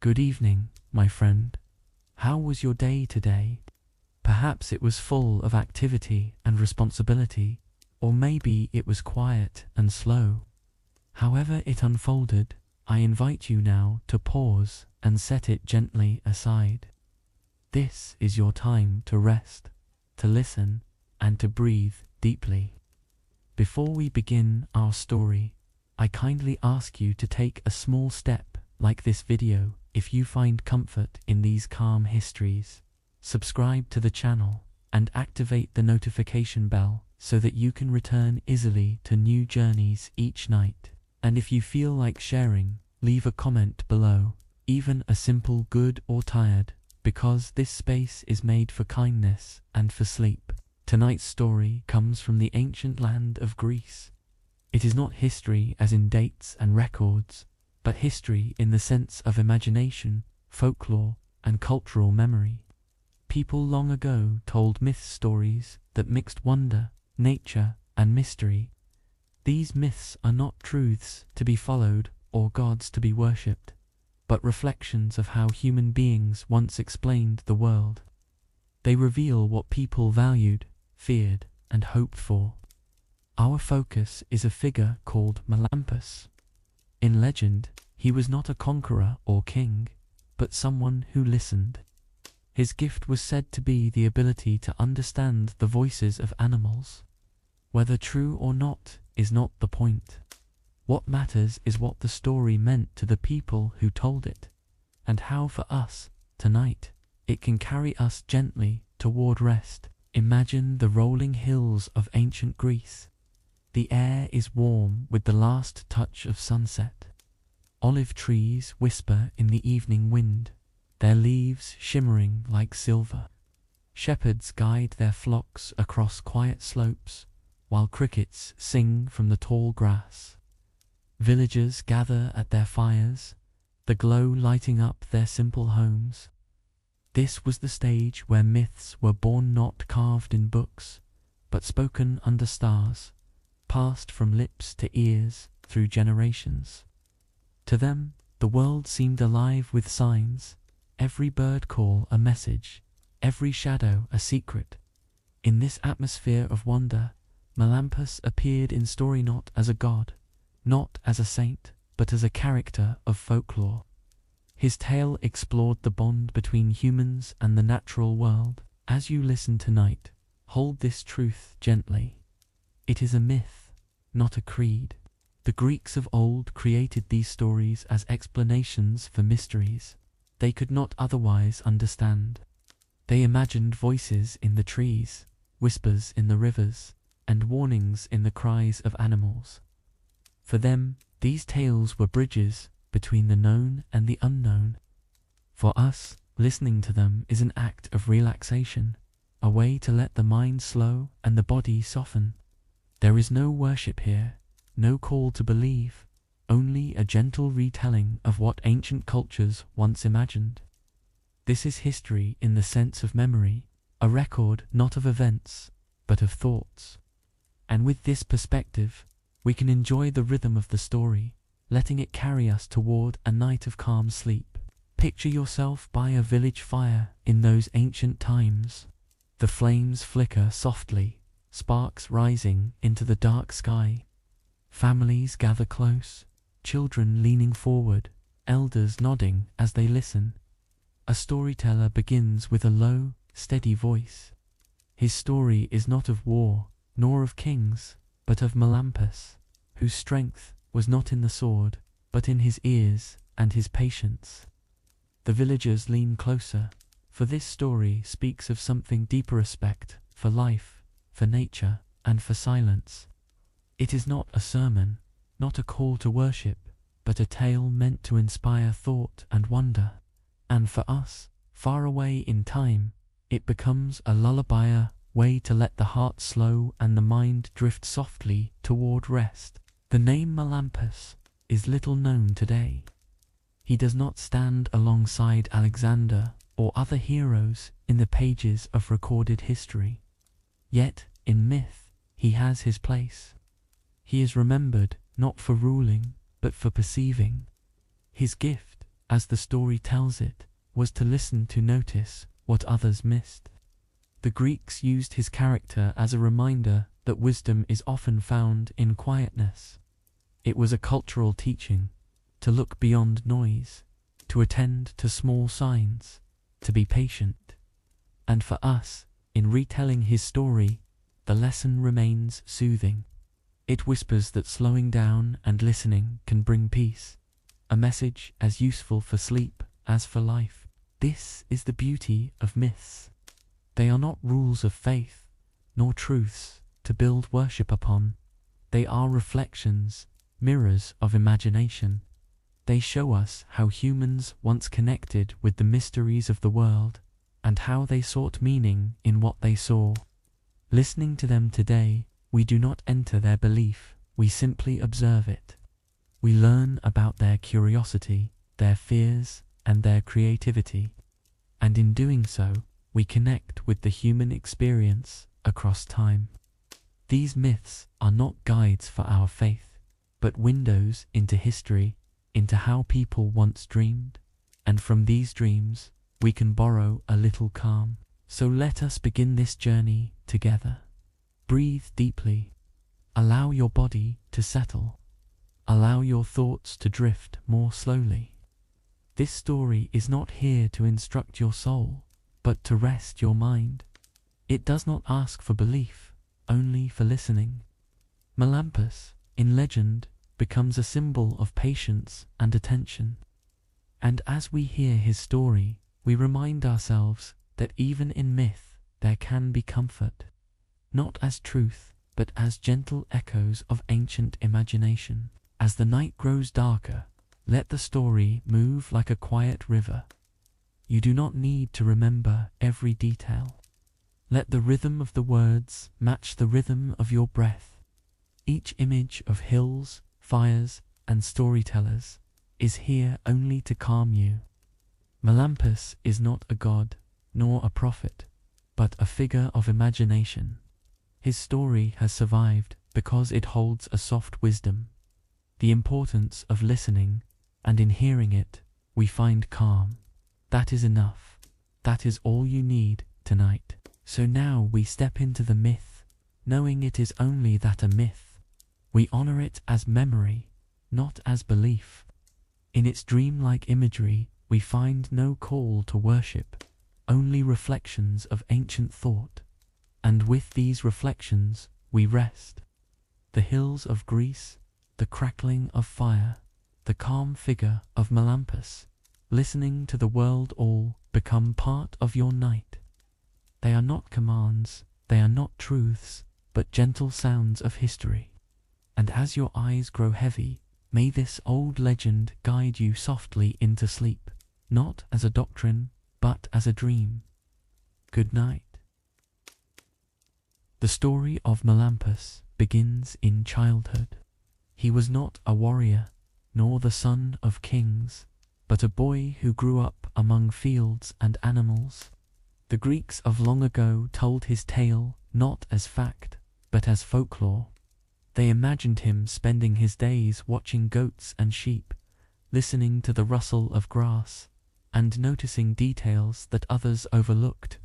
Good evening, my friend. How was your day today? Perhaps it was full of activity and responsibility, or maybe it was quiet and slow. However it unfolded, I invite you now to pause and set it gently aside. This is your time to rest, to listen, and to breathe deeply. Before we begin our story, I kindly ask you to take a small step like this video if you find comfort in these calm histories. Subscribe to the channel and activate the notification bell so that you can return easily to new journeys each night. And if you feel like sharing, leave a comment below, even a simple good or tired, because this space is made for kindness and for sleep. Tonight's story comes from the ancient land of Greece. It is not history as in dates and records, but history in the sense of imagination, folklore, and cultural memory. People long ago told myth stories that mixed wonder, nature, and mystery. These myths are not truths to be followed or gods to be worshipped, but reflections of how human beings once explained the world. They reveal what people valued, feared, and hoped for. Our focus is a figure called Melampus. In legend, he was not a conqueror or king, but someone who listened. His gift was said to be the ability to understand the voices of animals. Whether true or not is not the point. What matters is what the story meant to the people who told it, and how for us, tonight, it can carry us gently toward rest. Imagine the rolling hills of ancient Greece. The air is warm with the last touch of sunset. Olive trees whisper in the evening wind, their leaves shimmering like silver. Shepherds guide their flocks across quiet slopes, while crickets sing from the tall grass. Villagers gather at their fires, the glow lighting up their simple homes. This was the stage where myths were born, not carved in books, but spoken under stars, passed from lips to ears through generations. To them, the world seemed alive with signs, every bird call a message, every shadow a secret. In this atmosphere of wonder, Melampus appeared in story not as a god, not as a saint, but as a character of folklore. His tale explored the bond between humans and the natural world. As you listen tonight, hold this truth gently. It is a myth, not a creed. The Greeks of old created these stories as explanations for mysteries they could not otherwise understand. They imagined voices in the trees, whispers in the rivers, and warnings in the cries of animals. For them, these tales were bridges between the known and the unknown. For us, listening to them is an act of relaxation, a way to let the mind slow and the body soften. There is no worship here, no call to believe, only a gentle retelling of what ancient cultures once imagined. This is history in the sense of memory, a record not of events, but of thoughts. And with this perspective, we can enjoy the rhythm of the story, letting it carry us toward a night of calm sleep. Picture yourself by a village fire in those ancient times. The flames flicker softly, sparks rising into the dark sky. Families gather close, children leaning forward, elders nodding as they listen. A storyteller begins with a low, steady voice. His story is not of war, nor of kings, but of Melampus, whose strength was not in the sword, but in his ears and his patience. The villagers lean closer, for this story speaks of something deeper: respect for life, for nature, and for silence. It is not a sermon, not a call to worship, but a tale meant to inspire thought and wonder. And for us, far away in time, it becomes a lullaby, a way to let the heart slow and the mind drift softly toward rest. The name Melampus is little known today. He does not stand alongside Alexander or other heroes in the pages of recorded history. Yet, in myth, he has his place. He is remembered not for ruling, but for perceiving. His gift, as the story tells it, was to listen to notice what others missed. The Greeks used his character as a reminder that wisdom is often found in quietness. It was a cultural teaching to look beyond noise, to attend to small signs, to be patient. And for us, in retelling his story, the lesson remains soothing. It whispers that slowing down and listening can bring peace, a message as useful for sleep as for life. This is the beauty of myths. They are not rules of faith, nor truths to build worship upon. They are reflections, mirrors of imagination. They show us how humans once connected with the mysteries of the world, and how they sought meaning in what they saw. Listening to them today, we do not enter their belief, we simply observe it. We learn about their curiosity, their fears, and their creativity. And in doing so, we connect with the human experience across time. These myths are not guides for our faith, but windows into history, into how people once dreamed. And from these dreams, we can borrow a little calm. So let us begin this journey together. Breathe deeply. Allow your body to settle. Allow your thoughts to drift more slowly. This story is not here to instruct your soul, but to rest your mind. It does not ask for belief, only for listening. Melampus, in legend, becomes a symbol of patience and attention. And as we hear his story, we remind ourselves that even in myth there can be comfort, not as truth, but as gentle echoes of ancient imagination. As the night grows darker, let the story move like a quiet river. You do not need to remember every detail. Let the rhythm of the words match the rhythm of your breath. Each image of hills, fires, and storytellers is here only to calm you. Melampus is not a god, nor a prophet, but a figure of imagination. His story has survived because it holds a soft wisdom, the importance of listening, and in hearing it, we find calm. That is enough. That is all you need tonight. So now we step into the myth, knowing it is only that a myth. We honor it as memory, not as belief. In its dreamlike imagery, we find no call to worship, only reflections of ancient thought. And with these reflections, we rest. The hills of Greece, the crackling of fire, the calm figure of Melampus, listening to the world all become part of your night. They are not commands, they are not truths, but gentle sounds of history. And as your eyes grow heavy, may this old legend guide you softly into sleep, not as a doctrine, but as a dream. Good night. The story of Melampus begins in childhood. He was not a warrior, nor the son of kings, but a boy who grew up among fields and animals. The Greeks of long ago told his tale not as fact, but as folklore. They imagined him spending his days watching goats and sheep, listening to the rustle of grass, and noticing details that others overlooked.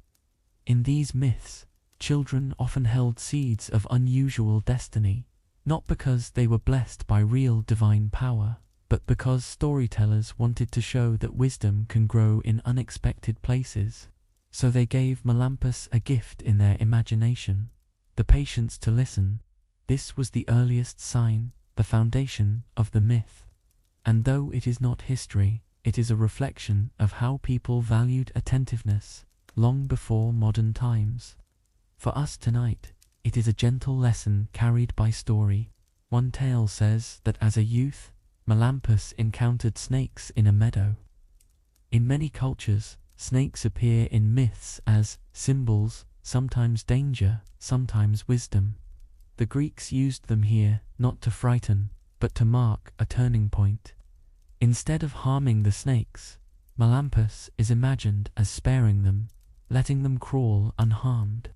In these myths, children often held seeds of unusual destiny, not because they were blessed by real divine power, but because storytellers wanted to show that wisdom can grow in unexpected places. So they gave Melampus a gift in their imagination, the patience to listen. This was the earliest sign, the foundation of the myth. And though it is not history, it is a reflection of how people valued attentiveness long before modern times. For us tonight, it is a gentle lesson carried by story. One tale says that as a youth, Melampus encountered snakes in a meadow. In many cultures, snakes appear in myths as symbols, sometimes danger, sometimes wisdom. The Greeks used them here not to frighten, but to mark a turning point. Instead of harming the snakes, Melampus is imagined as sparing them, letting them crawl unharmed.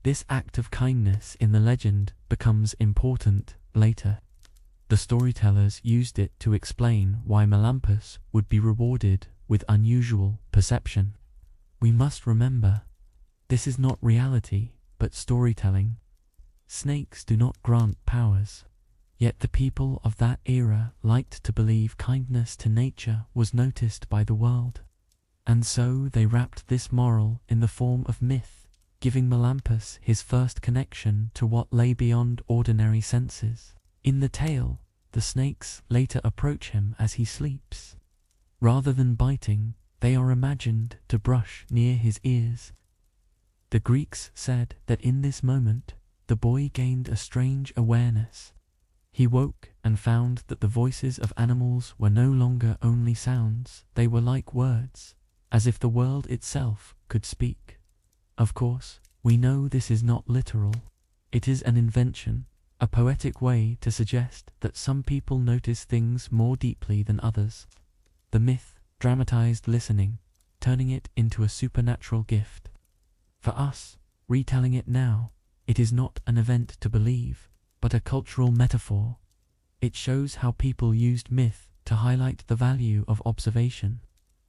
This act of kindness in the legend becomes important later. The storytellers used it to explain why Melampus would be rewarded with unusual perception. We must remember, this is not reality, but storytelling. Snakes do not grant powers. Yet the people of that era liked to believe kindness to nature was noticed by the world. And so they wrapped this moral in the form of myth, giving Melampus his first connection to what lay beyond ordinary senses. In the tale, the snakes later approach him as he sleeps. Rather than biting, they are imagined to brush near his ears. The Greeks said that in this moment, the boy gained a strange awareness. He woke and found that the voices of animals were no longer only sounds, they were like words, as if the world itself could speak. Of course, we know this is not literal. It is an invention, a poetic way to suggest that some people notice things more deeply than others. The myth dramatized listening, turning it into a supernatural gift. For us, retelling it now, it is not an event to believe, but a cultural metaphor. It shows how people used myth to highlight the value of observation.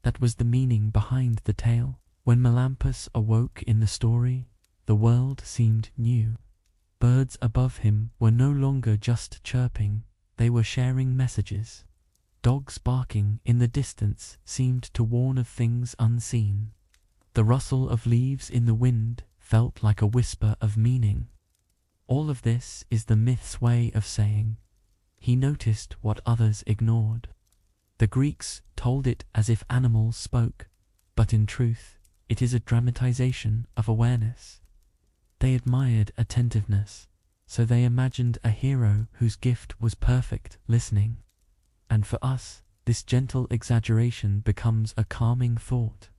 That was the meaning behind the tale. When Melampus awoke in the story, the world seemed new. Birds above him were no longer just chirping, they were sharing messages. Dogs barking in the distance seemed to warn of things unseen. The rustle of leaves in the wind felt like a whisper of meaning. All of this is the myth's way of saying, he noticed what others ignored. The Greeks told it as if animals spoke, but in truth, it is a dramatization of awareness. They admired attentiveness, so they imagined a hero whose gift was perfect listening. And for us, this gentle exaggeration becomes a calming thought,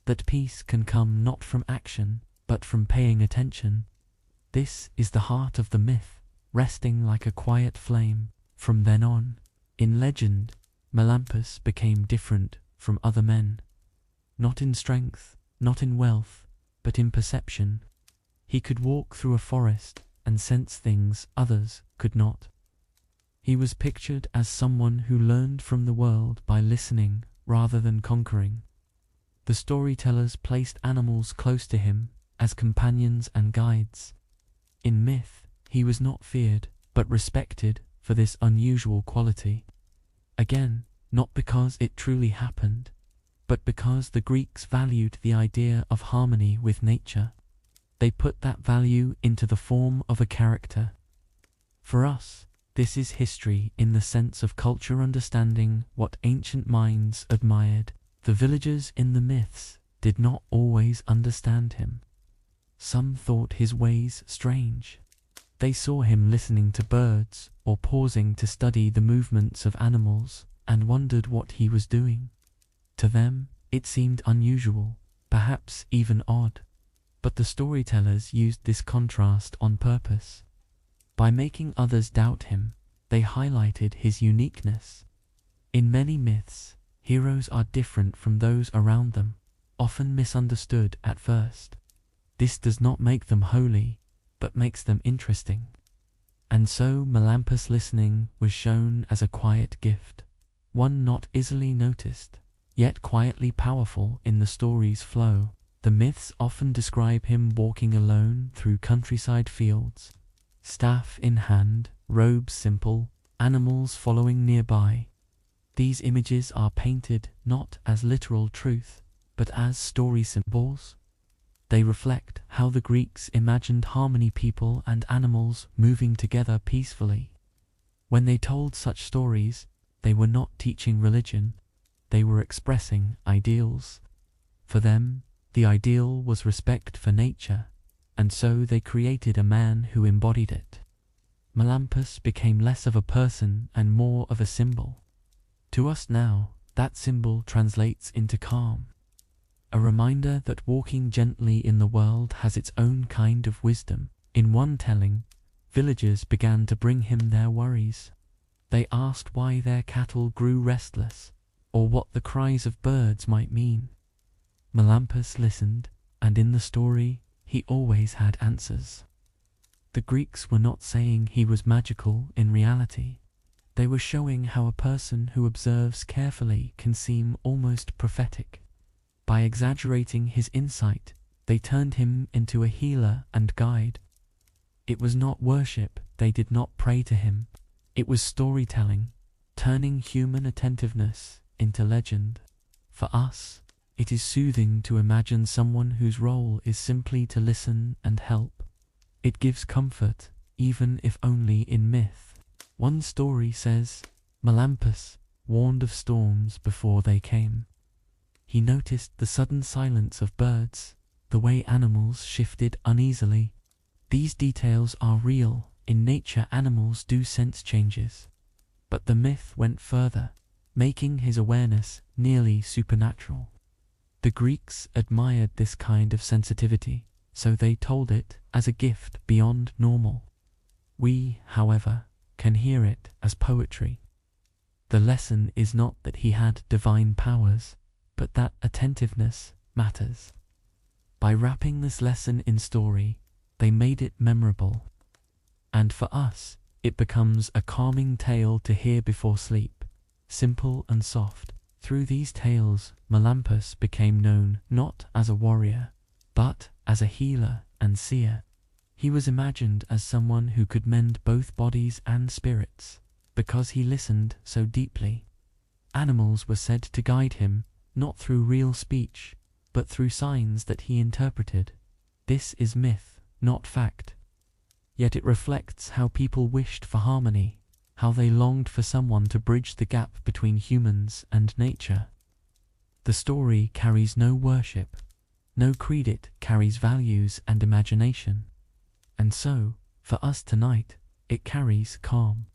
that peace can come not from action, but from paying attention. This is the heart of the myth, resting like a quiet flame. From then on, in legend, Melampus became different from other men. Not in strength, not in wealth, but in perception. He could walk through a forest and sense things others could not. He was pictured as someone who learned from the world by listening rather than conquering. The storytellers placed animals close to him as companions and guides. In myth, he was not feared, but respected for this unusual quality. Again, not because it truly happened, but because the Greeks valued the idea of harmony with nature. They put that value into the form of a character. For us, this is history in the sense of culture understanding what ancient minds admired. The villagers in the myths did not always understand him. Some thought his ways strange. They saw him listening to birds or pausing to study the movements of animals and wondered what he was doing. To them, it seemed unusual, perhaps even odd. But the storytellers used this contrast on purpose. By making others doubt him, they highlighted his uniqueness. In many myths, heroes are different from those around them, often misunderstood at first. This does not make them holy, but makes them interesting. And so Melampus listening was shown as a quiet gift, one not easily noticed, yet quietly powerful in the story's flow. The myths often describe him walking alone through countryside fields, staff in hand, robes simple, animals following nearby. These images are painted not as literal truth, but as story symbols. They reflect how the Greeks imagined harmony, people and animals moving together peacefully. When they told such stories, they were not teaching religion, they were expressing ideals. For them, the ideal was respect for nature, and so they created a man who embodied it. Melampus became less of a person and more of a symbol. To us now, that symbol translates into calm. A reminder that walking gently in the world has its own kind of wisdom. In one telling, villagers began to bring him their worries. They asked why their cattle grew restless, or what the cries of birds might mean. Melampus listened, and in the story, he always had answers. The Greeks were not saying he was magical in reality. They were showing how a person who observes carefully can seem almost prophetic. By exaggerating his insight, they turned him into a healer and guide. It was not worship, they did not pray to him. It was storytelling, turning human attentiveness into legend. For us, it is soothing to imagine someone whose role is simply to listen and help. It gives comfort, even if only in myth. One story says, Melampus warned of storms before they came. He noticed the sudden silence of birds, the way animals shifted uneasily. These details are real. In nature, animals do sense changes. But the myth went further, making his awareness nearly supernatural. The Greeks admired this kind of sensitivity, so they told it as a gift beyond normal. We, however, can hear it as poetry. The lesson is not that he had divine powers, but that attentiveness matters. By wrapping this lesson in story, they made it memorable. And for us, it becomes a calming tale to hear before sleep, simple and soft. Through these tales, Melampus became known not as a warrior, but as a healer and seer. He was imagined as someone who could mend both bodies and spirits, because he listened so deeply. Animals were said to guide him, not through real speech, but through signs that he interpreted. This is myth, not fact. Yet it reflects how people wished for harmony, how they longed for someone to bridge the gap between humans and nature. The story carries no worship, no creed, it carries values and imagination. And so, for us tonight, it carries calm.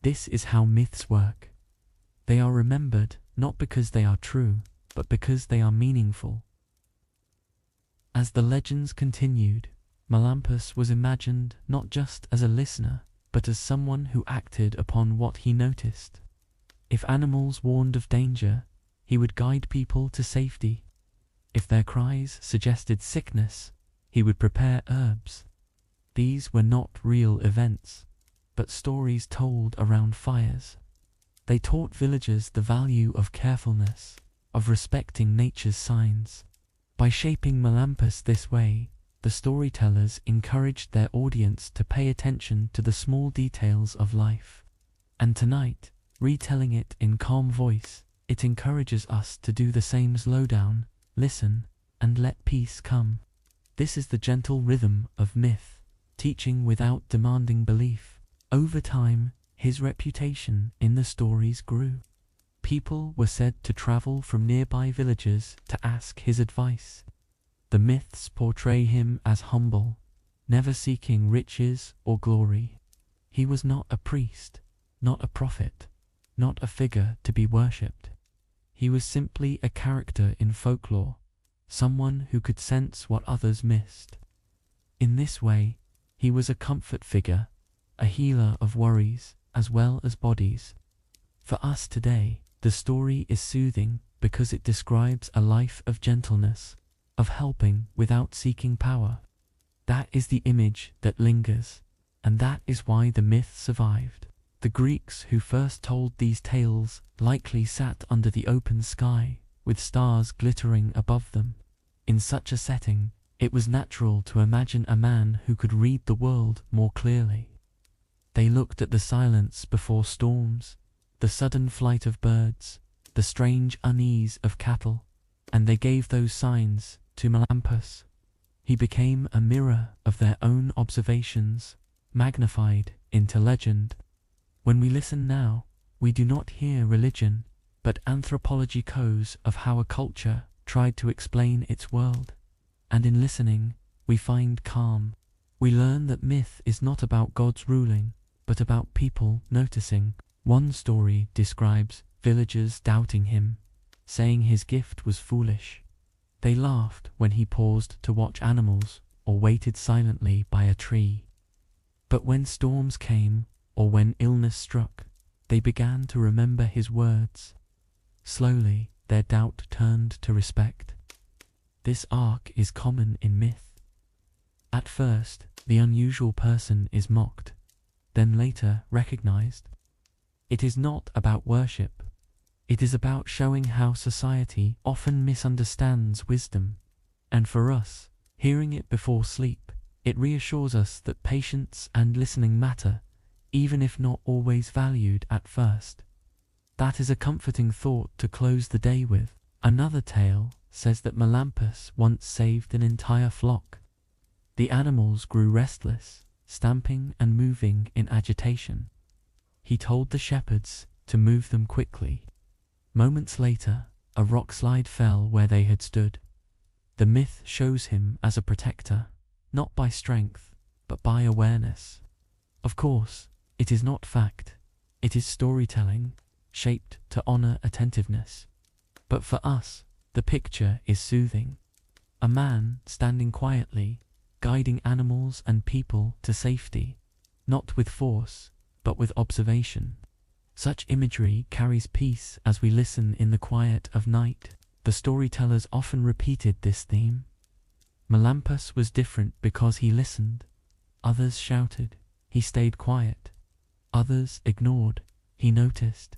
This is how myths work. They are remembered not because they are true, but because they are meaningful. As the legends continued, Melampus was imagined not just as a listener, but as someone who acted upon what he noticed. If animals warned of danger, he would guide people to safety. If their cries suggested sickness, he would prepare herbs. These were not real events, but stories told around fires. They taught villagers the value of carefulness, of respecting nature's signs. By shaping Melampus this way, the storytellers encouraged their audience to pay attention to the small details of life. And tonight, retelling it in calm voice, it encourages us to do the same. Slow down, listen, and let peace come. This is the gentle rhythm of myth, teaching without demanding belief. Over time, his reputation in the stories grew. People were said to travel from nearby villages to ask his advice. The myths portray him as humble, never seeking riches or glory. He was not a priest, not a prophet, not a figure to be worshipped. He was simply a character in folklore, someone who could sense what others missed. In this way, he was a comfort figure, a healer of worries as well as bodies. For us today, the story is soothing because it describes a life of gentleness, of helping without seeking power. That is the image that lingers, and that is why the myth survived. The Greeks who first told these tales likely sat under the open sky, with stars glittering above them. In such a setting, it was natural to imagine a man who could read the world more clearly. They looked at the silence before storms, the sudden flight of birds, the strange unease of cattle, and they gave those signs to Melampus. He became a mirror of their own observations, magnified into legend. When we listen now, we do not hear religion, but anthropology echoes of how a culture tried to explain its world. And in listening, we find calm. We learn that myth is not about God's ruling, but about people noticing. One story describes villagers doubting him, saying his gift was foolish. They laughed when he paused to watch animals or waited silently by a tree. But when storms came, or when illness struck, they began to remember his words. Slowly, their doubt turned to respect. This arc is common in myth. At first, the unusual person is mocked, then later recognized. It is not about worship. It is about showing how society often misunderstands wisdom. And for us, hearing it before sleep, it reassures us that patience and listening matter, even if not always valued at first. That is a comforting thought to close the day with. Another tale says that Melampus once saved an entire flock. The animals grew restless, stamping and moving in agitation. He told the shepherds to move them quickly. Moments later, a rock slide fell where they had stood. The myth shows him as a protector, not by strength, but by awareness. Of course, it is not fact. It is storytelling, shaped to honor attentiveness. But for us, the picture is soothing. A man standing quietly, guiding animals and people to safety, not with force, but with observation. Such imagery carries peace as we listen in the quiet of night. The storytellers often repeated this theme. Melampus was different because he listened. Others shouted. He stayed quiet. Others ignored. He noticed.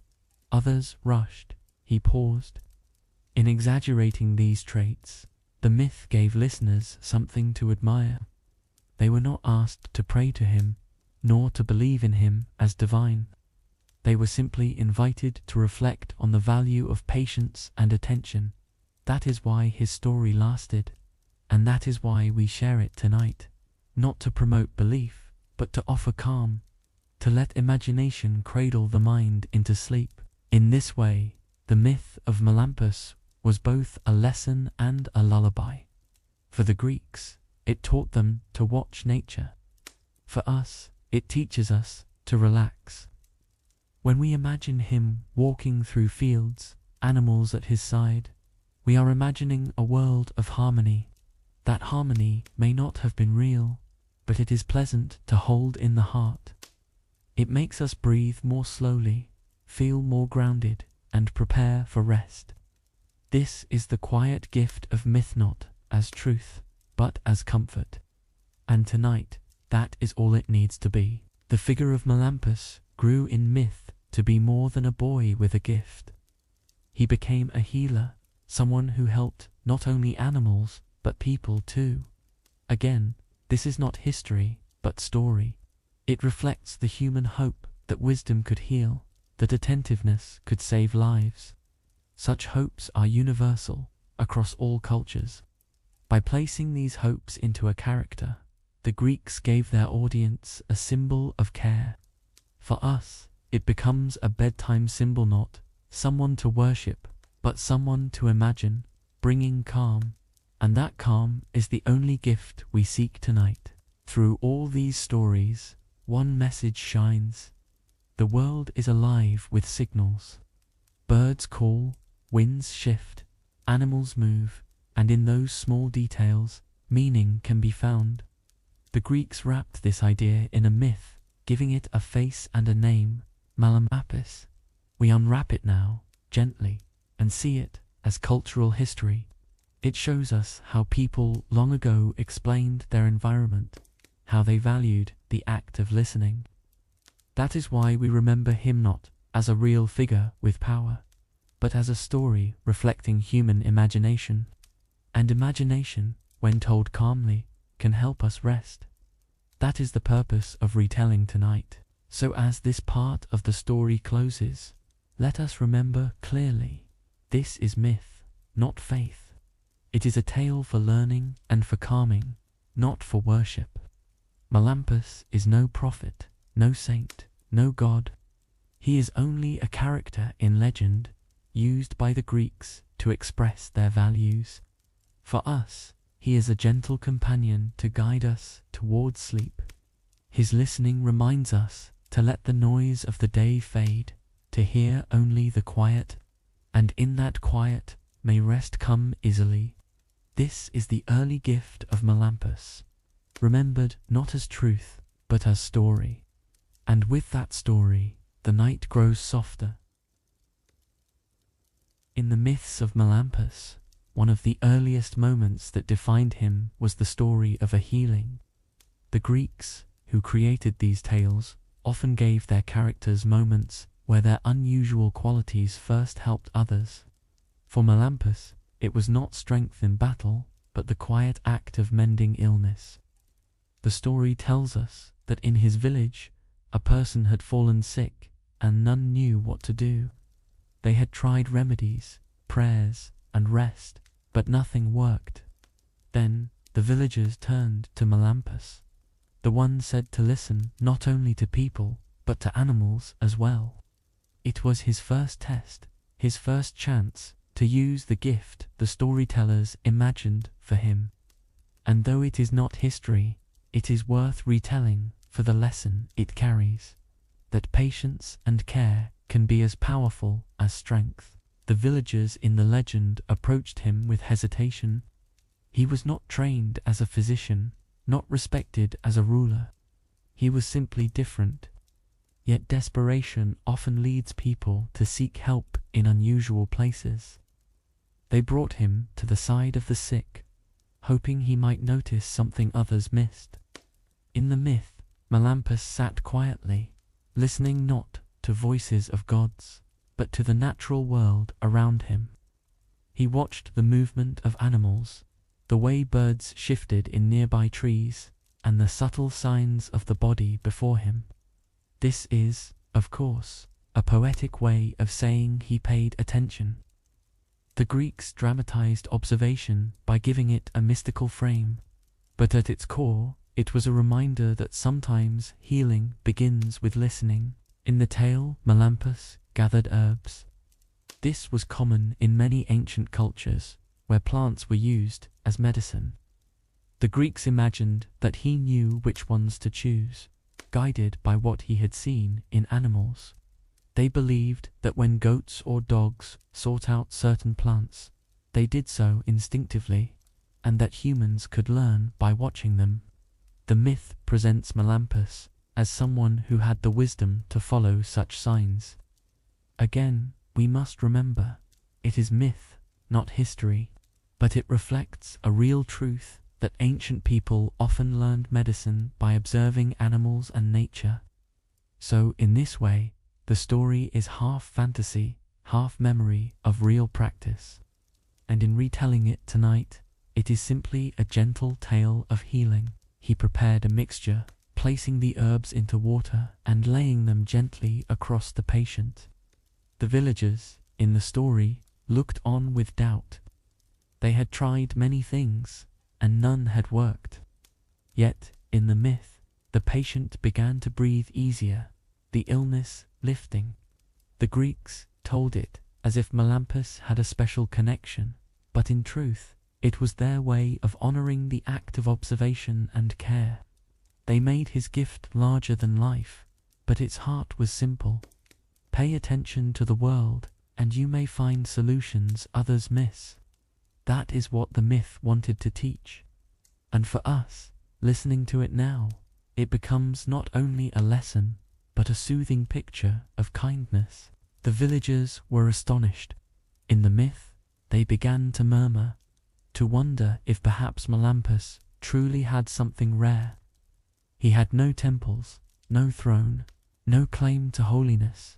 Others rushed. He paused. In exaggerating these traits, the myth gave listeners something to admire. They were not asked to pray to him, nor to believe in him as divine. They were simply invited to reflect on the value of patience and attention. That is why his story lasted, and that is why we share it tonight. Not to promote belief, but to offer calm, to let imagination cradle the mind into sleep. In this way, the myth of Melampus was both a lesson and a lullaby. For the Greeks, it taught them to watch nature. For us, it teaches us to relax. When we imagine him walking through fields, animals at his side, we are imagining a world of harmony. That harmony may not have been real, but it is pleasant to hold in the heart. It makes us breathe more slowly, feel more grounded, and prepare for rest. This is the quiet gift of myth, not as truth, but as comfort. And tonight, that is all it needs to be. The figure of Melampus grew in myth to be more than a boy with a gift. He became a healer, someone who helped not only animals, but people too. Again, this is not history, but story. It reflects the human hope that wisdom could heal, that attentiveness could save lives. Such hopes are universal, across all cultures. By placing these hopes into a character, the Greeks gave their audience a symbol of care. For us, it becomes a bedtime symbol, not someone to worship, but someone to imagine, bringing calm. And that calm is the only gift we seek tonight. Through all these stories, one message shines. The world is alive with signals. Birds call, winds shift, animals move, and in those small details, meaning can be found. The Greeks wrapped this idea in a myth, giving it a face and a name, Melampus. We unwrap it now, gently, and see it as cultural history. It shows us how people long ago explained their environment, how they valued the act of listening. That is why we remember him not as a real figure with power, but as a story reflecting human imagination. And imagination, when told calmly, can help us rest. That is the purpose of retelling tonight. So as this part of the story closes, let us remember clearly, this is myth, not faith. It is a tale for learning and for calming, not for worship. Melampus is no prophet, no saint, no god. He is only a character in legend, used by the Greeks to express their values. For us, he is a gentle companion to guide us towards sleep. His listening reminds us to let the noise of the day fade, to hear only the quiet, and in that quiet may rest come easily. This is the early gift of Melampus, remembered not as truth, but as story. And with that story, the night grows softer. In the myths of Melampus, one of the earliest moments that defined him was the story of a healing. The Greeks, who created these tales, often gave their characters moments where their unusual qualities first helped others. For Melampus, it was not strength in battle, but the quiet act of mending illness. The story tells us that in his village, a person had fallen sick, and none knew what to do. They had tried remedies, prayers, and rest, but nothing worked. Then the villagers turned to Melampus, the one said to listen not only to people, but to animals as well. It was his first test, his first chance to use the gift the storytellers imagined for him. And though it is not history, it is worth retelling for the lesson it carries, that patience and care can be as powerful as strength. The villagers in the legend approached him with hesitation. He was not trained as a physician, not respected as a ruler. He was simply different. Yet desperation often leads people to seek help in unusual places. They brought him to the side of the sick, hoping he might notice something others missed. In the myth, Melampus sat quietly, listening not to voices of gods, but to the natural world around him. He watched the movement of animals, the way birds shifted in nearby trees, and the subtle signs of the body before him. This is, of course, a poetic way of saying he paid attention. The Greeks dramatized observation by giving it a mystical frame, but at its core, it was a reminder that sometimes healing begins with listening. In the tale, Melampus gathered herbs. This was common in many ancient cultures, where plants were used as medicine. The Greeks imagined that he knew which ones to choose, guided by what he had seen in animals. They believed that when goats or dogs sought out certain plants, they did so instinctively, and that humans could learn by watching them. The myth presents Melampus as someone who had the wisdom to follow such signs. Again, we must remember, it is myth, not history, but it reflects a real truth that ancient people often learned medicine by observing animals and nature. So in this way, the story is half fantasy, half memory of real practice. And in retelling it tonight, it is simply a gentle tale of healing. He prepared a mixture, placing the herbs into water and laying them gently across the patient. The villagers, in the story, looked on with doubt. They had tried many things, and none had worked. Yet, in the myth, the patient began to breathe easier, the illness lifting. The Greeks told it as if Melampus had a special connection, but in truth, it was their way of honoring the act of observation and care. They made his gift larger than life, but its heart was simple. Pay attention to the world, and you may find solutions others miss. That is what the myth wanted to teach. And for us, listening to it now, it becomes not only a lesson, but a soothing picture of kindness. The villagers were astonished. In the myth, they began to murmur, to wonder if perhaps Melampus truly had something rare. He had no temples, no throne, no claim to holiness.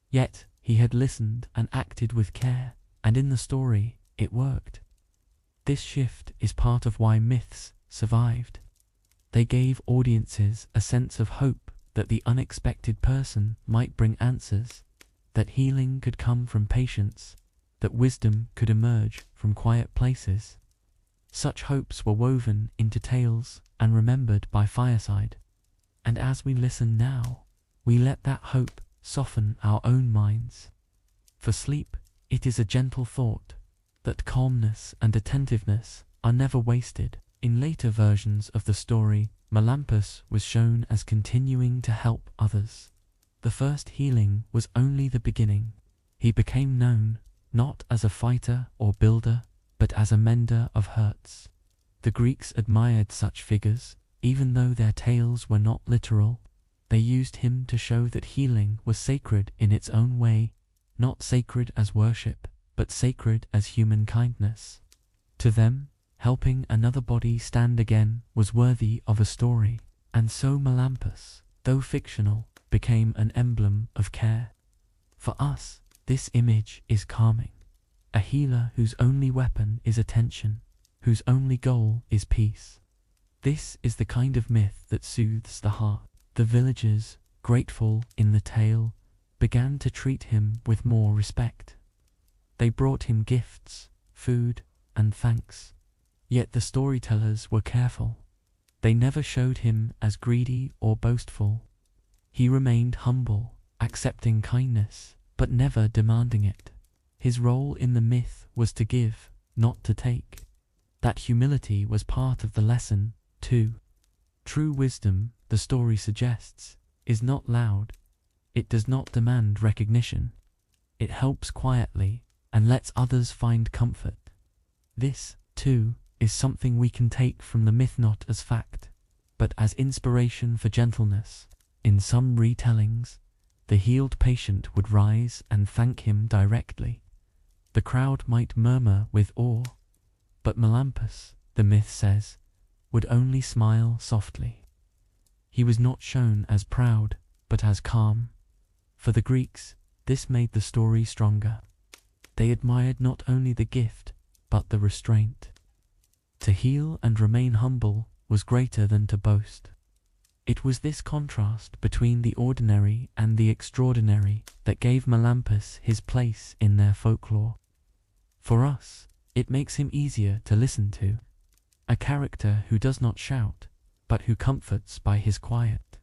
Yet he had listened and acted with care, and in the story, it worked. This shift is part of why myths survived. They gave audiences a sense of hope that the unexpected person might bring answers, that healing could come from patience, that wisdom could emerge from quiet places. Such hopes were woven into tales and remembered by fireside. And as we listen now, we let that hope soften our own minds. For sleep, it is a gentle thought that calmness and attentiveness are never wasted. In later versions of the story, Melampus was shown as continuing to help others. The first healing was only the beginning. He became known not as a fighter or builder, but as a mender of hurts. The Greeks admired such figures, even though their tales were not literal. They used him to show that healing was sacred in its own way, not sacred as worship, but sacred as human kindness. To them, helping another body stand again was worthy of a story, and so Melampus, though fictional, became an emblem of care. For us, this image is calming. A healer whose only weapon is attention, whose only goal is peace. This is the kind of myth that soothes the heart. The villagers, grateful in the tale, began to treat him with more respect. They brought him gifts, food, and thanks. Yet the storytellers were careful. They never showed him as greedy or boastful. He remained humble, accepting kindness, but never demanding it. His role in the myth was to give, not to take. That humility was part of the lesson, too. True wisdom, the story suggests, is not loud. It does not demand recognition. It helps quietly and lets others find comfort. This, too, is something we can take from the myth not as fact, but as inspiration for gentleness. In some retellings, the healed patient would rise and thank him directly. The crowd might murmur with awe, but Melampus, the myth says, would only smile softly. He was not shown as proud, but as calm. For the Greeks, this made the story stronger. They admired not only the gift, but the restraint. To heal and remain humble was greater than to boast. It was this contrast between the ordinary and the extraordinary that gave Melampus his place in their folklore. For us, it makes him easier to listen to. A character who does not shout, but who comforts by his quiet.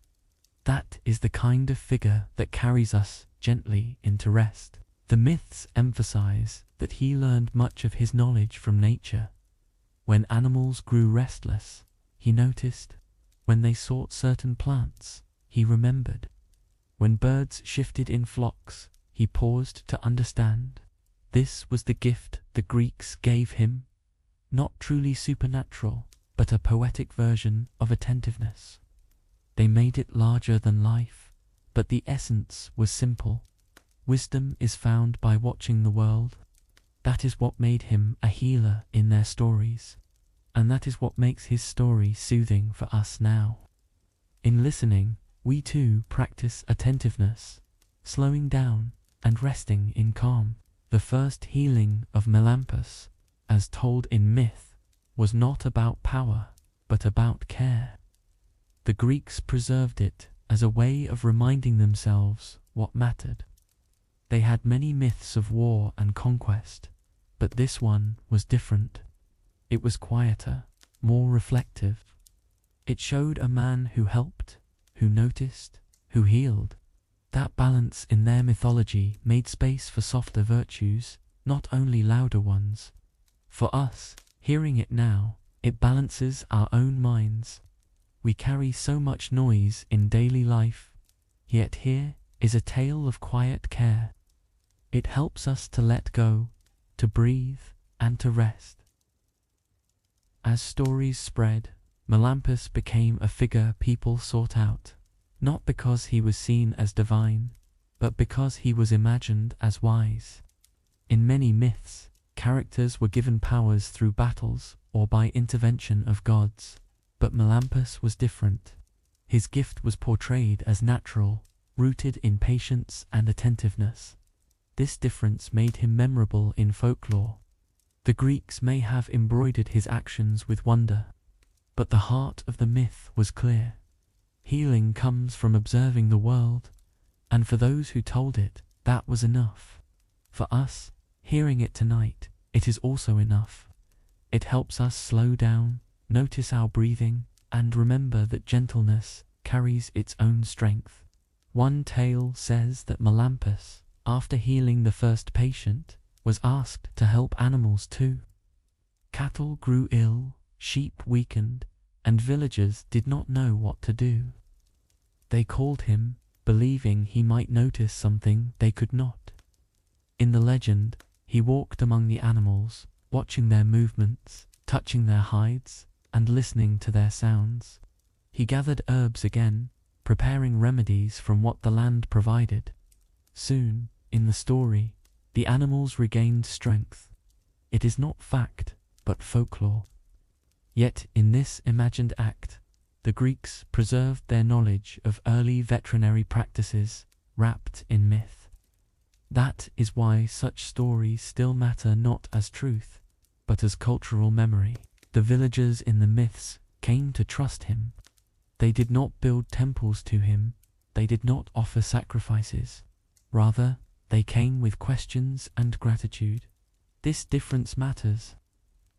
That is the kind of figure that carries us gently into rest. The myths emphasize that he learned much of his knowledge from nature. When animals grew restless, he noticed. When they sought certain plants, he remembered. When birds shifted in flocks, he paused to understand. This was the gift the Greeks gave him, not truly supernatural, but a poetic version of attentiveness. They made it larger than life, but the essence was simple. Wisdom is found by watching the world. That is what made him a healer in their stories, and that is what makes his story soothing for us now. In listening, we too practice attentiveness, slowing down and resting in calm. The first healing of Melampus, as told in myth, was not about power, but about care. The Greeks preserved it as a way of reminding themselves what mattered. They had many myths of war and conquest, but this one was different. It was quieter, more reflective. It showed a man who helped, who noticed, who healed. That balance in their mythology made space for softer virtues, not only louder ones. For us, hearing it now, it balances our own minds. We carry so much noise in daily life, yet here is a tale of quiet care. It helps us to let go, to breathe, and to rest. As stories spread, Melampus became a figure people sought out, not because he was seen as divine, but because he was imagined as wise. In many myths, characters were given powers through battles or by intervention of gods, but Melampus was different. His gift was portrayed as natural, rooted in patience and attentiveness. This difference made him memorable in folklore. The Greeks may have embroidered his actions with wonder, but the heart of the myth was clear. Healing comes from observing the world, and for those who told it, that was enough. For us, hearing it tonight, it is also enough. It helps us slow down, notice our breathing, and remember that gentleness carries its own strength. One tale says that Melampus, after healing the first patient, was asked to help animals too. Cattle grew ill, sheep weakened, and villagers did not know what to do. They called him, believing he might notice something they could not. In the legend, he walked among the animals, watching their movements, touching their hides, and listening to their sounds. He gathered herbs again, preparing remedies from what the land provided. Soon, in the story, the animals regained strength. It is not fact, but folklore. Yet in this imagined act, the Greeks preserved their knowledge of early veterinary practices wrapped in myth. That is why such stories still matter not as truth, but as cultural memory. The villagers in the myths came to trust him. They did not build temples to him, they did not offer sacrifices. Rather, they came with questions and gratitude. This difference matters.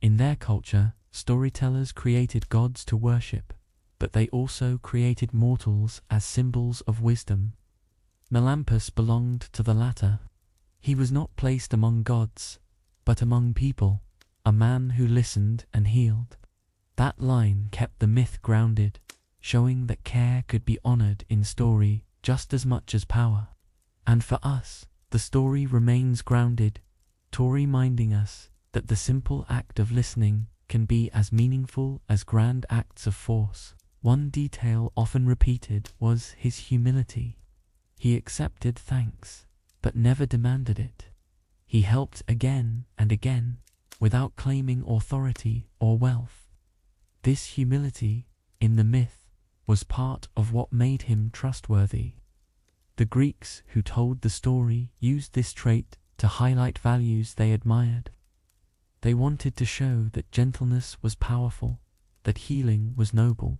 In their culture, storytellers created gods to worship, but they also created mortals as symbols of wisdom. Melampus belonged to the latter. He was not placed among gods, but among people, a man who listened and healed. That line kept the myth grounded, showing that care could be honored in story just as much as power. And for us, the story remains grounded, reminding us that the simple act of listening can be as meaningful as grand acts of force. One detail often repeated was his humility. He accepted thanks, but never demanded it. He helped again and again, without claiming authority or wealth. This humility, in the myth, was part of what made him trustworthy. The Greeks who told the story used this trait to highlight values they admired. They wanted to show that gentleness was powerful, that healing was noble.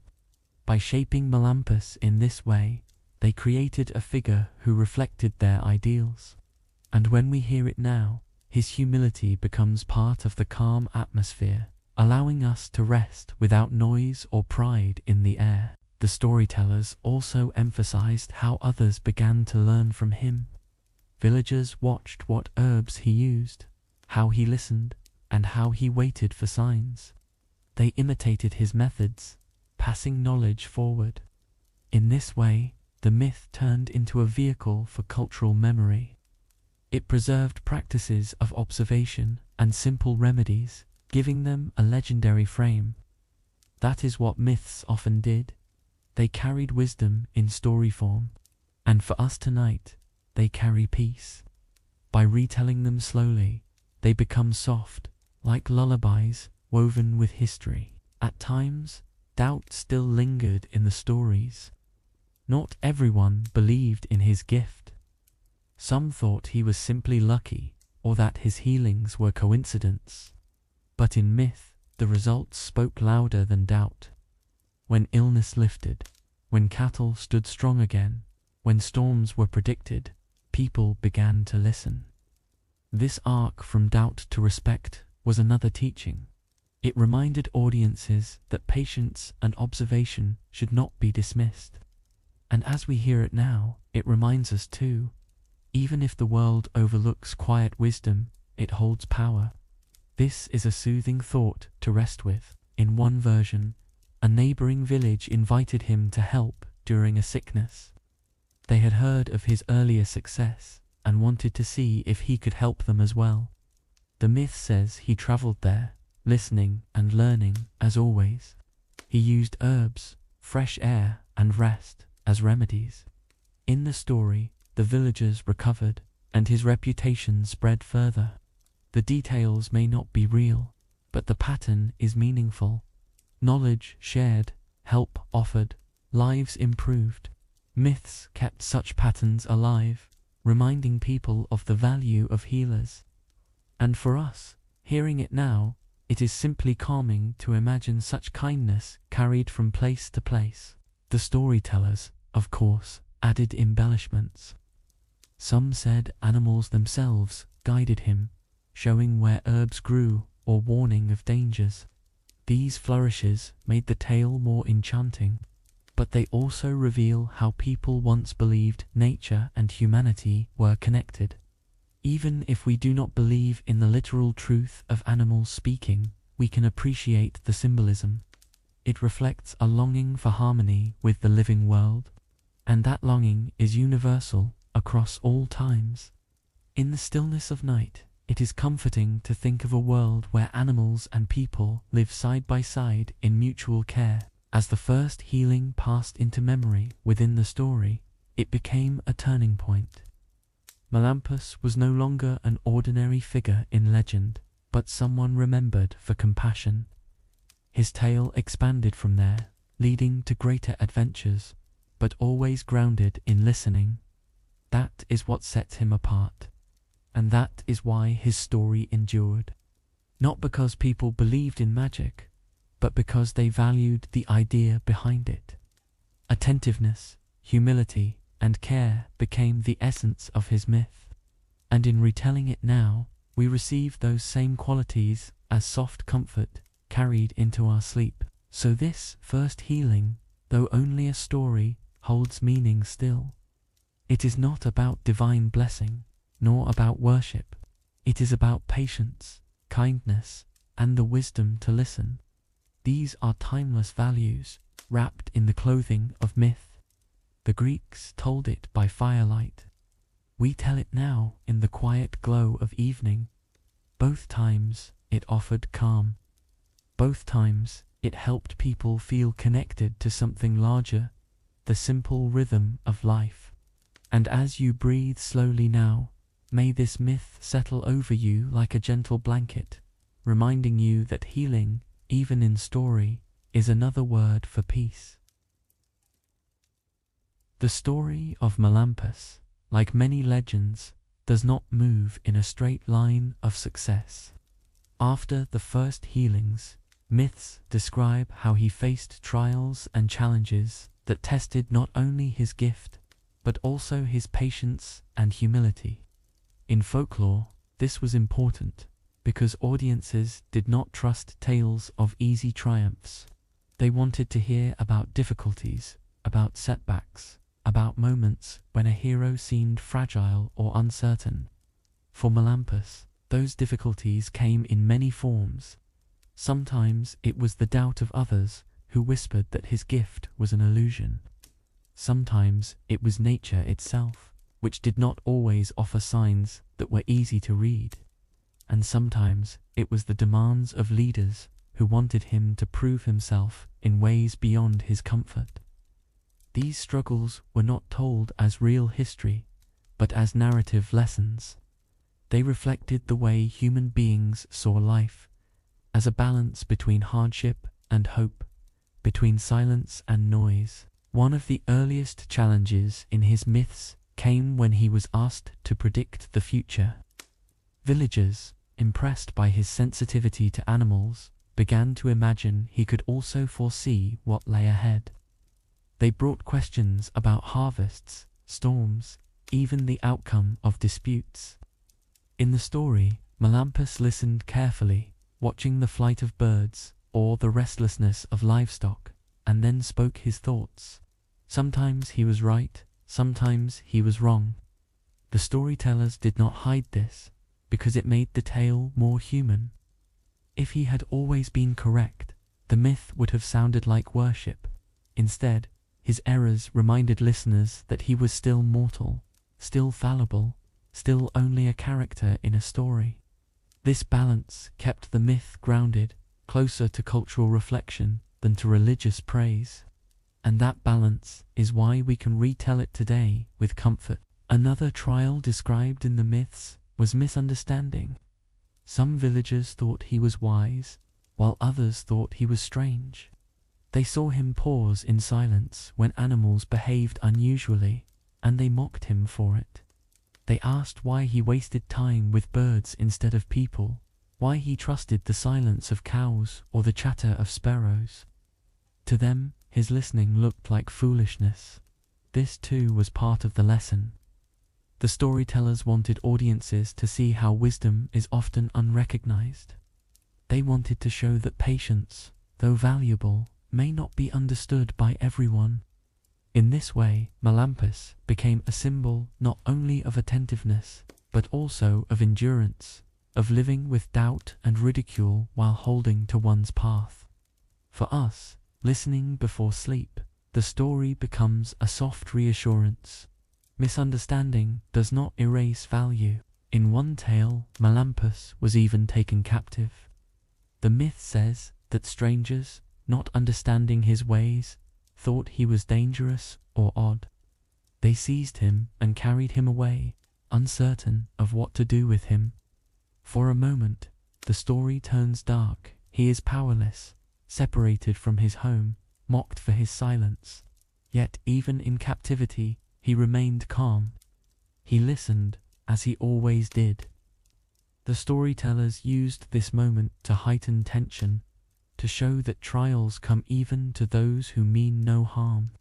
By shaping Melampus in this way, they created a figure who reflected their ideals. And when we hear it now, his humility becomes part of the calm atmosphere, allowing us to rest without noise or pride in the air. The storytellers also emphasized how others began to learn from him. Villagers watched what herbs he used, how he listened, and how he waited for signs. They imitated his methods, passing knowledge forward. In this way, the myth turned into a vehicle for cultural memory. It preserved practices of observation and simple remedies, giving them a legendary frame. That is what myths often did. They carried wisdom in story form, and for us tonight, they carry peace. By retelling them slowly, they become soft, like lullabies woven with history. At times, doubt still lingered in the stories. Not everyone believed in his gift. Some thought he was simply lucky, or that his healings were coincidence. But in myth, the results spoke louder than doubt. When illness lifted, when cattle stood strong again, when storms were predicted, people began to listen. This arc from doubt to respect was another teaching. It reminded audiences that patience and observation should not be dismissed. And as we hear it now, it reminds us too, even if the world overlooks quiet wisdom, it holds power. This is a soothing thought to rest with. In one version, a neighboring village invited him to help during a sickness. They had heard of his earlier success and wanted to see if he could help them as well. The myth says he traveled there, listening and learning as always. He used herbs, fresh air, and rest as remedies. In the story, the villagers recovered, and his reputation spread further. The details may not be real, but the pattern is meaningful. Knowledge shared, help offered, lives improved. Myths kept such patterns alive, reminding people of the value of healers. And for us, hearing it now, it is simply calming to imagine such kindness carried from place to place. The storytellers, of course, added embellishments. Some said animals themselves guided him, showing where herbs grew or warning of dangers. These flourishes made the tale more enchanting, but they also reveal how people once believed nature and humanity were connected. Even if we do not believe in the literal truth of animals speaking, we can appreciate the symbolism. It reflects a longing for harmony with the living world, and that longing is universal across all times. In the stillness of night, it is comforting to think of a world where animals and people live side by side in mutual care. As the first healing passed into memory within the story, it became a turning point. Melampus was no longer an ordinary figure in legend, but someone remembered for compassion. His tale expanded from there, leading to greater adventures, but always grounded in listening. That is what sets him apart. and that is why his story endured. Not because people believed in magic, but because they valued the idea behind it. Attentiveness, humility, and care became the essence of his myth, and in retelling it now, we receive those same qualities as soft comfort carried into our sleep. So this first healing, though only a story, holds meaning still. It is not about divine blessing, nor about worship. It is about patience, kindness, and the wisdom to listen. These are timeless values, wrapped in the clothing of myth. The Greeks told it by firelight. We tell it now in the quiet glow of evening. Both times it offered calm. Both times it helped people feel connected to something larger, the simple rhythm of life. And as you breathe slowly now, may this myth settle over you like a gentle blanket, reminding you that healing, even in story, is another word for peace. The story of Melampus, like many legends, does not move in a straight line of success. After the first healings, myths describe how he faced trials and challenges that tested not only his gift, but also his patience and humility. In folklore, this was important because audiences did not trust tales of easy triumphs. They wanted to hear about difficulties, about setbacks, about moments when a hero seemed fragile or uncertain. For Melampus, those difficulties came in many forms. Sometimes it was the doubt of others who whispered that his gift was an illusion. Sometimes it was nature itself, which did not always offer signs that were easy to read. And sometimes it was the demands of leaders who wanted him to prove himself in ways beyond his comfort. These struggles were not told as real history, but as narrative lessons. They reflected the way human beings saw life, as a balance between hardship and hope, between silence and noise. One of the earliest challenges in his myths came when he was asked to predict the future. Villagers, impressed by his sensitivity to animals, began to imagine he could also foresee what lay ahead. They brought questions about harvests, storms, even the outcome of disputes. In the story, Melampus listened carefully, watching the flight of birds or the restlessness of livestock, and then spoke his thoughts. Sometimes he was right, sometimes he was wrong. The storytellers did not hide this, because it made the tale more human. If he had always been correct, the myth would have sounded like worship. Instead, his errors reminded listeners that he was still mortal, still fallible, still only a character in a story. This balance kept the myth grounded, closer to cultural reflection than to religious praise. And that balance is why we can retell it today with comfort. Another trial described in the myths was misunderstanding. Some villagers thought he was wise, while others thought he was strange. They saw him pause in silence when animals behaved unusually, and they mocked him for it. They asked why he wasted time with birds instead of people, why he trusted the silence of cows or the chatter of sparrows. To them, his listening looked like foolishness. This too was part of the lesson. The storytellers wanted audiences to see how wisdom is often unrecognized. They wanted to show that patience, though valuable, may not be understood by everyone. In this way, Melampus became a symbol not only of attentiveness, but also of endurance, of living with doubt and ridicule while holding to one's path. For us, listening before sleep, the story becomes a soft reassurance. Misunderstanding does not erase value. In one tale, Melampus was even taken captive. The myth says that strangers, not understanding his ways, thought he was dangerous or odd. They seized him and carried him away, uncertain of what to do with him. For a moment, the story turns dark. He is powerless, separated from his home, mocked for his silence. Yet even in captivity, he remained calm. He listened, as he always did. The storytellers used this moment to heighten tension, to show that trials come even to those who mean no harm.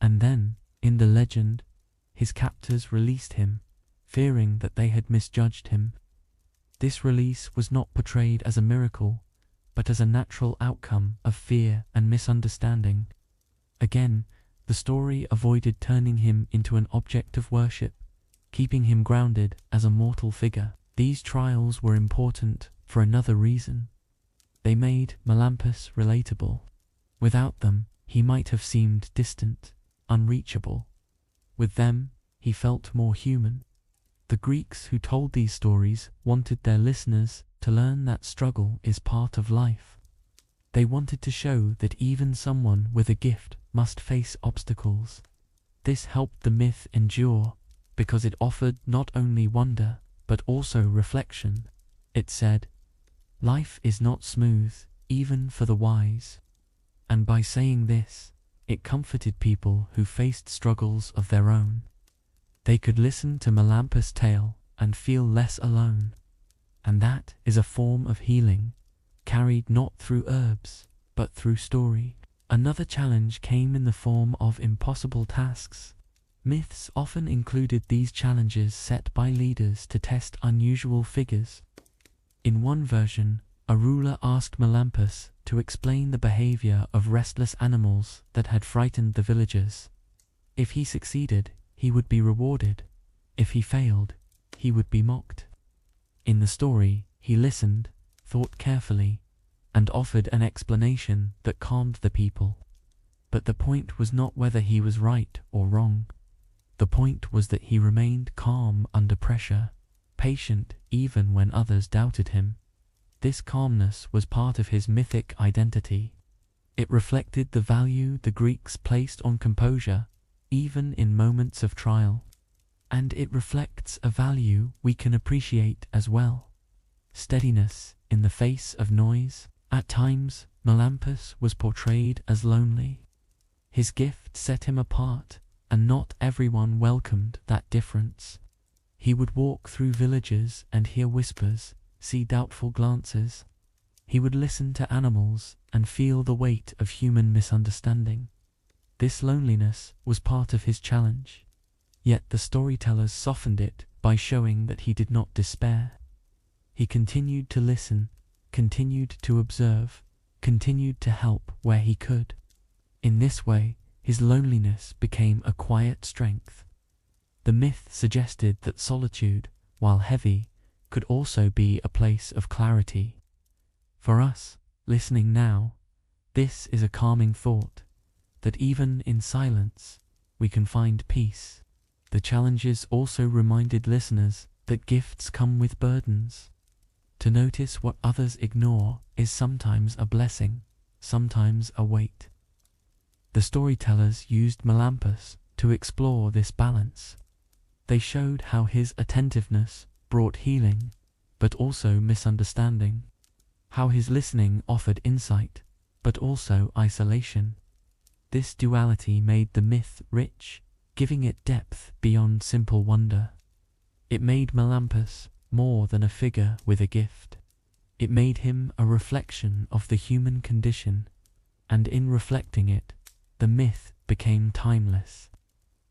And then, in the legend, his captors released him, fearing that they had misjudged him. This release was not portrayed as a miracle, but as a natural outcome of fear and misunderstanding. Again, the story avoided turning him into an object of worship, keeping him grounded as a mortal figure. These trials were important for another reason. They made Melampus relatable. Without them, he might have seemed distant, unreachable. With them, he felt more human. The Greeks who told these stories wanted their listeners to learn that struggle is part of life. They wanted to show that even someone with a gift must face obstacles. This helped the myth endure because it offered not only wonder but also reflection. It said, "Life is not smooth, even for the wise." And by saying this, it comforted people who faced struggles of their own. They could listen to Melampus' tale and feel less alone. And that is a form of healing, carried not through herbs, but through story. Another challenge came in the form of impossible tasks. Myths often included these challenges set by leaders to test unusual figures. In one version, a ruler asked Melampus to explain the behavior of restless animals that had frightened the villagers. If he succeeded, he would be rewarded. If he failed, he would be mocked. In the story, he listened, thought carefully, and offered an explanation that calmed the people. But the point was not whether he was right or wrong. The point was that he remained calm under pressure, patient even when others doubted him. This calmness was part of his mythic identity. It reflected the value the Greeks placed on composure, even in moments of trial. And it reflects a value we can appreciate as well: steadiness in the face of noise. At times, Melampus was portrayed as lonely. His gift set him apart, and not everyone welcomed that difference. He would walk through villages and hear whispers, see doubtful glances. He would listen to animals and feel the weight of human misunderstanding. This loneliness was part of his challenge. Yet the storytellers softened it by showing that he did not despair. He continued to listen, continued to observe, continued to help where he could. In this way, his loneliness became a quiet strength. The myth suggested that solitude, while heavy, could also be a place of clarity. For us, listening now, this is a calming thought, that even in silence, we can find peace. The challenges also reminded listeners that gifts come with burdens. To notice what others ignore is sometimes a blessing, sometimes a weight. The storytellers used Melampus to explore this balance. They showed how his attentiveness brought healing, but also misunderstanding, how his listening offered insight, but also isolation. This duality made the myth rich, giving it depth beyond simple wonder. It made Melampus more than a figure with a gift. It made him a reflection of the human condition, and in reflecting it, the myth became timeless.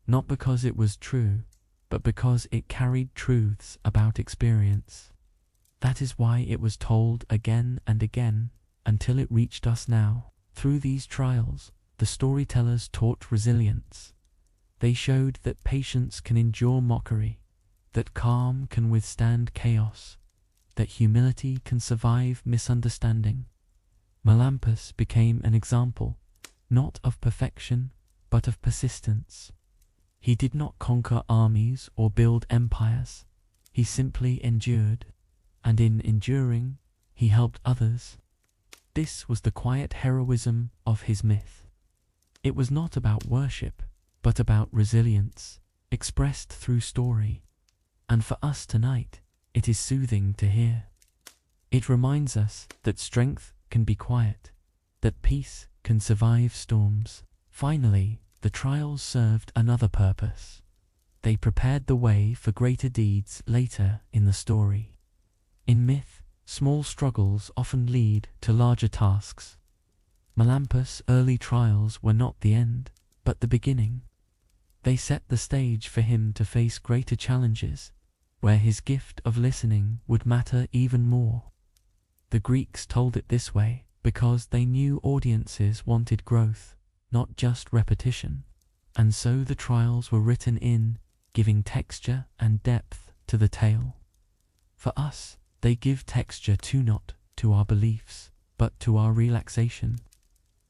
Not because it was true, but because it carried truths about experience. That is why it was told again and again, until it reached us now. Through these trials, the storytellers taught resilience. They showed that patience can endure mockery, that calm can withstand chaos, that humility can survive misunderstanding. Melampus became an example, not of perfection, but of persistence. He did not conquer armies or build empires. He simply endured, and in enduring, he helped others. This was the quiet heroism of his myth. It was not about worship, but about resilience, expressed through story. And for us tonight, it is soothing to hear. It reminds us that strength can be quiet, that peace can survive storms. Finally, the trials served another purpose. They prepared the way for greater deeds later in the story. In myth, small struggles often lead to larger tasks. Melampus' early trials were not the end, but the beginning. They set the stage for him to face greater challenges, where his gift of listening would matter even more. The Greeks told it this way because they knew audiences wanted growth, not just repetition, and so the trials were written in, giving texture and depth to the tale. For us, they give texture not to our beliefs, but to our relaxation.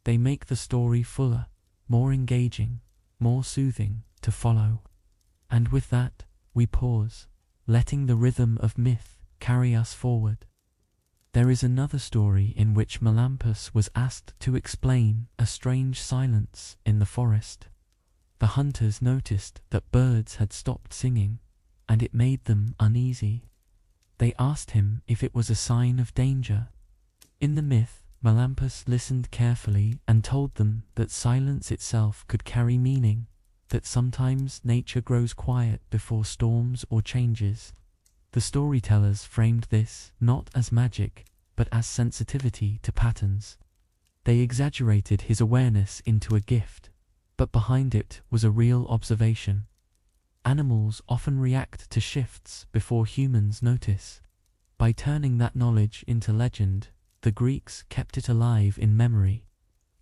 They make the story fuller, more engaging, more soothing to follow. And with that, we pause, letting the rhythm of myth carry us forward. There is another story in which Melampus was asked to explain a strange silence in the forest. The hunters noticed that birds had stopped singing, and it made them uneasy. They asked him if it was a sign of danger. In the myth, Melampus listened carefully and told them that silence itself could carry meaning, that sometimes nature grows quiet before storms or changes. The storytellers framed this not as magic, but as sensitivity to patterns. They exaggerated his awareness into a gift, but behind it was a real observation. Animals often react to shifts before humans notice. By turning that knowledge into legend, the Greeks kept it alive in memory.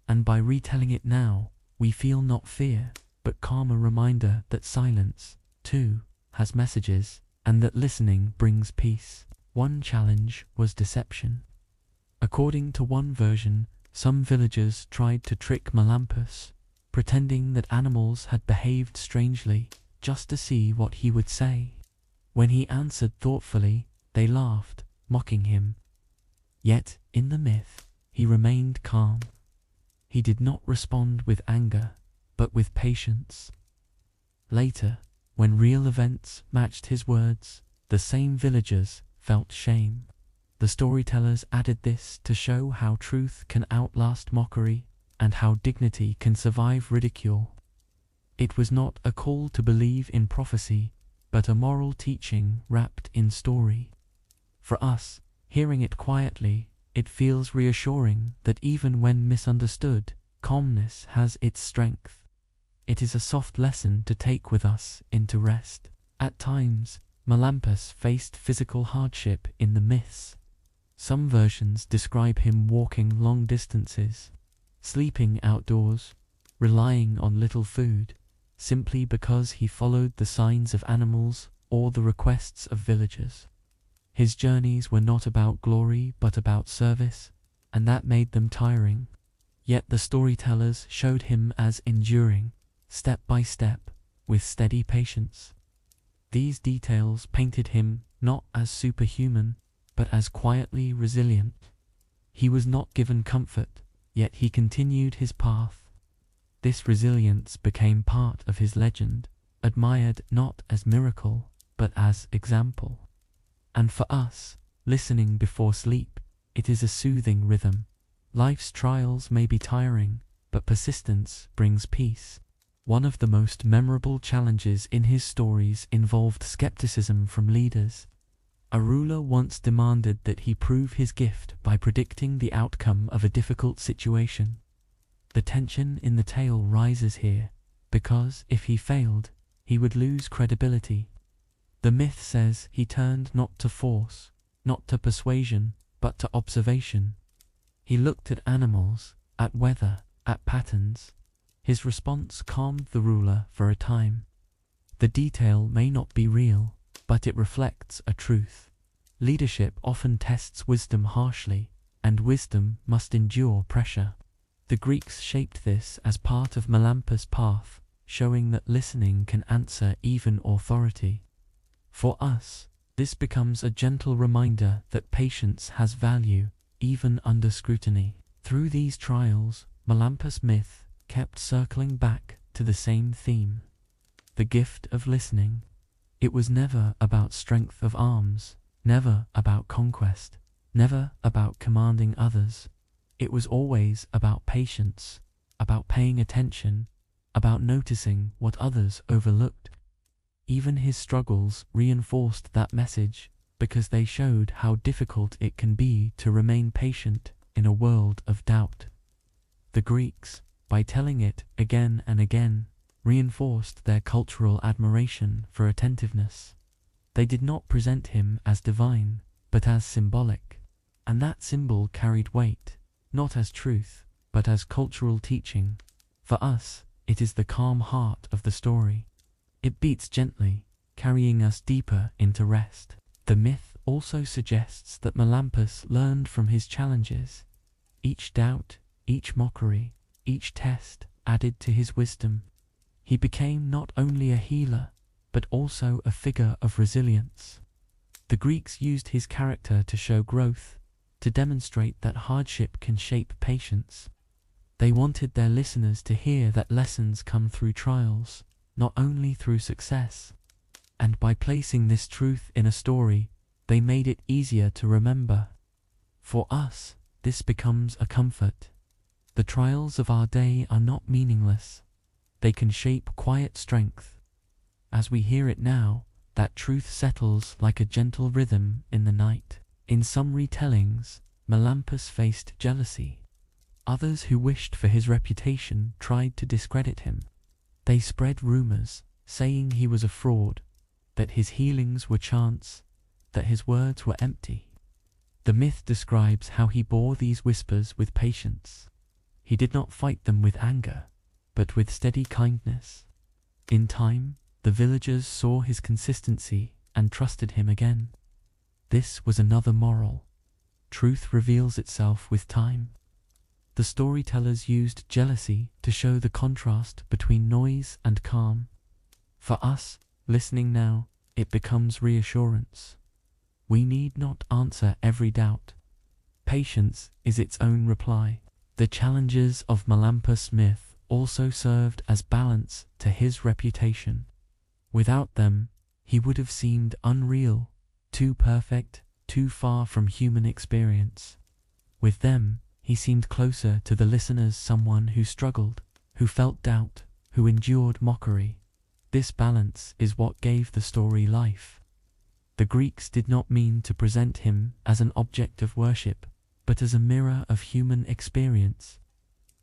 And by retelling it now, we feel not fear, but calmer reminder that silence, too, has messages, and that listening brings peace. One challenge was deception. According to one version, some villagers tried to trick Melampus, pretending that animals had behaved strangely, just to see what he would say. When he answered thoughtfully, they laughed, mocking him. Yet, in the myth, he remained calm. He did not respond with anger, but with patience. Later, when real events matched his words, the same villagers felt shame. The storytellers added this to show how truth can outlast mockery, and how dignity can survive ridicule. It was not a call to believe in prophecy, but a moral teaching wrapped in story. For us, hearing it quietly, it feels reassuring that even when misunderstood, calmness has its strength. It is a soft lesson to take with us into rest. At times, Melampus faced physical hardship in the myths. Some versions describe him walking long distances, sleeping outdoors, relying on little food, simply because he followed the signs of animals or the requests of villagers. His journeys were not about glory but about service, and that made them tiring. Yet the storytellers showed him as enduring, step by step, with steady patience. These details painted him not as superhuman, but as quietly resilient. He was not given comfort, yet he continued his path. This resilience became part of his legend, admired not as miracle, but as example. And for us, listening before sleep, it is a soothing rhythm. Life's trials may be tiring, but persistence brings peace. One of the most memorable challenges in his stories involved skepticism from leaders. A ruler once demanded that he prove his gift by predicting the outcome of a difficult situation. The tension in the tale rises here, because if he failed, he would lose credibility. The myth says he turned not to force, not to persuasion, but to observation. He looked at animals, at weather, at patterns. His response calmed the ruler for a time. The detail may not be real, but it reflects a truth. Leadership often tests wisdom harshly, and wisdom must endure pressure. The Greeks shaped this as part of Melampus' path, showing that listening can answer even authority. For us, this becomes a gentle reminder that patience has value, even under scrutiny. Through these trials, Melampus' myth kept circling back to the same theme: the gift of listening. It was never about strength of arms, never about conquest, never about commanding others. It was always about patience, about paying attention, about noticing what others overlooked. Even his struggles reinforced that message, because they showed how difficult it can be to remain patient in a world of doubt. The Greeks, by telling it again and again, reinforced their cultural admiration for attentiveness. They did not present him as divine, but as symbolic, and that symbol carried weight, not as truth, but as cultural teaching. For us, it is the calm heart of the story. It beats gently, carrying us deeper into rest. The myth also suggests that Melampus learned from his challenges. Each doubt, each mockery, each test added to his wisdom. He became not only a healer, but also a figure of resilience. The Greeks used his character to show growth, to demonstrate that hardship can shape patience. They wanted their listeners to hear that lessons come through trials, not only through success. And by placing this truth in a story, they made it easier to remember. For us, this becomes a comfort. The trials of our day are not meaningless. They can shape quiet strength. As we hear it now, that truth settles like a gentle rhythm in the night. In some retellings, Melampus faced jealousy. Others who wished for his reputation tried to discredit him. They spread rumors, saying he was a fraud, that his healings were chance, that his words were empty. The myth describes how he bore these whispers with patience. He did not fight them with anger, but with steady kindness. In time, the villagers saw his consistency and trusted him again. This was another moral. Truth reveals itself with time. The storytellers used jealousy to show the contrast between noise and calm. For us, listening now, it becomes reassurance. We need not answer every doubt. Patience is its own reply. The challenges of Melampus' myth also served as balance to his reputation. Without them, he would have seemed unreal, too perfect, too far from human experience. With them, he seemed closer to the listeners, someone who struggled, who felt doubt, who endured mockery. This balance is what gave the story life. The Greeks did not mean to present him as an object of worship, but as a mirror of human experience.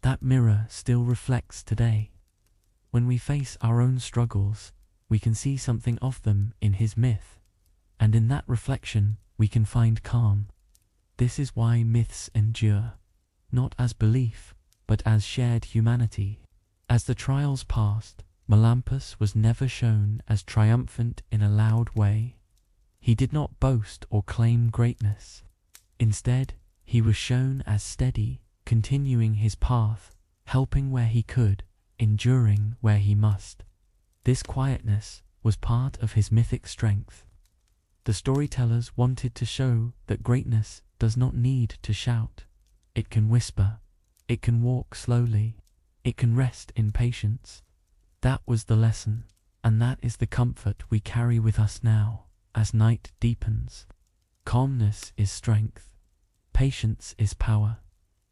That mirror still reflects today. When we face our own struggles, we can see something of them in his myth, and in that reflection we can find calm. This is why myths endure, not as belief, but as shared humanity. As the trials passed, Melampus was never shown as triumphant in a loud way. He did not boast or claim greatness. Instead, he was shown as steady, continuing his path, helping where he could, enduring where he must. This quietness was part of his mythic strength. The storytellers wanted to show that greatness does not need to shout. It can whisper, it can walk slowly, it can rest in patience. That was the lesson, and that is the comfort we carry with us now, as night deepens. Calmness is strength, patience is power,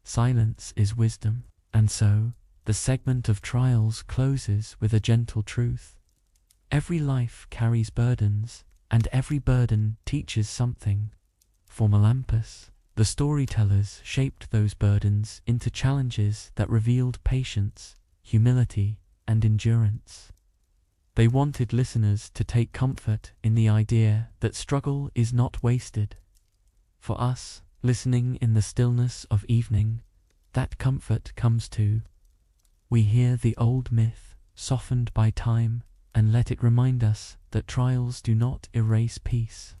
silence is wisdom, and so, the segment of trials closes with a gentle truth. Every life carries burdens, and every burden teaches something. For Melampus, the storytellers shaped those burdens into challenges that revealed patience, humility, and endurance. They wanted listeners to take comfort in the idea that struggle is not wasted. For us, listening in the stillness of evening, that comfort comes too. We hear the old myth, softened by time, and let it remind us that trials do not erase peace.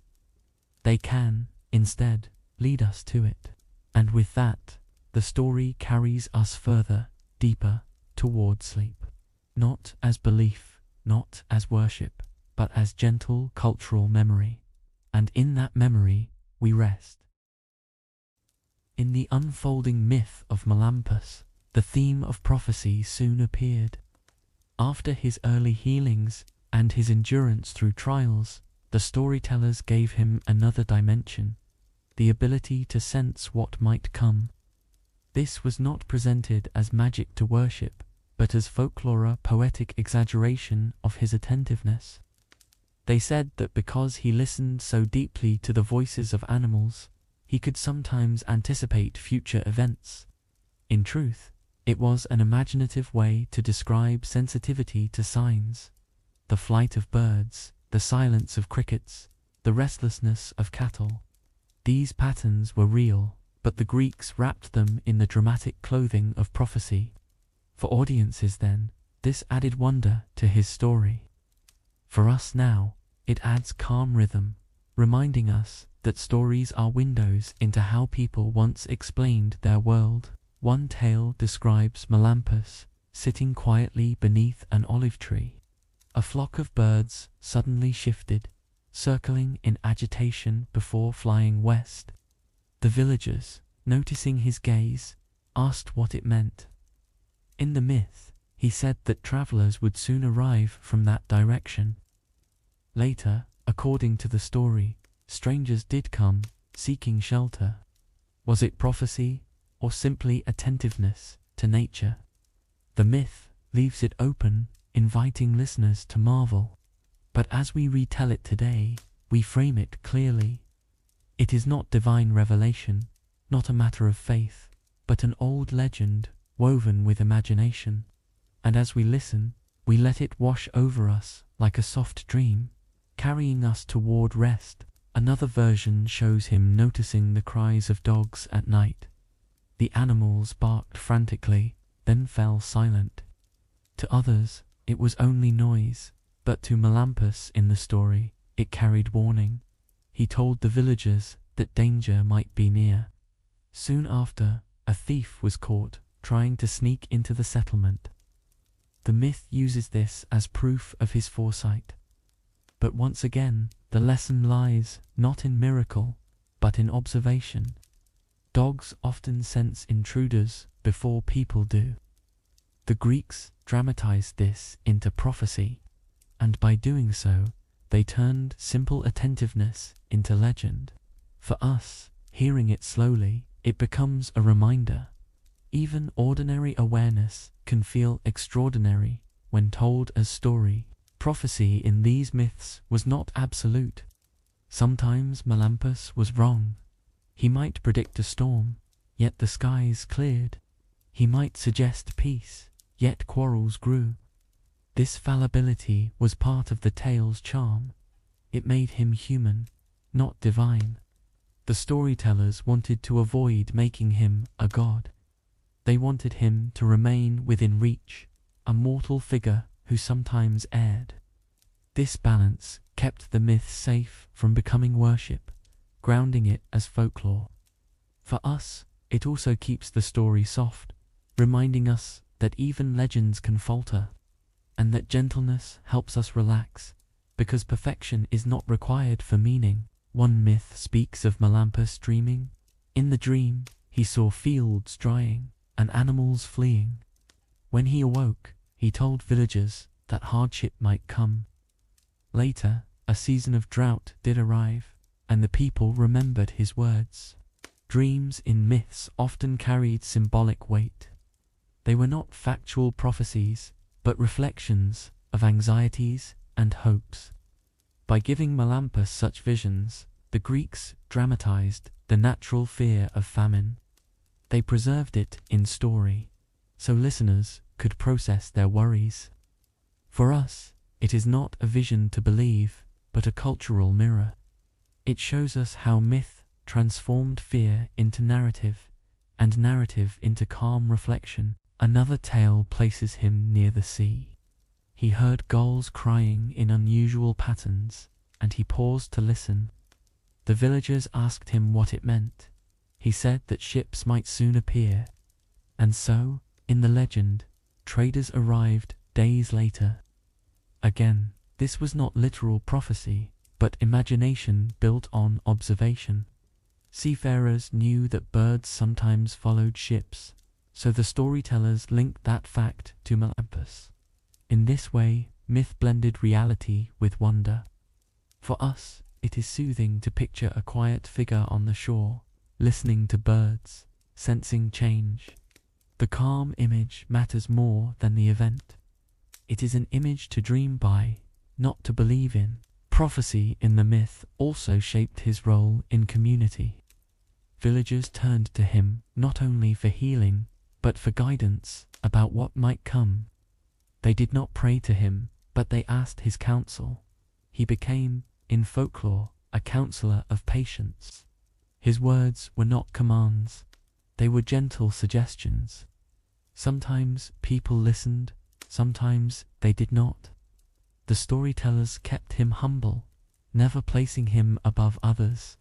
They can, instead, lead us to it. And with that, the story carries us further, deeper, toward sleep. Not as belief, not as worship, but as gentle cultural memory. And in that memory, we rest. In the unfolding myth of Melampus, the theme of prophecy soon appeared. After his early healings and his endurance through trials, the storytellers gave him another dimension, the ability to sense what might come. This was not presented as magic to worship, but as folklore, poetic exaggeration of his attentiveness. They said that because he listened so deeply to the voices of animals, he could sometimes anticipate future events. In truth, it was an imaginative way to describe sensitivity to signs. The flight of birds, the silence of crickets, the restlessness of cattle. These patterns were real, but the Greeks wrapped them in the dramatic clothing of prophecy. For audiences then, this added wonder to his story. For us now, it adds calm rhythm, reminding us that stories are windows into how people once explained their world. One tale describes Melampus sitting quietly beneath an olive tree. A flock of birds suddenly shifted, circling in agitation before flying west. The villagers, noticing his gaze, asked what it meant. In the myth, he said that travelers would soon arrive from that direction. Later, according to the story, strangers did come, seeking shelter. Was it prophecy, or simply attentiveness to nature? The myth leaves it open, inviting listeners to marvel. But as we retell it today, we frame it clearly. It is not divine revelation, not a matter of faith, but an old legend woven with imagination. And as we listen, we let it wash over us like a soft dream, carrying us toward rest. Another version shows him noticing the cries of dogs at night. The animals barked frantically, then fell silent. To others, it was only noise, but to Melampus in the story, it carried warning. He told the villagers that danger might be near. Soon after, a thief was caught trying to sneak into the settlement. The myth uses this as proof of his foresight. But once again, the lesson lies not in miracle, but in observation. Dogs often sense intruders before people do. The Greeks dramatized this into prophecy, and by doing so, they turned simple attentiveness into legend. For us, hearing it slowly, it becomes a reminder. Even ordinary awareness can feel extraordinary when told as story. Prophecy in these myths was not absolute. Sometimes Melampus was wrong. He might predict a storm, yet the skies cleared. He might suggest peace, yet quarrels grew. This fallibility was part of the tale's charm. It made him human, not divine. The storytellers wanted to avoid making him a god. They wanted him to remain within reach, a mortal figure who sometimes erred. This balance kept the myth safe from becoming worship, grounding it as folklore. For us, it also keeps the story soft, reminding us that even legends can falter, and that gentleness helps us relax, because perfection is not required for meaning. One myth speaks of Melampus dreaming. In the dream, he saw fields drying and animals fleeing. When he awoke, he told villagers that hardship might come. Later, a season of drought did arrive, and the people remembered his words. Dreams in myths often carried symbolic weight. They were not factual prophecies, but reflections of anxieties and hopes. By giving Melampus such visions, the Greeks dramatized the natural fear of famine. They preserved it in story, so listeners could process their worries. For us, it is not a vision to believe, but a cultural mirror. It shows us how myth transformed fear into narrative, and narrative into calm reflection. Another tale places him near the sea. He heard gulls crying in unusual patterns, and he paused to listen. The villagers asked him what it meant. He said that ships might soon appear. And so, in the legend, traders arrived days later. Again, this was not literal prophecy, but imagination built on observation. Seafarers knew that birds sometimes followed ships, so the storytellers linked that fact to Melampus. In this way, myth blended reality with wonder. For us, it is soothing to picture a quiet figure on the shore, listening to birds, sensing change. The calm image matters more than the event. It is an image to dream by, not to believe in. Prophecy in the myth also shaped his role in community. Villagers turned to him not only for healing, but for guidance about what might come. They did not pray to him, but they asked his counsel. He became, in folklore, a counselor of patience. His words were not commands, they were gentle suggestions. Sometimes people listened, sometimes they did not. The storytellers kept him humble, never placing him above others.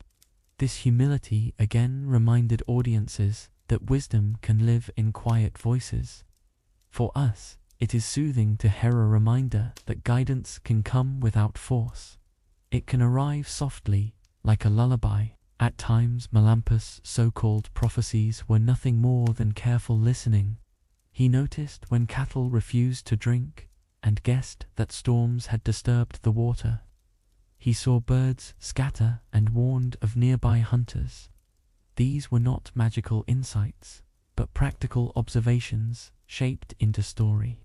This humility again reminded audiences that wisdom can live in quiet voices. For us, it is soothing to hear a reminder that guidance can come without force. It can arrive softly, like a lullaby. At times, Melampus' so-called prophecies were nothing more than careful listening. He noticed when cattle refused to drink, and guessed that storms had disturbed the water. He saw birds scatter and warned of nearby hunters. These were not magical insights, but practical observations shaped into story.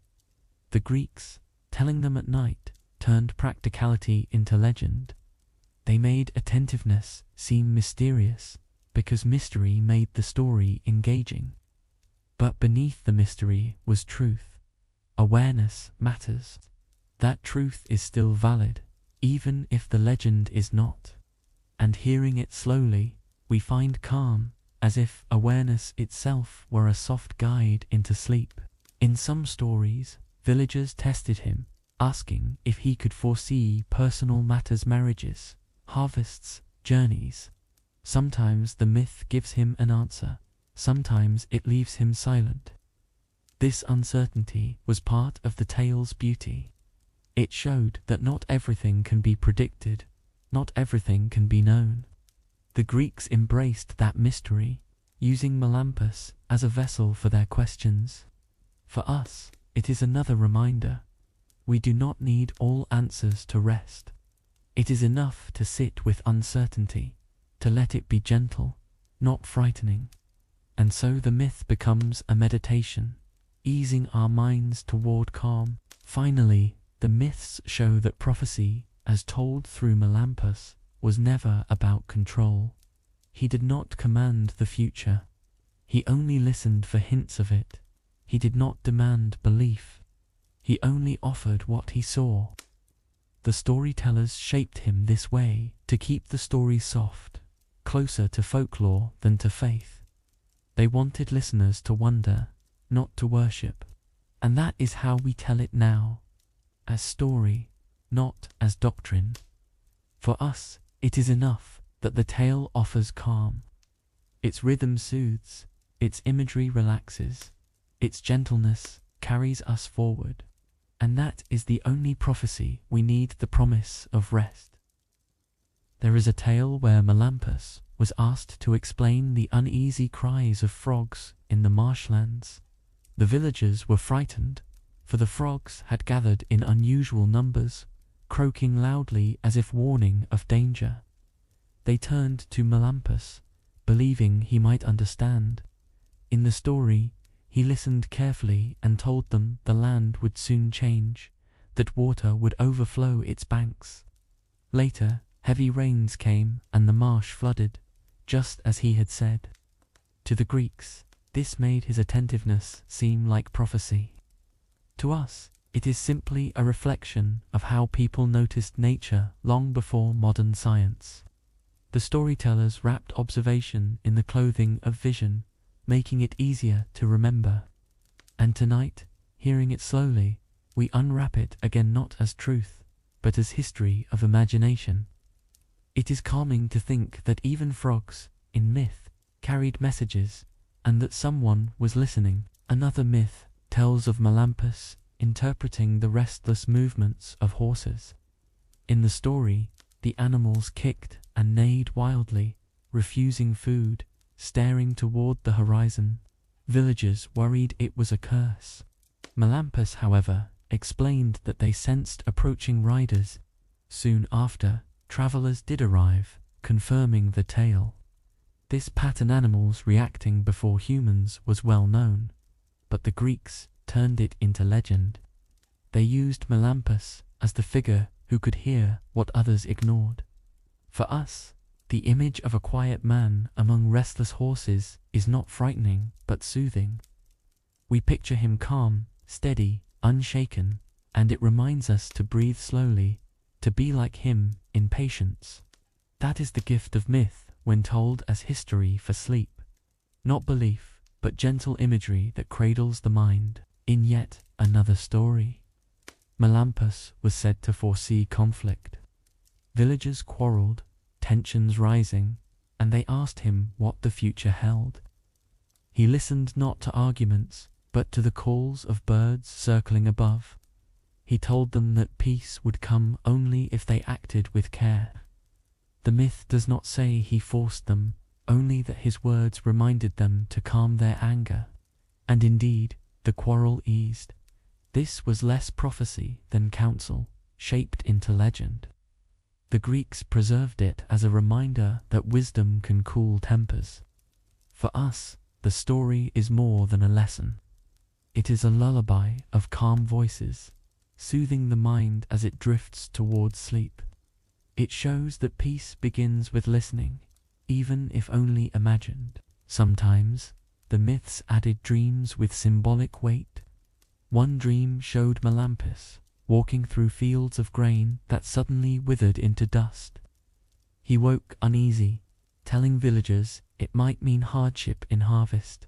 The Greeks, telling them at night, turned practicality into legend. They made attentiveness seem mysterious, because mystery made the story engaging. But beneath the mystery was truth. Awareness matters. That truth is still valid, even if the legend is not. And hearing it slowly, we find calm, as if awareness itself were a soft guide into sleep. In some stories, villagers tested him, asking if he could foresee personal matters, marriages, harvests, journeys. Sometimes the myth gives him an answer, sometimes it leaves him silent. This uncertainty was part of the tale's beauty. It showed that not everything can be predicted, not everything can be known. The Greeks embraced that mystery, using Melampus as a vessel for their questions. For us, it is another reminder. We do not need all answers to rest. It is enough to sit with uncertainty, to let it be gentle, not frightening. And so the myth becomes a meditation, easing our minds toward calm. Finally, the myths show that prophecy, as told through Melampus, was never about control. He did not command the future. He only listened for hints of it. He did not demand belief. He only offered what he saw. The storytellers shaped him this way to keep the story soft, closer to folklore than to faith. They wanted listeners to wonder, not to worship. And that is how we tell it now, as story, not as doctrine. For us, it is enough that the tale offers calm. Its rhythm soothes, its imagery relaxes, its gentleness carries us forward. And that is the only prophecy we need, the promise of rest. There is a tale where Melampus was asked to explain the uneasy cries of frogs in the marshlands. The villagers were frightened, for the frogs had gathered in unusual numbers, croaking loudly as if warning of danger. They turned to Melampus, believing he might understand. In the story, he listened carefully and told them the land would soon change, that water would overflow its banks. Later, heavy rains came and the marsh flooded, just as he had said. To the Greeks, this made his attentiveness seem like prophecy. To us, it is simply a reflection of how people noticed nature long before modern science. The storytellers wrapped observation in the clothing of vision, making it easier to remember. And tonight, hearing it slowly, we unwrap it again not as truth, but as history of imagination. It is calming to think that even frogs, in myth, carried messages, and that someone was listening. Another myth tells of Melampus interpreting the restless movements of horses. In the story, the animals kicked and neighed wildly, refusing food, staring toward the horizon. Villagers worried it was a curse. Melampus, however, explained that they sensed approaching riders. Soon after, travelers did arrive, confirming the tale. This pattern, animals reacting before humans, was well known, but the Greeks turned it into legend. They used Melampus as the figure who could hear what others ignored. For us, the image of a quiet man among restless horses is not frightening but soothing. We picture him calm, steady, unshaken, and it reminds us to breathe slowly, to be like him in patience. That is the gift of myth when told as history for sleep. Not belief, but gentle imagery that cradles the mind in yet another story. Melampus was said to foresee conflict. Villagers quarreled, tensions rising, and they asked him what the future held. He listened not to arguments, but to the calls of birds circling above. He told them that peace would come only if they acted with care. The myth does not say he forced them, only that his words reminded them to calm their anger. And indeed, the quarrel eased. This was less prophecy than counsel, shaped into legend. The Greeks preserved it as a reminder that wisdom can cool tempers. For us, the story is more than a lesson. It is a lullaby of calm voices, soothing the mind as it drifts towards sleep. It shows that peace begins with listening, even if only imagined. Sometimes, the myths added dreams with symbolic weight. One dream showed Melampus walking through fields of grain that suddenly withered into dust. He woke uneasy, telling villagers it might mean hardship in harvest.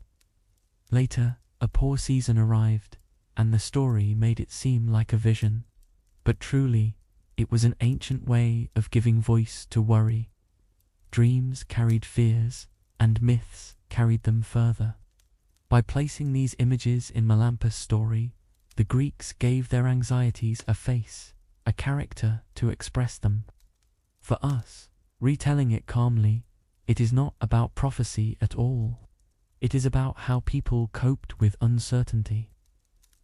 Later, a poor season arrived, and the story made it seem like a vision. But truly, it was an ancient way of giving voice to worry. Dreams carried fears, and myths carried them further. By placing these images in Melampus' story, the Greeks gave their anxieties a face, a character to express them. For us, retelling it calmly, it is not about prophecy at all. It is about how people coped with uncertainty.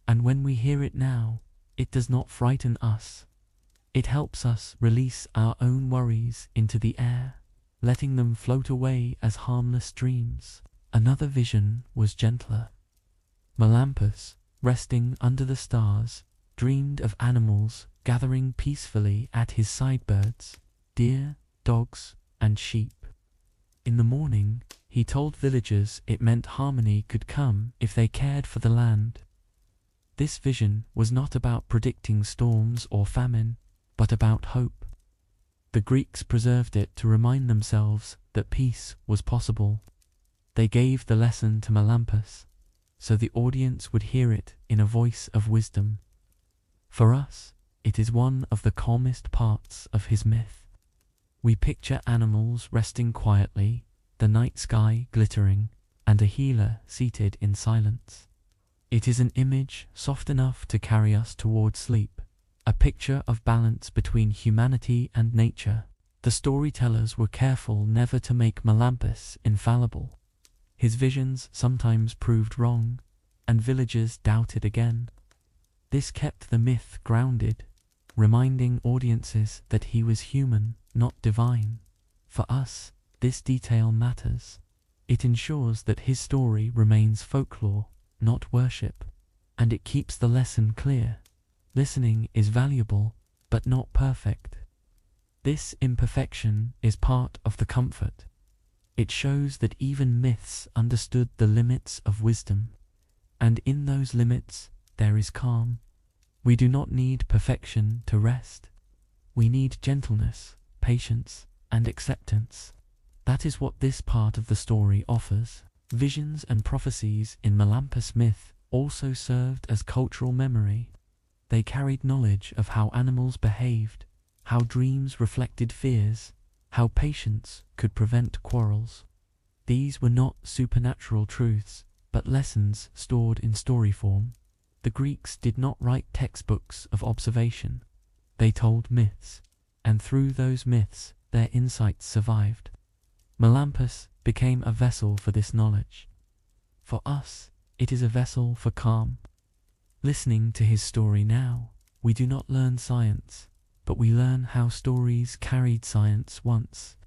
And when we hear it now, it does not frighten us. It helps us release our own worries into the air, letting them float away as harmless dreams. Another vision was gentler. Melampus, resting under the stars, dreamed of animals gathering peacefully at his sidebirds, deer, dogs, and sheep. In the morning, he told villagers it meant harmony could come if they cared for the land. This vision was not about predicting storms or famine, but about hope. The Greeks preserved it to remind themselves that peace was possible. They gave the lesson to Melampus, so the audience would hear it in a voice of wisdom. For us, it is one of the calmest parts of his myth. We picture animals resting quietly, the night sky glittering, and a healer seated in silence. It is an image soft enough to carry us toward sleep, a picture of balance between humanity and nature. The storytellers were careful never to make Melampus infallible. His visions sometimes proved wrong, and villagers doubted again. This kept the myth grounded, reminding audiences that he was human, not divine. For us, this detail matters. It ensures that his story remains folklore, not worship, and it keeps the lesson clear. Listening is valuable, but not perfect. This imperfection is part of the comfort. It shows that even myths understood the limits of wisdom, and in those limits there is calm. We do not need perfection to rest. We need gentleness, patience, and acceptance. That is what this part of the story offers. Visions and prophecies in Melampus myth also served as cultural memory. They carried knowledge of how animals behaved, how dreams reflected fears, how patience could prevent quarrels. These were not supernatural truths, but lessons stored in story form. The Greeks did not write textbooks of observation. They told myths, and through those myths their insights survived. Melampus became a vessel for this knowledge. For us, it is a vessel for calm. Listening to his story now, we do not learn science, but we learn how stories carried science once.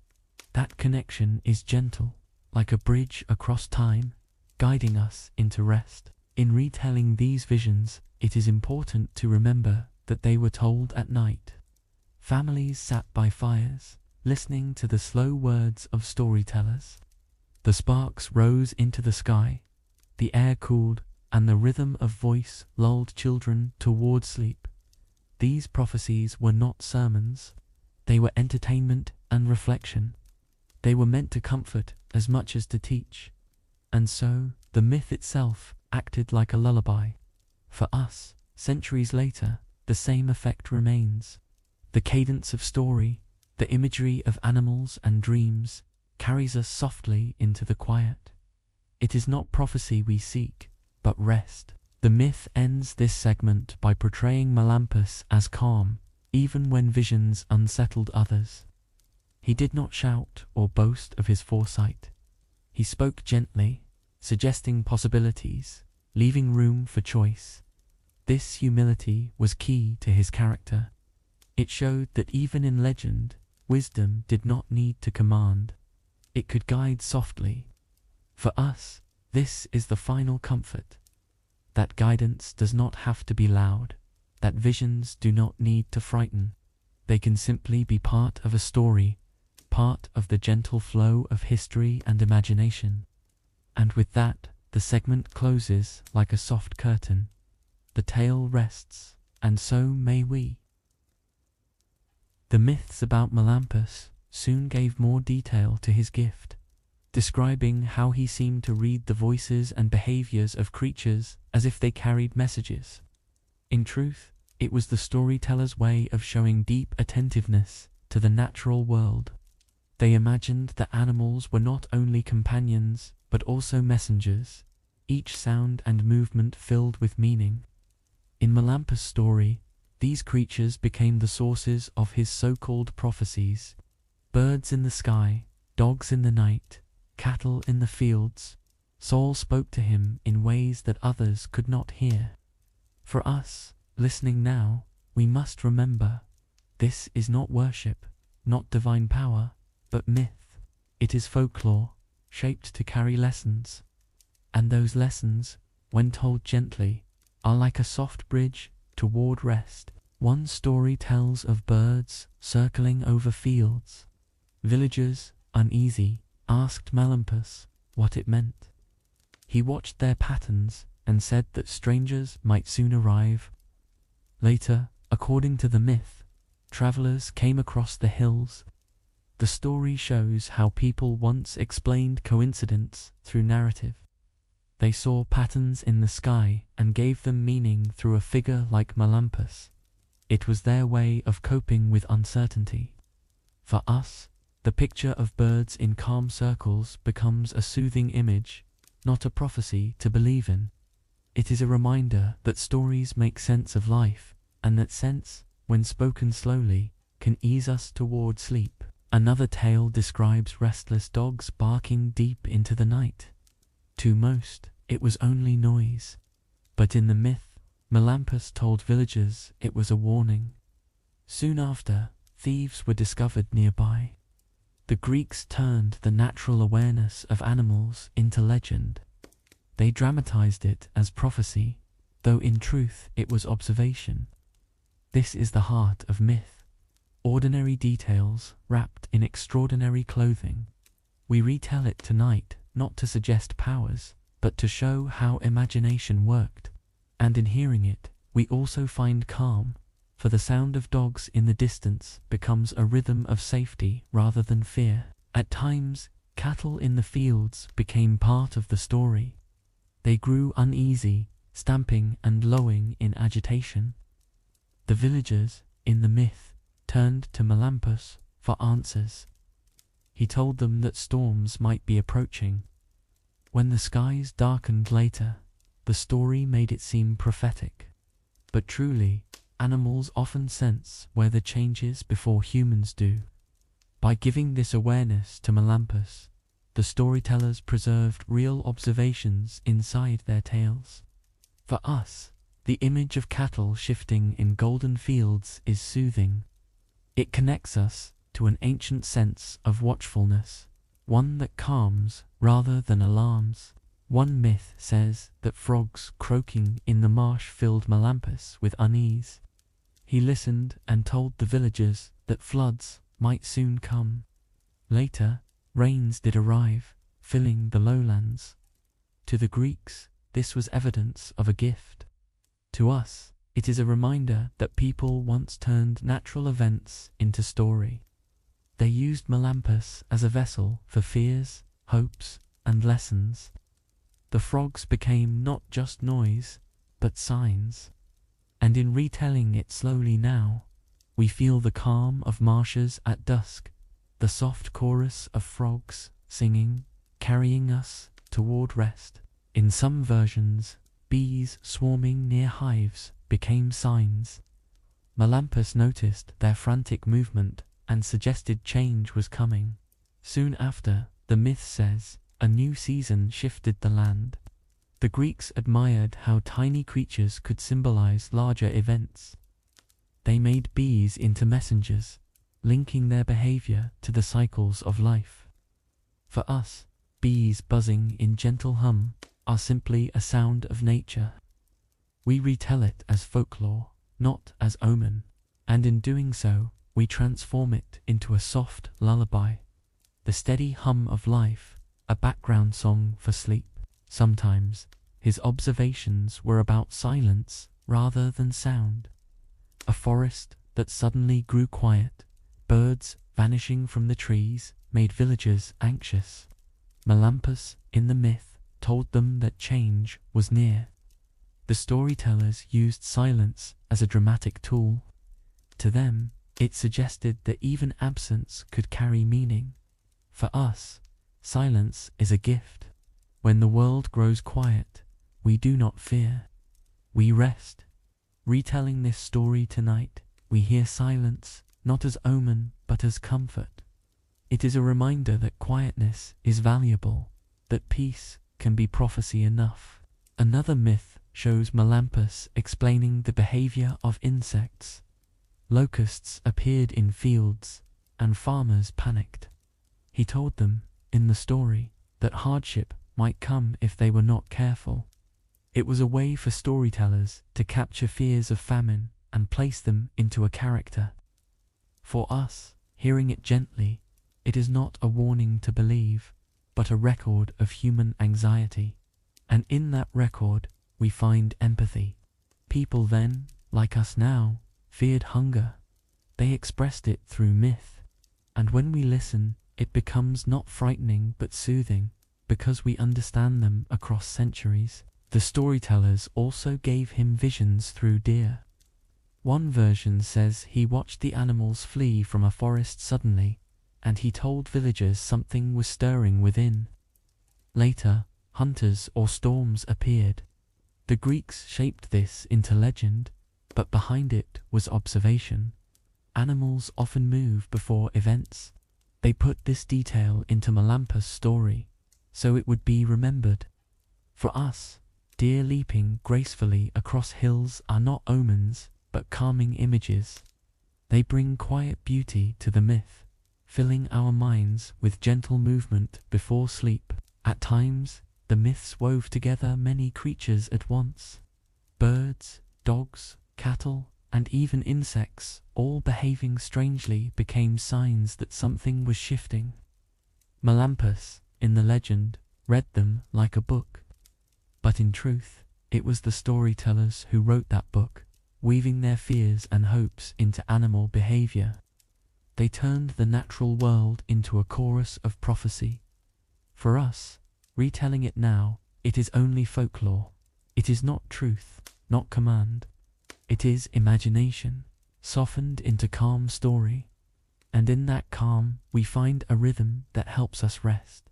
That connection is gentle, like a bridge across time, guiding us into rest. In retelling these visions, it is important to remember that they were told at night. Families sat by fires, listening to the slow words of storytellers. The sparks rose into the sky, the air cooled, and the rhythm of voice lulled children toward sleep. These prophecies were not sermons. They were entertainment and reflection. They were meant to comfort as much as to teach. And so, the myth itself acted like a lullaby. For us, centuries later, the same effect remains. The cadence of story, the imagery of animals and dreams, carries us softly into the quiet. It is not prophecy we seek, but rest. The myth ends this segment by portraying Melampus as calm, even when visions unsettled others. He did not shout or boast of his foresight. He spoke gently, suggesting possibilities, leaving room for choice. This humility was key to his character. It showed that even in legend, wisdom did not need to command. It could guide softly. For us, this is the final comfort. That guidance does not have to be loud, that visions do not need to frighten. They can simply be part of a story, part of the gentle flow of history and imagination. And with that, the segment closes like a soft curtain. The tale rests, and so may we. The myths about Melampus soon gave more detail to his gift, describing how he seemed to read the voices and behaviors of creatures as if they carried messages. In truth, it was the storyteller's way of showing deep attentiveness to the natural world. They imagined that animals were not only companions, but also messengers, each sound and movement filled with meaning. In Melampus' story, these creatures became the sources of his so-called prophecies. Birds in the sky, dogs in the night, cattle in the fields. Saul spoke to him in ways that others could not hear. For us, listening now, we must remember, this is not worship, not divine power, but myth. It is folklore, shaped to carry lessons. And those lessons, when told gently, are like a soft bridge toward rest. One story tells of birds circling over fields. Villagers, uneasy, asked Melampus what it meant. He watched their patterns and said that strangers might soon arrive. Later, according to the myth, travelers came across the hills. The story shows how people once explained coincidence through narrative. They saw patterns in the sky and gave them meaning through a figure like Melampus. It was their way of coping with uncertainty. For us, the picture of birds in calm circles becomes a soothing image, not a prophecy to believe in. It is a reminder that stories make sense of life, and that sense, when spoken slowly, can ease us toward sleep. Another tale describes restless dogs barking deep into the night. To most, it was only noise. But in the myth, Melampus told villagers it was a warning. Soon after, thieves were discovered nearby. The Greeks turned the natural awareness of animals into legend. They dramatized it as prophecy, though in truth it was observation. This is the heart of myth. Ordinary details wrapped in extraordinary clothing. We retell it tonight not to suggest powers, but to show how imagination worked. And in hearing it, we also find calm, for the sound of dogs in the distance becomes a rhythm of safety rather than fear. At times, cattle in the fields became part of the story. They grew uneasy, stamping and lowing in agitation. The villagers, in the myth, turned to Melampus for answers. He told them that storms might be approaching. When the skies darkened later, the story made it seem prophetic. But truly, animals often sense weather changes before humans do. By giving this awareness to Melampus, the storytellers preserved real observations inside their tales. For us, the image of cattle shifting in golden fields is soothing. It connects us to an ancient sense of watchfulness, one that calms rather than alarms. One myth says that frogs croaking in the marsh filled Melampus with unease. He listened and told the villagers that floods might soon come. Later, rains did arrive, filling the lowlands. To the Greeks, this was evidence of a gift. To us, it is a reminder that people once turned natural events into story. They used Melampus as a vessel for fears, hopes, and lessons. The frogs became not just noise, but signs. And in retelling it slowly now, we feel the calm of marshes at dusk, the soft chorus of frogs singing, carrying us toward rest. In some versions, bees swarming near hives became signs. Melampus noticed their frantic movement and suggested change was coming. Soon after, the myth says, a new season shifted the land. The Greeks admired how tiny creatures could symbolize larger events. They made bees into messengers, linking their behavior to the cycles of life. For us, bees buzzing in gentle hum are simply a sound of nature. We retell it as folklore, not as omen, and in doing so, we transform it into a soft lullaby. The steady hum of life, a background song for sleep. Sometimes, his observations were about silence rather than sound. A forest that suddenly grew quiet, birds vanishing from the trees, made villagers anxious. Melampus, in the myth, told them that change was near. The storytellers used silence as a dramatic tool. To them, it suggested that even absence could carry meaning. For us, silence is a gift. When the world grows quiet, we do not fear. We rest. Retelling this story tonight, we hear silence not as omen but as comfort. It is a reminder that quietness is valuable, that peace can be prophecy enough. Another myth shows Melampus explaining the behavior of insects. Locusts appeared in fields, and farmers panicked. He told them, in the story, that hardship might come if they were not careful. It was a way for storytellers to capture fears of famine and place them into a character. For us, hearing it gently, it is not a warning to believe, but a record of human anxiety. And in that record, we find empathy. People then, like us now, feared hunger. They expressed it through myth. And when we listen, it becomes not frightening but soothing, because we understand them across centuries. The storytellers also gave him visions through deer. One version says he watched the animals flee from a forest suddenly, and he told villagers something was stirring within. Later, hunters or storms appeared. The Greeks shaped this into legend, but behind it was observation. Animals often move before events. They put this detail into Melampus' story, so it would be remembered. For us, deer leaping gracefully across hills are not omens, but calming images. They bring quiet beauty to the myth, filling our minds with gentle movement before sleep. At times, the myths wove together many creatures at once. Birds, dogs, cattle, and even insects, all behaving strangely, became signs that something was shifting. Melampus, in the legend, read them like a book. But in truth, it was the storytellers who wrote that book, weaving their fears and hopes into animal behavior. They turned the natural world into a chorus of prophecy. For us, retelling it now, it is only folklore. It is not truth, not command. It is imagination, softened into calm story. And in that calm, we find a rhythm that helps us rest.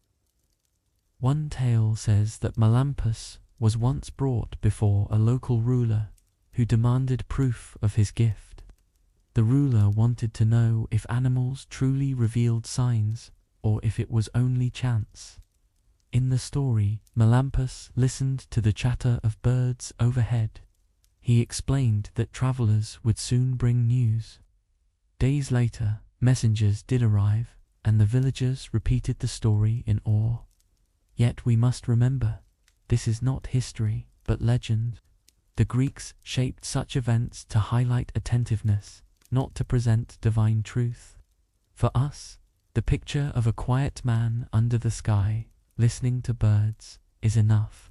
One tale says that Melampus was once brought before a local ruler who demanded proof of his gift. The ruler wanted to know if animals truly revealed signs or if it was only chance. In the story, Melampus listened to the chatter of birds overhead. He explained that travelers would soon bring news. Days later, messengers did arrive, and the villagers repeated the story in awe. Yet we must remember, this is not history, but legend. The Greeks shaped such events to highlight attentiveness, not to present divine truth. For us, the picture of a quiet man under the sky, listening to birds, is enough.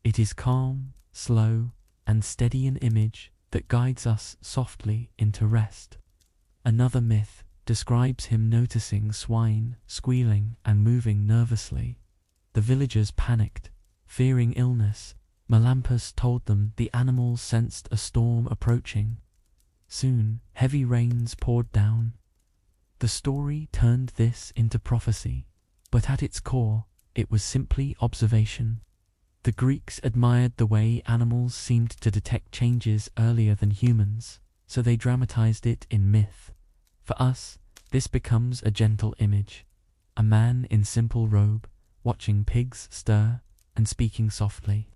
It is calm, slow, and steady an image that guides us softly into rest. Another myth describes him noticing swine squealing and moving nervously. The villagers panicked, fearing illness. Melampus told them the animals sensed a storm approaching. Soon, heavy rains poured down. The story turned this into prophecy, but at its core, it was simply observation. The Greeks admired the way animals seemed to detect changes earlier than humans, so they dramatized it in myth. For us, this becomes a gentle image. A man in simple robe, watching pigs stir and speaking softly.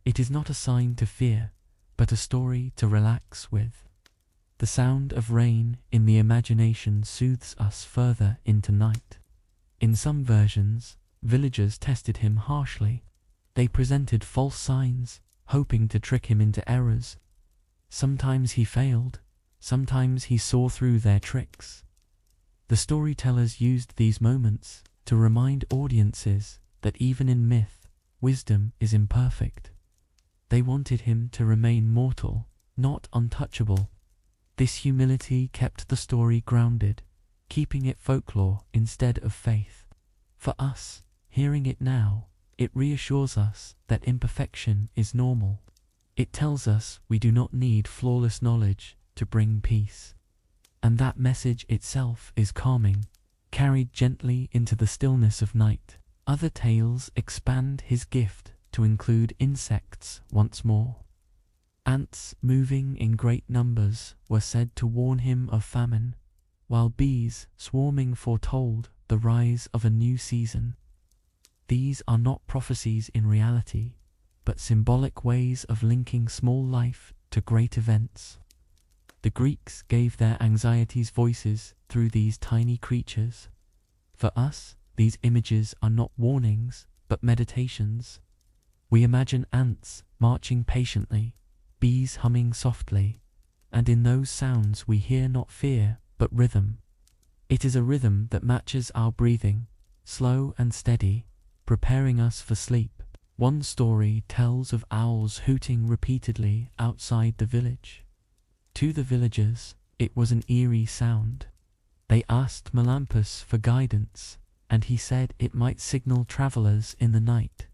It is not a sign to fear, but a story to relax with. The sound of rain in the imagination soothes us further into night. In some versions, villagers tested him harshly. They presented false signs, hoping to trick him into errors. Sometimes he failed, sometimes he saw through their tricks. The storytellers used these moments to remind audiences that even in myth, wisdom is imperfect. They wanted him to remain mortal, not untouchable. This humility kept the story grounded, keeping it folklore instead of faith. For us, hearing it now, it reassures us that imperfection is normal. It tells us we do not need flawless knowledge to bring peace. And that message itself is calming, carried gently into the stillness of night. Other tales expand his gift to include insects once more. Ants moving in great numbers were said to warn him of famine, while bees swarming foretold the rise of a new season. These are not prophecies in reality, but symbolic ways of linking small life to great events. The Greeks gave their anxieties voices through these tiny creatures. For us, these images are not warnings, but meditations. We imagine ants marching patiently, bees humming softly, and in those sounds we hear not fear, but rhythm. It is a rhythm that matches our breathing, slow and steady, preparing us for sleep. One story tells of owls hooting repeatedly outside the village. To the villagers, it was an eerie sound. They asked Melampus for guidance, and he said it might signal travelers in the night.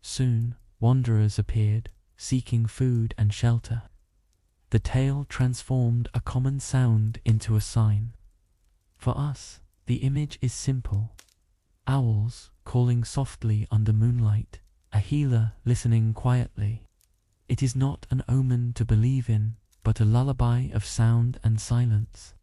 Soon, wanderers appeared, seeking food and shelter. The tale transformed a common sound into a sign. For us, the image is simple. Owls calling softly under moonlight, a healer listening quietly. It is not an omen to believe in, but a lullaby of sound and silence.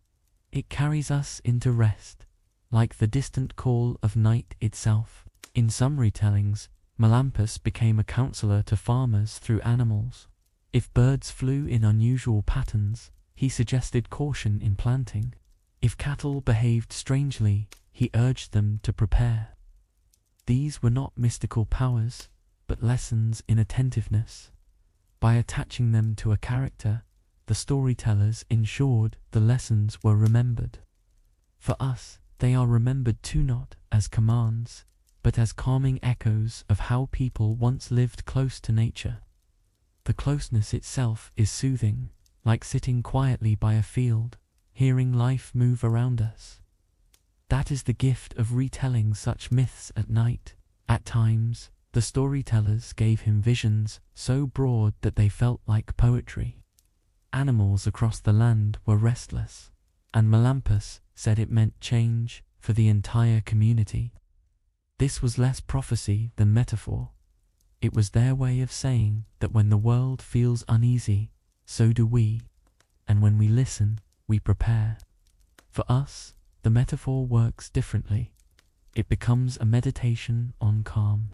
It carries us into rest, like the distant call of night itself. In some retellings, Melampus became a counselor to farmers through animals. If birds flew in unusual patterns, he suggested caution in planting. If cattle behaved strangely, he urged them to prepare. These were not mystical powers, but lessons in attentiveness. By attaching them to a character, the storytellers ensured the lessons were remembered. For us, they are remembered too, not as commands, but as calming echoes of how people once lived close to nature. The closeness itself is soothing, like sitting quietly by a field, hearing life move around us. That is the gift of retelling such myths at night. At times, the storytellers gave him visions so broad that they felt like poetry. Animals across the land were restless, and Melampus said it meant change for the entire community. This was less prophecy than metaphor. It was their way of saying that when the world feels uneasy, so do we, and when we listen, we prepare. For us, the metaphor works differently. It becomes a meditation on calm.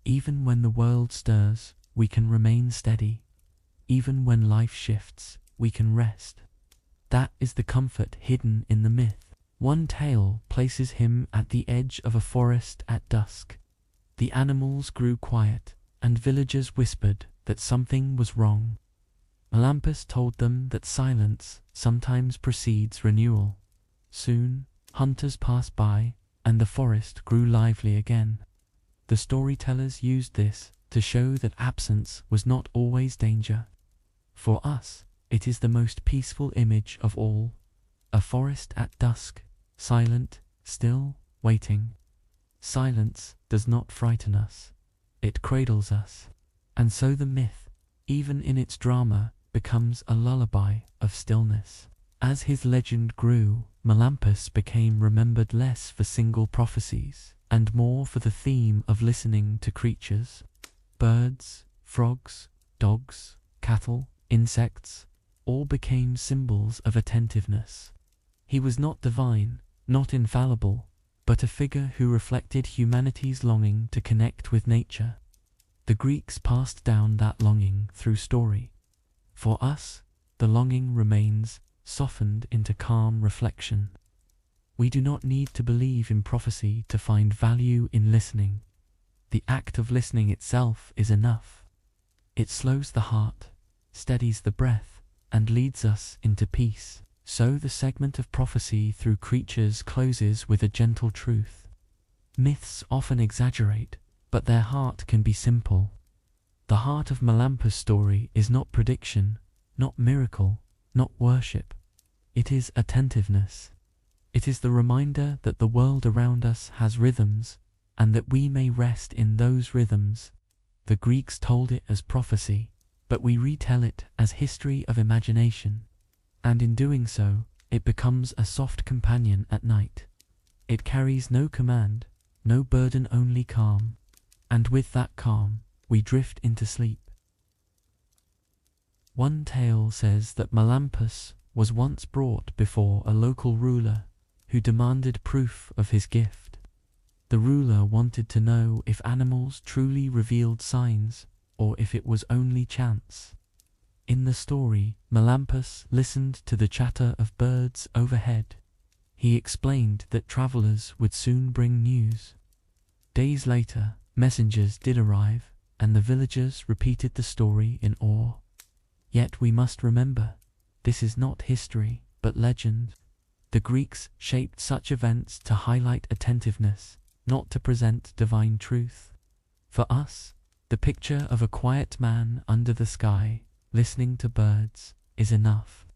Even when the world stirs, we can remain steady. Even when life shifts, we can rest. That is the comfort hidden in the myth. One tale places him at the edge of a forest at dusk. The animals grew quiet, and villagers whispered that something was wrong. Melampus told them that silence sometimes precedes renewal. Soon, hunters passed by, and the forest grew lively again. The storytellers used this to show that absence was not always danger. For us, it is the most peaceful image of all. A forest at dusk, silent, still, waiting. Silence does not frighten us. It cradles us. And so the myth, even in its drama, becomes a lullaby of stillness. As his legend grew, Melampus became remembered less for single prophecies, and more for the theme of listening to creatures. Birds, frogs, dogs, cattle, insects, all became symbols of attentiveness. He was not divine, not infallible, but a figure who reflected humanity's longing to connect with nature. The Greeks passed down that longing through story. For us, the longing remains, softened into calm reflection. We do not need to believe in prophecy to find value in listening. The act of listening itself is enough. It slows the heart, steadies the breath, and leads us into peace. So the segment of prophecy through creatures closes with a gentle truth. Myths often exaggerate, but their heart can be simple. The heart of Melampus' story is not prediction, not miracle, not worship. It is attentiveness. It is the reminder that the world around us has rhythms, and that we may rest in those rhythms. The Greeks told it as prophecy, but we retell it as history of imagination. And in doing so, it becomes a soft companion at night. It carries no command, no burden, only calm. And with that calm, we drift into sleep. One tale says that Melampus was once brought before a local ruler who demanded proof of his gift. The ruler wanted to know if animals truly revealed signs or if it was only chance. In the story, Melampus listened to the chatter of birds overhead. He explained that travelers would soon bring news. Days later, messengers did arrive, and the villagers repeated the story in awe. Yet we must remember, this is not history, but legend. The Greeks shaped such events to highlight attentiveness, not to present divine truth. For us, the picture of a quiet man under the sky, listening to birds, is enough.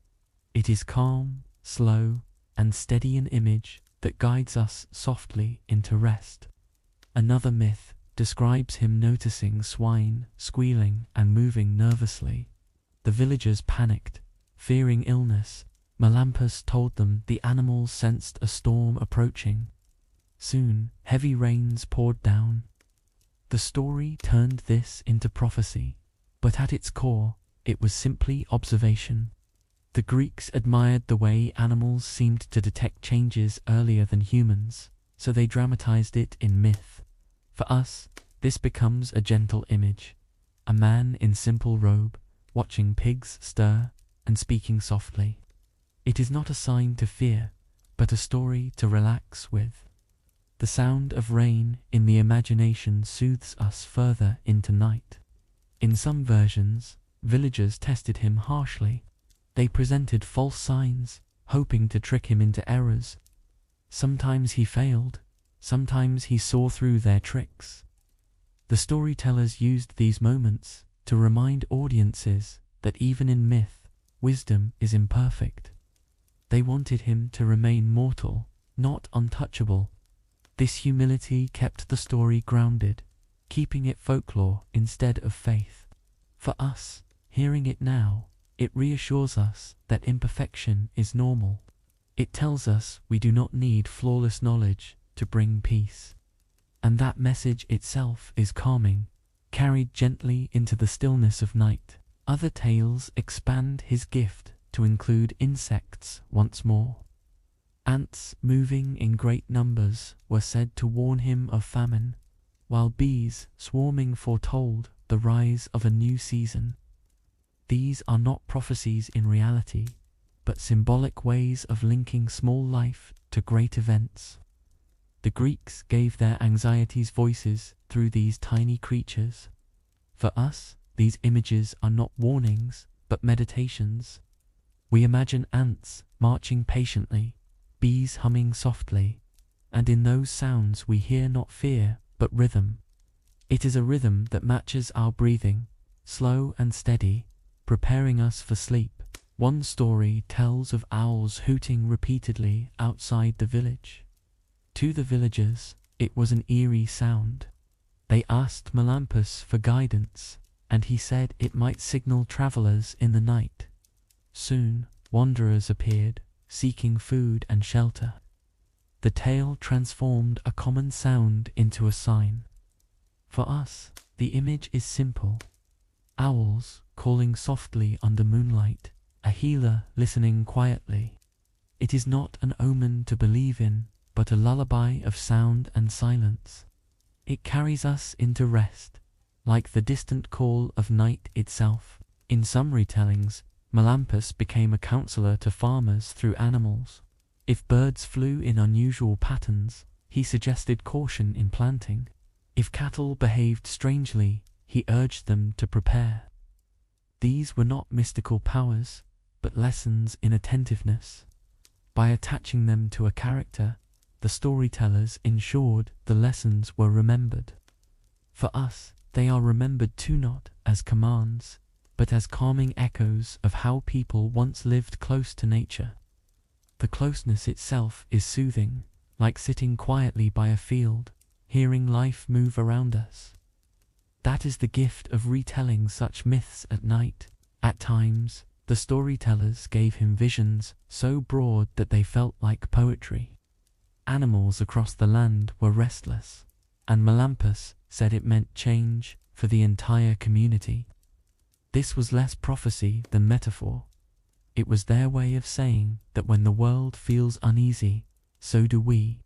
It is calm, slow, and steady, an image that guides us softly into rest. Another myth describes him noticing swine squealing and moving nervously. The villagers panicked, fearing illness. Melampus told them the animals sensed a storm approaching. Soon, heavy rains poured down. The story turned this into prophecy, but at its core, it was simply observation. The Greeks admired the way animals seemed to detect changes earlier than humans, so they dramatized it in myth. For us, this becomes a gentle image. A man in simple robe, watching pigs stir, and speaking softly. It is not a sign to fear, but a story to relax with. The sound of rain in the imagination soothes us further into night. In some versions, villagers tested him harshly. They presented false signs, hoping to trick him into errors. Sometimes he failed, sometimes he saw through their tricks. The storytellers used these moments to remind audiences that even in myth, wisdom is imperfect. They wanted him to remain mortal, not untouchable. This humility kept the story grounded, keeping it folklore instead of faith. For us, hearing it now, it reassures us that imperfection is normal. It tells us we do not need flawless knowledge to bring peace. And that message itself is calming, carried gently into the stillness of night. Other tales expand his gift to include insects once more. Ants moving in great numbers were said to warn him of famine, while bees swarming foretold the rise of a new season. These are not prophecies in reality, but symbolic ways of linking small life to great events. The Greeks gave their anxieties voices through these tiny creatures. For us, these images are not warnings, but meditations. We imagine ants marching patiently, bees humming softly, and in those sounds we hear not fear, but rhythm. It is a rhythm that matches our breathing, slow and steady, preparing us for sleep. One story tells of owls hooting repeatedly outside the village. To the villagers, it was an eerie sound. They asked Melampus for guidance, and he said it might signal travelers in the night. Soon, wanderers appeared, seeking food and shelter. The tale transformed a common sound into a sign. For us, the image is simple. Owls calling softly under moonlight, a healer listening quietly. It is not an omen to believe in, but a lullaby of sound and silence. It carries us into rest, like the distant call of night itself. In some retellings, Melampus became a counselor to farmers through animals. If birds flew in unusual patterns, he suggested caution in planting. If cattle behaved strangely, he urged them to prepare. These were not mystical powers, but lessons in attentiveness. By attaching them to a character, the storytellers ensured the lessons were remembered. For us, they are remembered too, not as commands, but as calming echoes of how people once lived close to nature. The closeness itself is soothing, like sitting quietly by a field, hearing life move around us. That is the gift of retelling such myths at night. At times, the storytellers gave him visions so broad that they felt like poetry. Animals across the land were restless, and Melampus said it meant change for the entire community. This was less prophecy than metaphor. It was their way of saying that when the world feels uneasy, so do we,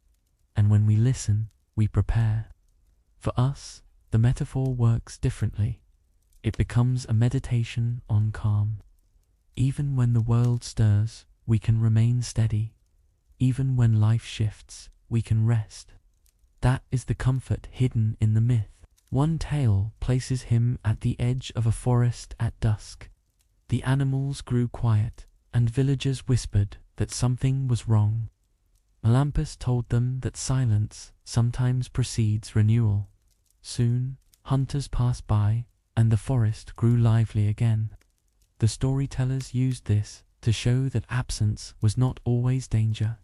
and when we listen, we prepare. For us, the metaphor works differently. It becomes a meditation on calm. Even when the world stirs, we can remain steady. Even when life shifts, we can rest. That is the comfort hidden in the myth. One tale places him at the edge of a forest at dusk. The animals grew quiet, and villagers whispered that something was wrong. Melampus told them that silence sometimes precedes renewal. Soon, hunters passed by, and the forest grew lively again. The storytellers used this to show that absence was not always danger.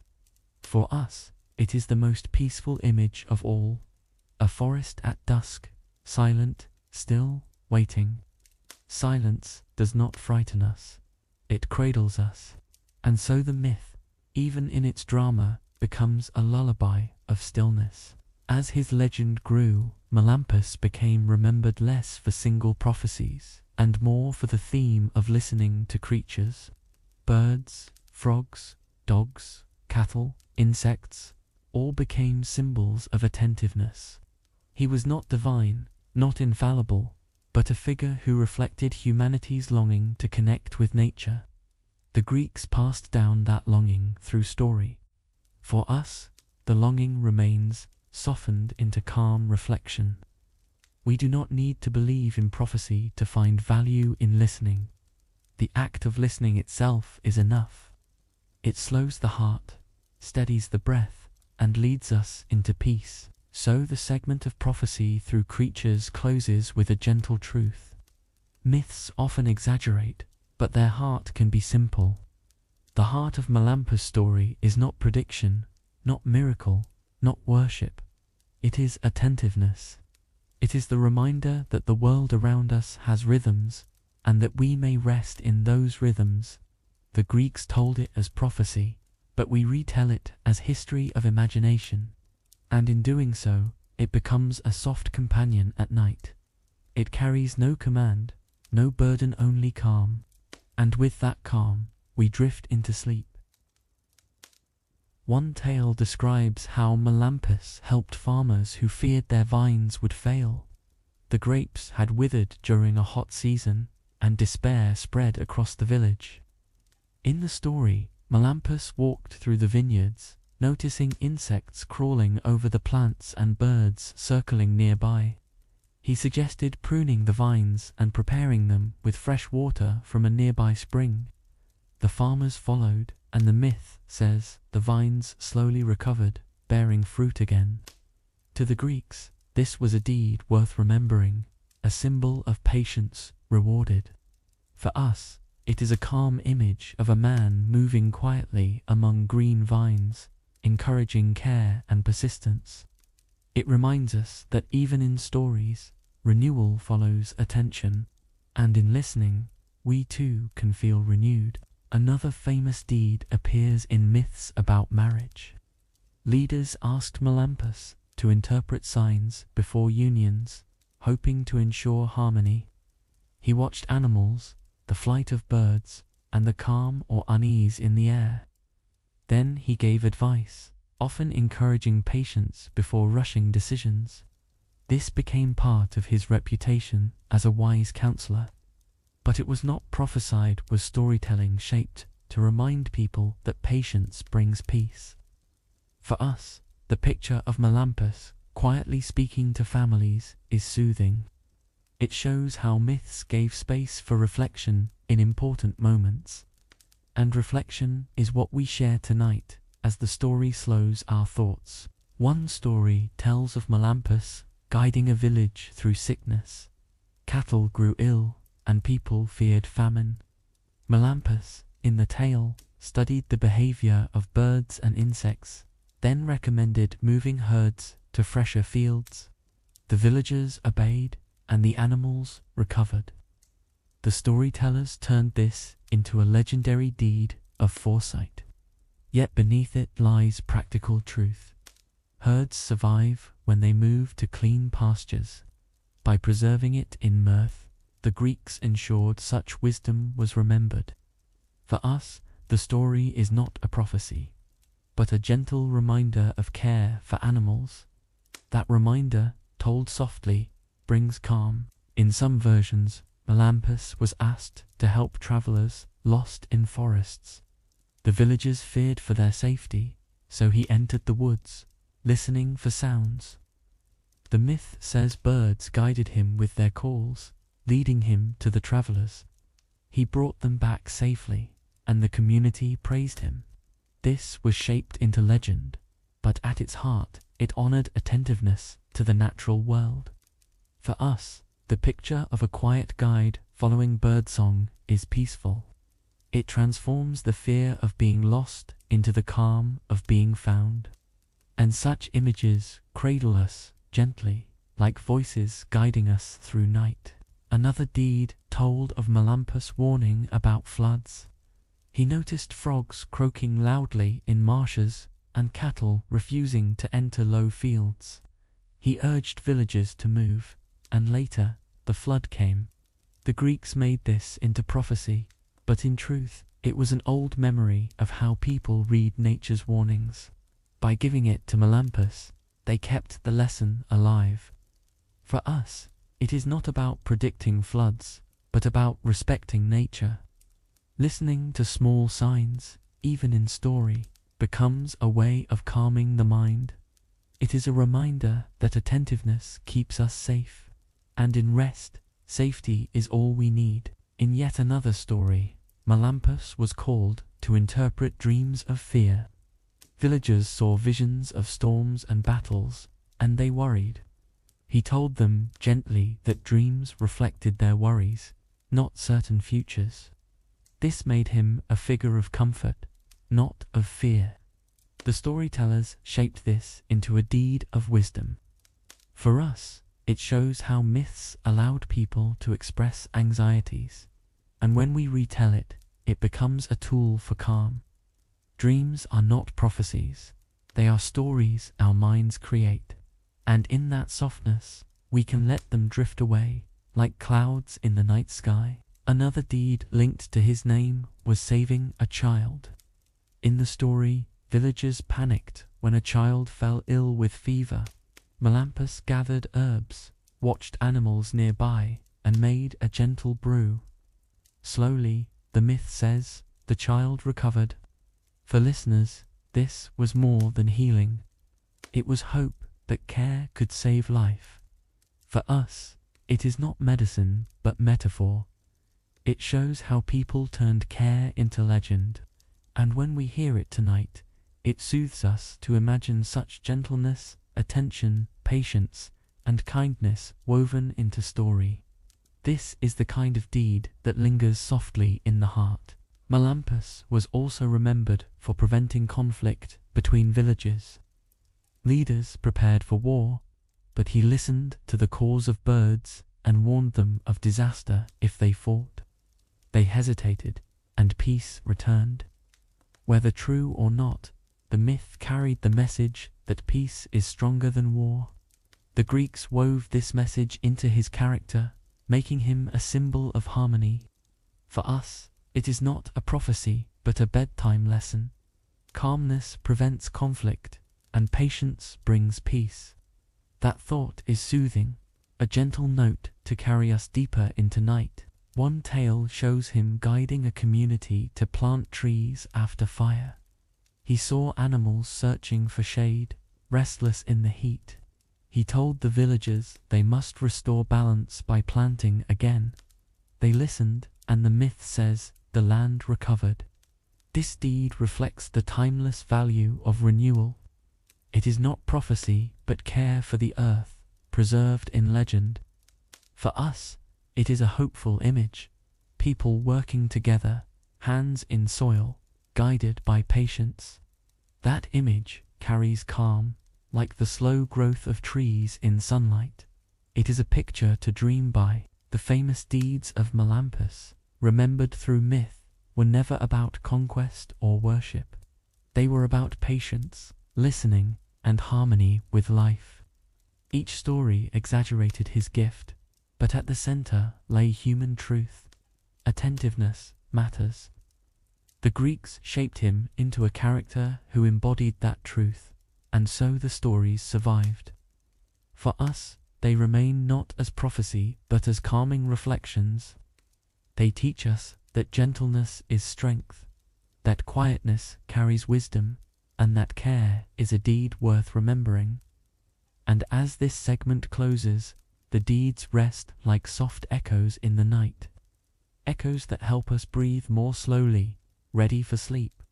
For us, it is the most peaceful image of all. A forest at dusk, silent, still, waiting. Silence does not frighten us. It cradles us. And so the myth, even in its drama, becomes a lullaby of stillness. As his legend grew, Melampus became remembered less for single prophecies, and more for the theme of listening to creatures. Birds, frogs, dogs, cattle, insects, all became symbols of attentiveness. He was not divine, not infallible, but a figure who reflected humanity's longing to connect with nature. The Greeks passed down that longing through story. For us, the longing remains, softened into calm reflection. We do not need to believe in prophecy to find value in listening. The act of listening itself is enough. It slows the heart, steadies the breath, and leads us into peace. So the segment of prophecy through creatures closes with a gentle truth. Myths often exaggerate, but their heart can be simple. The heart of Melampus' story is not prediction, not miracle, not worship. It is attentiveness. It is the reminder that the world around us has rhythms, and that we may rest in those rhythms. The Greeks told it as prophecy, but we retell it as history of imagination. And in doing so, it becomes a soft companion at night. It carries no command, no burden, only calm. And with that calm, we drift into sleep. One tale describes how Melampus helped farmers who feared their vines would fail. The grapes had withered during a hot season, and despair spread across the village. In the story, Melampus walked through the vineyards, noticing insects crawling over the plants and birds circling nearby. He suggested pruning the vines and preparing them with fresh water from a nearby spring. The farmers followed, and the myth says the vines slowly recovered, bearing fruit again. To the Greeks, this was a deed worth remembering, a symbol of patience rewarded. For us, it is a calm image of a man moving quietly among green vines, encouraging care and persistence. It reminds us that even in stories, renewal follows attention, and in listening, we too can feel renewed. Another famous deed appears in myths about marriage. Leaders asked Melampus to interpret signs before unions, hoping to ensure harmony. He watched animals, the flight of birds, and the calm or unease in the air. Then he gave advice, often encouraging patience before rushing decisions. This became part of his reputation as a wise counselor. But it was not prophesied, was storytelling shaped to remind people that patience brings peace. For us, the picture of Melampus quietly speaking to families is soothing. It shows how myths gave space for reflection in important moments. And reflection is what we share tonight as the story slows our thoughts. One story tells of Melampus guiding a village through sickness. Cattle grew ill, and people feared famine. Melampus, in the tale, studied the behavior of birds and insects, then recommended moving herds to fresher fields. The villagers obeyed, and the animals recovered. The storytellers turned this into a legendary deed of foresight. Yet beneath it lies practical truth. Herds survive when they move to clean pastures. By preserving it in mirth, the Greeks ensured such wisdom was remembered. For us, the story is not a prophecy, but a gentle reminder of care for animals. That reminder, told softly, brings calm. In some versions, Melampus was asked to help travelers lost in forests. The villagers feared for their safety, so he entered the woods, listening for sounds. The myth says birds guided him with their calls, leading him to the travelers. He brought them back safely, and the community praised him. This was shaped into legend, but at its heart, it honored attentiveness to the natural world. For us, the picture of a quiet guide following birdsong is peaceful. It transforms the fear of being lost into the calm of being found. And such images cradle us gently, like voices guiding us through night. Another deed told of Melampus' warning about floods. He noticed frogs croaking loudly in marshes and cattle refusing to enter low fields. He urged villagers to move, and later, the flood came. The Greeks made this into prophecy, but in truth, it was an old memory of how people read nature's warnings. By giving it to Melampus, they kept the lesson alive. For us, it is not about predicting floods, but about respecting nature. Listening to small signs, even in story, becomes a way of calming the mind. It is a reminder that attentiveness keeps us safe, and in rest, safety is all we need. In yet another story, Melampus was called to interpret dreams of fear. Villagers saw visions of storms and battles, and they worried. He told them gently that dreams reflected their worries, not certain futures. This made him a figure of comfort, not of fear. The storytellers shaped this into a deed of wisdom. For us, it shows how myths allowed people to express anxieties, and when we retell it, it becomes a tool for calm. Dreams are not prophecies, they are stories our minds create, and in that softness, we can let them drift away, like clouds in the night sky. Another deed linked to his name was saving a child. In the story, villagers panicked when a child fell ill with fever. Melampus gathered herbs, watched animals nearby, and made a gentle brew. Slowly, the myth says, the child recovered. For listeners, this was more than healing. It was hope that care could save life. For us, it is not medicine but metaphor. It shows how people turned care into legend, and when we hear it tonight, it soothes us to imagine such gentleness, attention, patience, and kindness woven into story. This is the kind of deed that lingers softly in the heart. Melampus was also remembered for preventing conflict between villages. Leaders prepared for war, but he listened to the calls of birds and warned them of disaster if they fought. They hesitated, and peace returned. Whether true or not, the myth carried the message that peace is stronger than war. The Greeks wove this message into his character, making him a symbol of harmony. For us, it is not a prophecy, but a bedtime lesson. Calmness prevents conflict, and patience brings peace. That thought is soothing, a gentle note to carry us deeper into night. One tale shows him guiding a community to plant trees after fire. He saw animals searching for shade, restless in the heat. He told the villagers they must restore balance by planting again. They listened, and the myth says the land recovered. This deed reflects the timeless value of renewal. It is not prophecy, but care for the earth, preserved in legend. For us, it is a hopeful image, people working together, hands in soil, guided by patience. That image carries calm, like the slow growth of trees in sunlight. It is a picture to dream by. The famous deeds of Melampus, remembered through myth, were never about conquest or worship. They were about patience, listening, and harmony with life. Each story exaggerated his gift, but at the center lay human truth. Attentiveness matters. The Greeks shaped him into a character who embodied that truth, and so the stories survived. For us, they remain not as prophecy but as calming reflections. They teach us that gentleness is strength, that quietness carries wisdom, and that care is a deed worth remembering. And as this segment closes, the deeds rest like soft echoes in the night. Echoes that help us breathe more slowly, ready for sleep.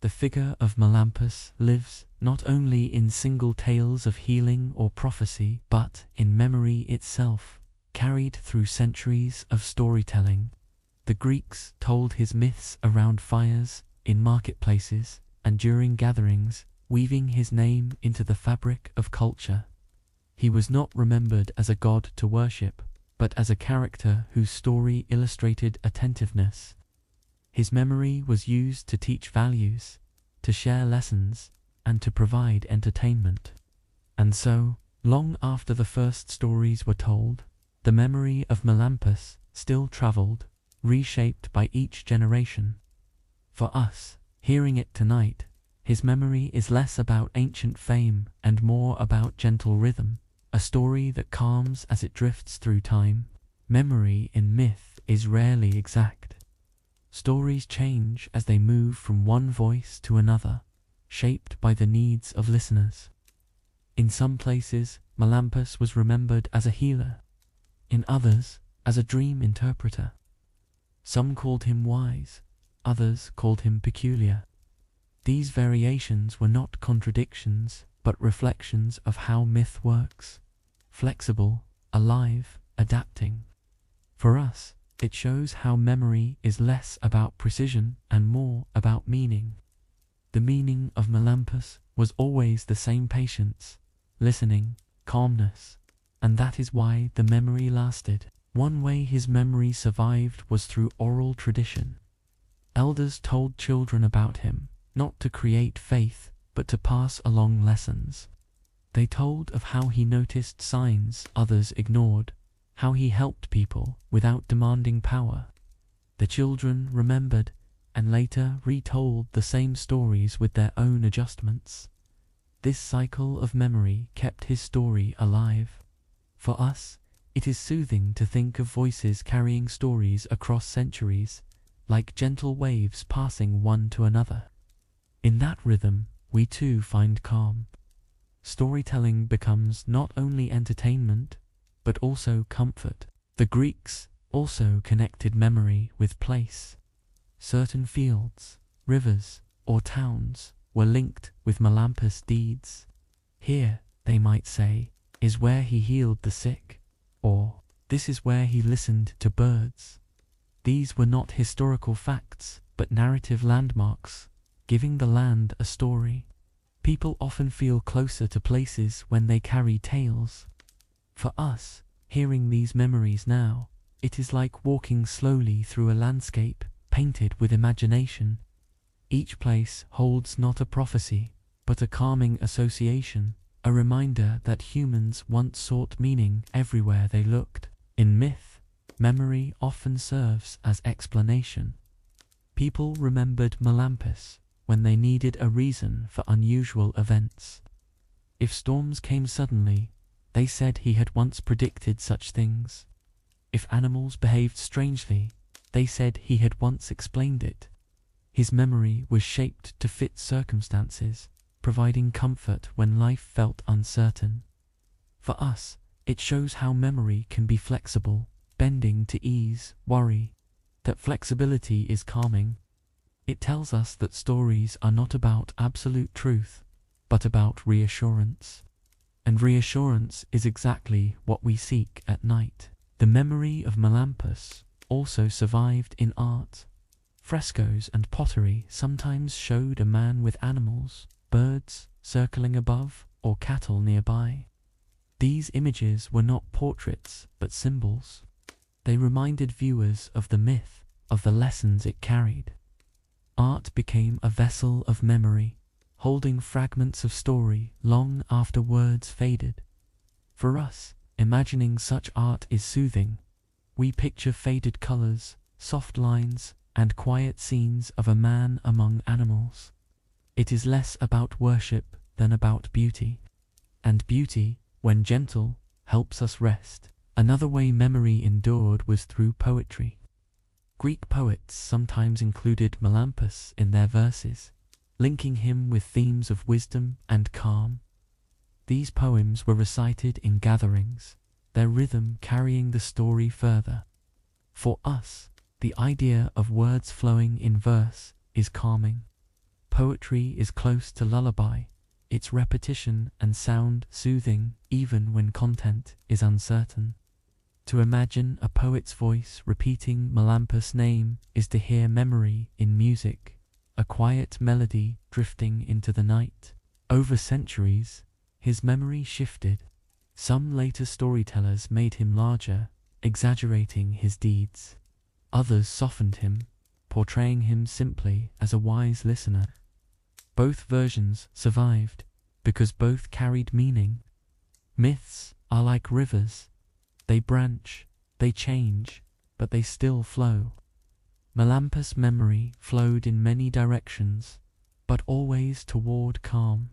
The figure of Melampus lives not only in single tales of healing or prophecy, but in memory itself, carried through centuries of storytelling. The Greeks told his myths around fires, in marketplaces, and during gatherings, weaving his name into the fabric of culture. He was not remembered as a god to worship, but as a character whose story illustrated attentiveness. His memory was used to teach values, to share lessons, and to provide entertainment. And so, long after the first stories were told, the memory of Melampus still traveled, reshaped by each generation. For us, hearing it tonight, his memory is less about ancient fame and more about gentle rhythm, a story that calms as it drifts through time. Memory in myth is rarely exact. Stories change as they move from one voice to another, shaped by the needs of listeners. In some places, Melampus was remembered as a healer. In others, as a dream interpreter. Some called him wise, others called him peculiar. These variations were not contradictions, but reflections of how myth works. Flexible, alive, adapting. For us, it shows how memory is less about precision and more about meaning. The meaning of Melampus was always the same: patience, listening, calmness, and that is why the memory lasted. One way his memory survived was through oral tradition. Elders told children about him, not to create faith, but to pass along lessons. They told of how he noticed signs others ignored, how he helped people without demanding power. The children remembered and later retold the same stories with their own adjustments. This cycle of memory kept his story alive. For us, it is soothing to think of voices carrying stories across centuries, like gentle waves passing one to another. In that rhythm, we too find calm. storytelling becomes not only entertainment, but also comfort. The Greeks also connected memory with place. Certain fields, rivers, or towns were linked with Melampus deeds. Here, they might say, is where he healed the sick, or this is where he listened to birds. These were not historical facts, but narrative landmarks, giving the land a story. People often feel closer to places when they carry tales. For us, hearing these memories now, it is like walking slowly through a landscape painted with imagination. Each place holds not a prophecy, but a calming association, a reminder that humans once sought meaning everywhere they looked. In myth, memory often serves as explanation. People remembered Melampus when they needed a reason for unusual events. If storms came suddenly, they said he had once predicted such things. If animals behaved strangely, they said he had once explained it. His memory was shaped to fit circumstances, providing comfort when life felt uncertain. For us, it shows how memory can be flexible, bending to ease worry. That flexibility is calming. It tells us that stories are not about absolute truth, but about reassurance. And reassurance is exactly what we seek at night. The memory of Melampus also survived in art. Frescoes and pottery sometimes showed a man with animals, birds circling above, or cattle nearby. These images were not portraits, but symbols. They reminded viewers of the myth, of the lessons it carried. Art became a vessel of memory, holding fragments of story long after words faded. For us, imagining such art is soothing. We picture faded colors, soft lines, and quiet scenes of a man among animals. It is less about worship than about beauty. And beauty, when gentle, helps us rest. Another way memory endured was through poetry. Greek poets sometimes included Melampus in their verses, linking him with themes of wisdom and calm. These poems were recited in gatherings, their rhythm carrying the story further. For us, the idea of words flowing in verse is calming. Poetry is close to lullaby, its repetition and sound soothing even when content is uncertain. To imagine a poet's voice repeating Melampus' name is to hear memory in music, a quiet melody drifting into the night. Over centuries, his memory shifted. Some later storytellers made him larger, exaggerating his deeds. Others softened him, portraying him simply as a wise listener. Both versions survived, because both carried meaning. Myths are like rivers. They branch, they change, but they still flow. Melampus' memory flowed in many directions, but always toward calm.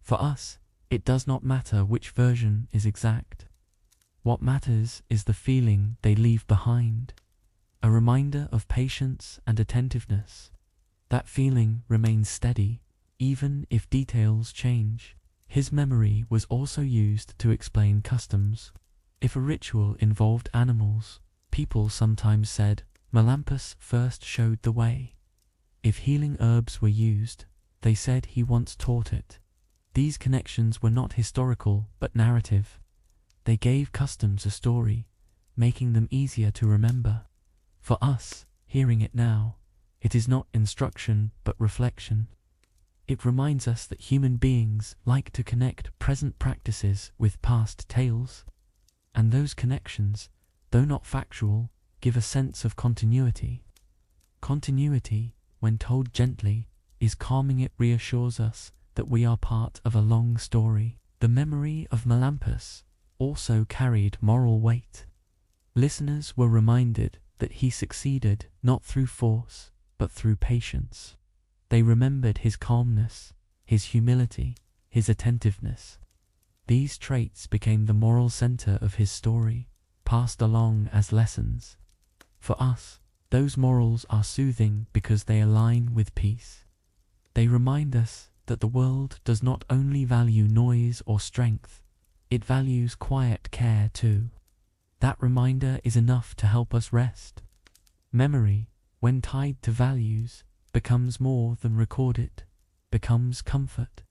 For us, it does not matter which version is exact. What matters is the feeling they leave behind, a reminder of patience and attentiveness. That feeling remains steady, even if details change. His memory was also used to explain customs. If a ritual involved animals, people sometimes said, Melampus first showed the way. If healing herbs were used, they said he once taught it. These connections were not historical, but narrative. They gave customs a story, making them easier to remember. For us, hearing it now, it is not instruction, but reflection. It reminds us that human beings like to connect present practices with past tales. And those connections, though not factual, give a sense of continuity. Continuity, when told gently, is calming. It reassures us that we are part of a long story. The memory of Melampus also carried moral weight. Listeners were reminded that he succeeded not through force, but through patience. They remembered his calmness, his humility, his attentiveness. These traits became the moral center of his story, passed along as lessons. For us, those morals are soothing because they align with peace. They remind us that the world does not only value noise or strength, it values quiet care too. That reminder is enough to help us rest. Memory, when tied to values, becomes more than recorded, becomes comfort.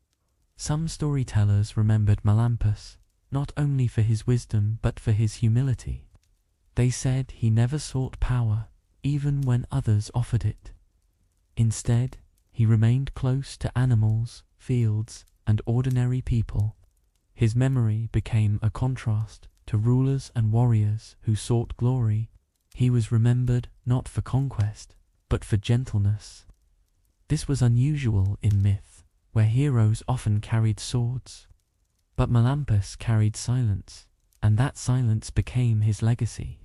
Some storytellers remembered Melampus, not only for his wisdom but for his humility. They said he never sought power, even when others offered it. Instead, he remained close to animals, fields, and ordinary people. His memory became a contrast to rulers and warriors who sought glory. He was remembered not for conquest, but for gentleness. This was unusual in myth, where heroes often carried swords. But Melampus carried silence, and that silence became his legacy.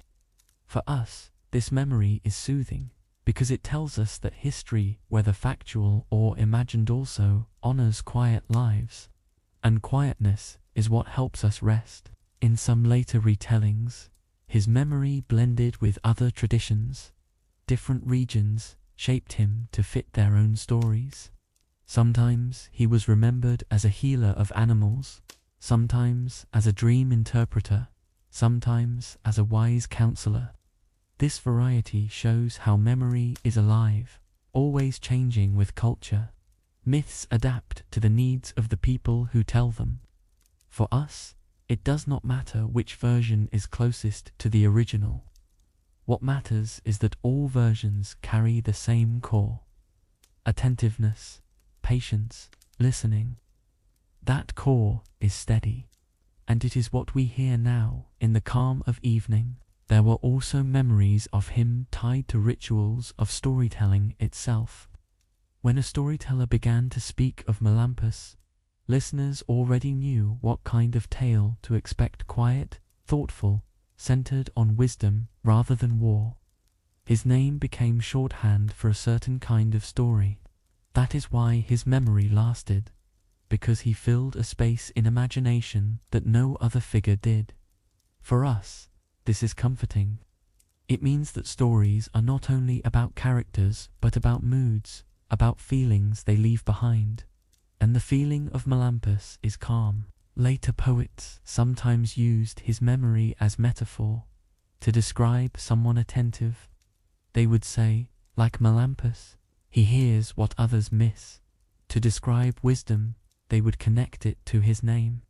For us, this memory is soothing, because it tells us that history, whether factual or imagined, also honors quiet lives. And quietness is what helps us rest. In some later retellings, his memory blended with other traditions. Different regions shaped him to fit their own stories. Sometimes he was remembered as a healer of animals, sometimes as a dream interpreter, sometimes as a wise counselor. This variety shows how memory is alive, always changing with culture. Myths adapt to the needs of the people who tell them. For us, it does not matter which version is closest to the original. What matters is that all versions carry the same core: attentiveness, patience, listening. That core is steady, and it is what we hear now in the calm of evening. There were also memories of him tied to rituals of storytelling itself. When a storyteller began to speak of Melampus, listeners already knew what kind of tale to expect: quiet, thoughtful, centered on wisdom rather than war. His name became shorthand for a certain kind of story. That is why his memory lasted, because he filled a space in imagination that no other figure did. For us, this is comforting. It means that stories are not only about characters, but about moods, about feelings they leave behind. And the feeling of Melampus is calm. Later poets sometimes used his memory as metaphor to describe someone attentive. They would say, like Melampus, he hears what others miss. To describe wisdom, they would connect it to his name.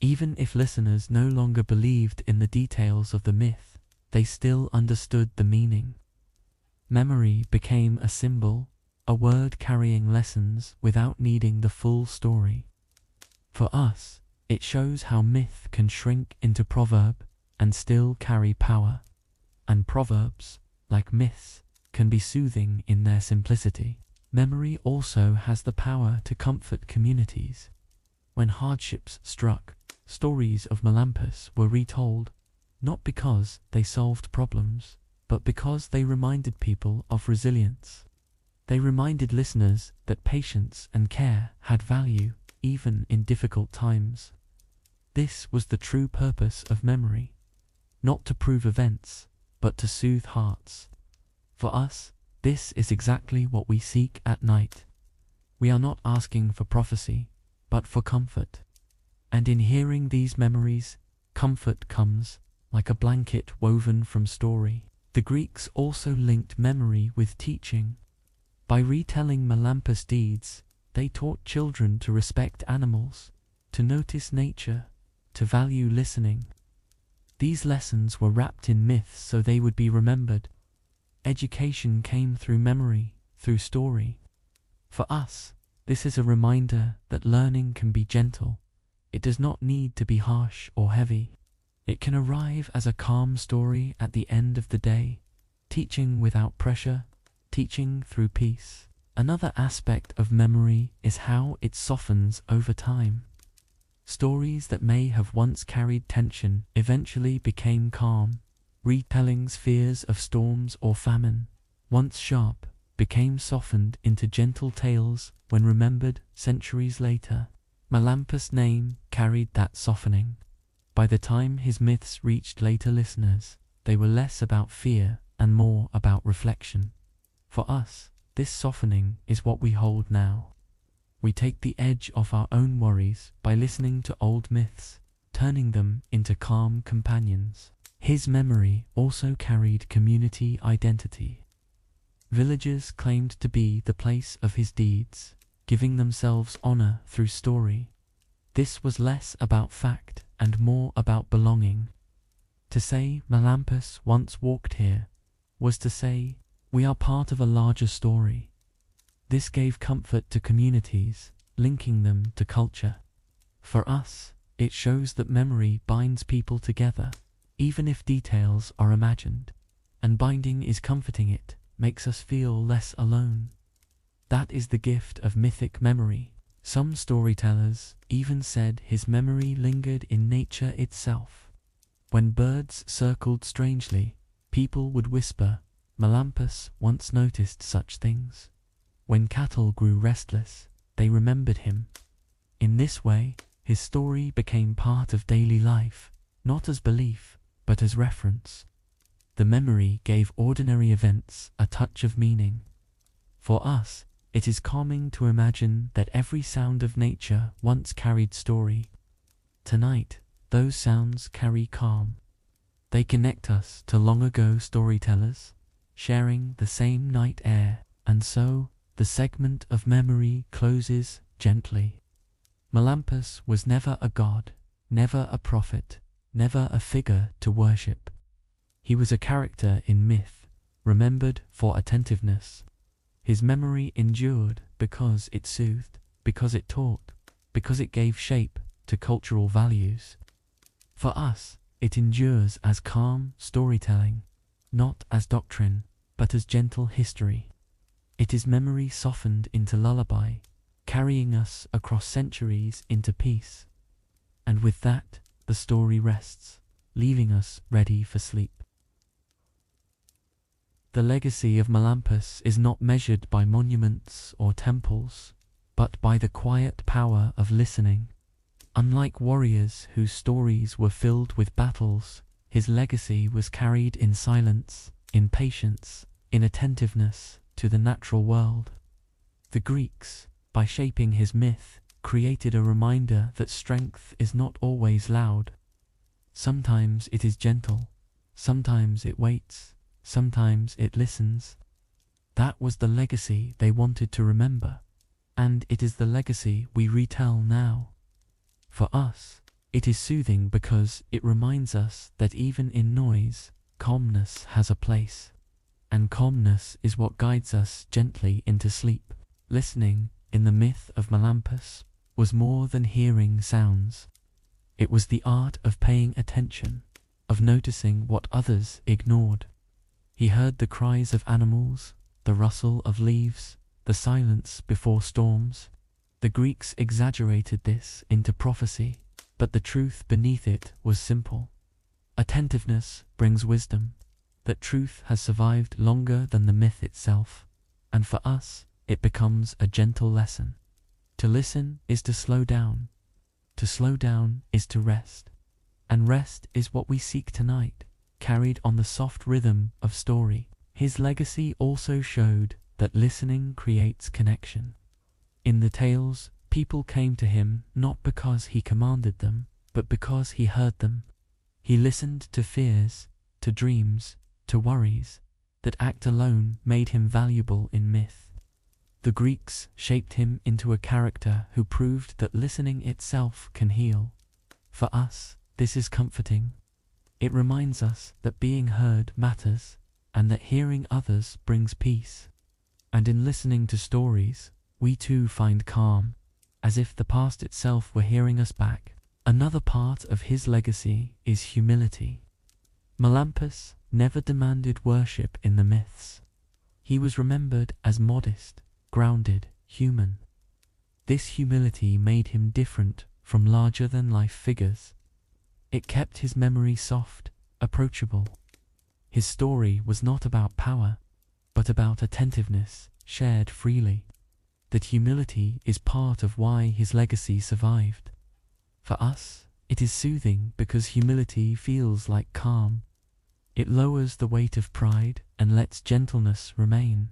Even if listeners no longer believed in the details of the myth, they still understood the meaning. Memory became a symbol, a word carrying lessons without needing the full story. For us, it shows how myth can shrink into proverb and still carry power. And proverbs, like myths, can be soothing in their simplicity. Memory also has the power to comfort communities. When hardships struck, stories of Melampus were retold, not because they solved problems, but because they reminded people of resilience. They reminded listeners that patience and care had value, even in difficult times. This was the true purpose of memory, not to prove events, but to soothe hearts. For us, this is exactly what we seek at night. We are not asking for prophecy, but for comfort. And in hearing these memories, comfort comes, like a blanket woven from story. The Greeks also linked memory with teaching. By retelling Melampus deeds, they taught children to respect animals, to notice nature, to value listening. These lessons were wrapped in myths so they would be remembered. Education came through memory, through story. For us, this is a reminder that learning can be gentle. It does not need to be harsh or heavy. It can arrive as a calm story at the end of the day, teaching without pressure, teaching through peace. Another aspect of memory is how it softens over time. Stories that may have once carried tension eventually became calm. Retellings' fears of storms or famine, once sharp, became softened into gentle tales when remembered centuries later. Melampus' name carried that softening. By the time his myths reached later listeners, they were less about fear and more about reflection. For us, this softening is what we hold now. We take the edge off our own worries by listening to old myths, turning them into calm companions. His memory also carried community identity. Villages claimed to be the place of his deeds, giving themselves honor through story. This was less about fact and more about belonging. To say Melampus once walked here was to say we are part of a larger story. This gave comfort to communities, linking them to culture. For us, it shows that memory binds people together, even if details are imagined, and binding is comforting. It makes us feel less alone. That is the gift of mythic memory. Some storytellers even said his memory lingered in nature itself. When birds circled strangely, people would whisper, "Melampus once noticed such things." When cattle grew restless, they remembered him. In this way, his story became part of daily life, not as belief, but as reference. The memory gave ordinary events a touch of meaning. For us, it is calming to imagine that every sound of nature once carried story. Tonight, those sounds carry calm. They connect us to long ago storytellers, sharing the same night air, and so the segment of memory closes gently. Melampus was never a god, never a prophet, never a figure to worship. He was a character in myth, remembered for attentiveness. His memory endured because it soothed, because it taught, because it gave shape to cultural values. For us, it endures as calm storytelling, not as doctrine, but as gentle history. It is memory softened into lullaby, carrying us across centuries into peace. And with that, the story rests, leaving us ready for sleep. The legacy of Melampus is not measured by monuments or temples, but by the quiet power of listening. Unlike warriors whose stories were filled with battles, his legacy was carried in silence, in patience, in attentiveness to the natural world. The Greeks, by shaping his myth, created a reminder that strength is not always loud. Sometimes it is gentle, sometimes it waits, sometimes it listens. That was the legacy they wanted to remember, and it is the legacy we retell now. For us, it is soothing because it reminds us that even in noise, calmness has a place, and calmness is what guides us gently into sleep. Listening, in the myth of Melampus, was more than hearing sounds. It was the art of paying attention, of noticing what others ignored. He heard the cries of animals, the rustle of leaves, the silence before storms. The Greeks exaggerated this into prophecy, but the truth beneath it was simple. Attentiveness brings wisdom, that truth has survived longer than the myth itself, and for us, it becomes a gentle lesson. To listen is to slow down. To slow down is to rest. And rest is what we seek tonight, carried on the soft rhythm of story. His legacy also showed that listening creates connection. In the tales, people came to him not because he commanded them, but because he heard them. He listened to fears, to dreams, to worries. That act alone made him valuable in myth. The Greeks shaped him into a character who proved that listening itself can heal. For us, this is comforting. It reminds us that being heard matters, and that hearing others brings peace. And in listening to stories, we too find calm, as if the past itself were hearing us back. Another part of his legacy is humility. Melampus never demanded worship in the myths. He was remembered as modest, grounded, human. This humility made him different from larger-than-life figures. It kept his memory soft, approachable. His story was not about power, but about attentiveness, shared freely. That humility is part of why his legacy survived. For us, it is soothing because humility feels like calm. It lowers the weight of pride and lets gentleness remain.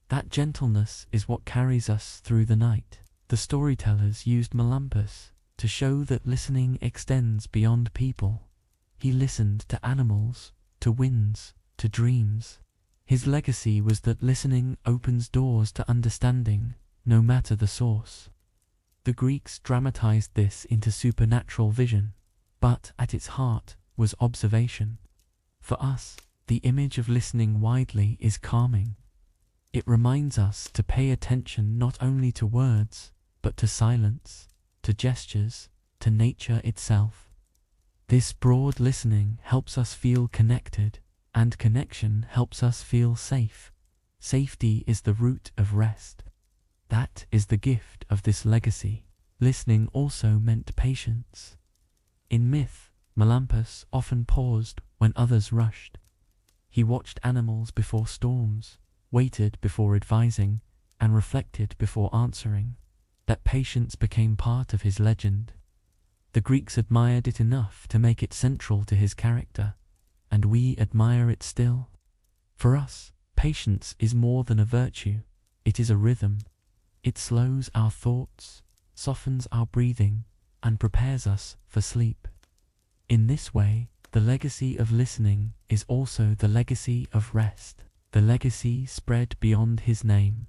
That gentleness is what carries us through the night. The storytellers used Melampus to show that listening extends beyond people. He listened to animals, to winds, to dreams. His legacy was that listening opens doors to understanding, no matter the source. The Greeks dramatized this into supernatural vision, but at its heart was observation. For us, the image of listening widely is calming. It reminds us to pay attention not only to words, but to silence, to gestures, to nature itself. This broad listening helps us feel connected, and connection helps us feel safe. Safety is the root of rest. That is the gift of this legacy. Listening also meant patience. In myth, Melampus often paused when others rushed. He watched animals before storms, waited before advising, and reflected before answering. That patience became part of his legend. The Greeks admired it enough to make it central to his character, and we admire it still. For us, patience is more than a virtue, it is a rhythm. It slows our thoughts, softens our breathing, and prepares us for sleep. In this way, the legacy of listening is also the legacy of rest. The legacy spread beyond his name.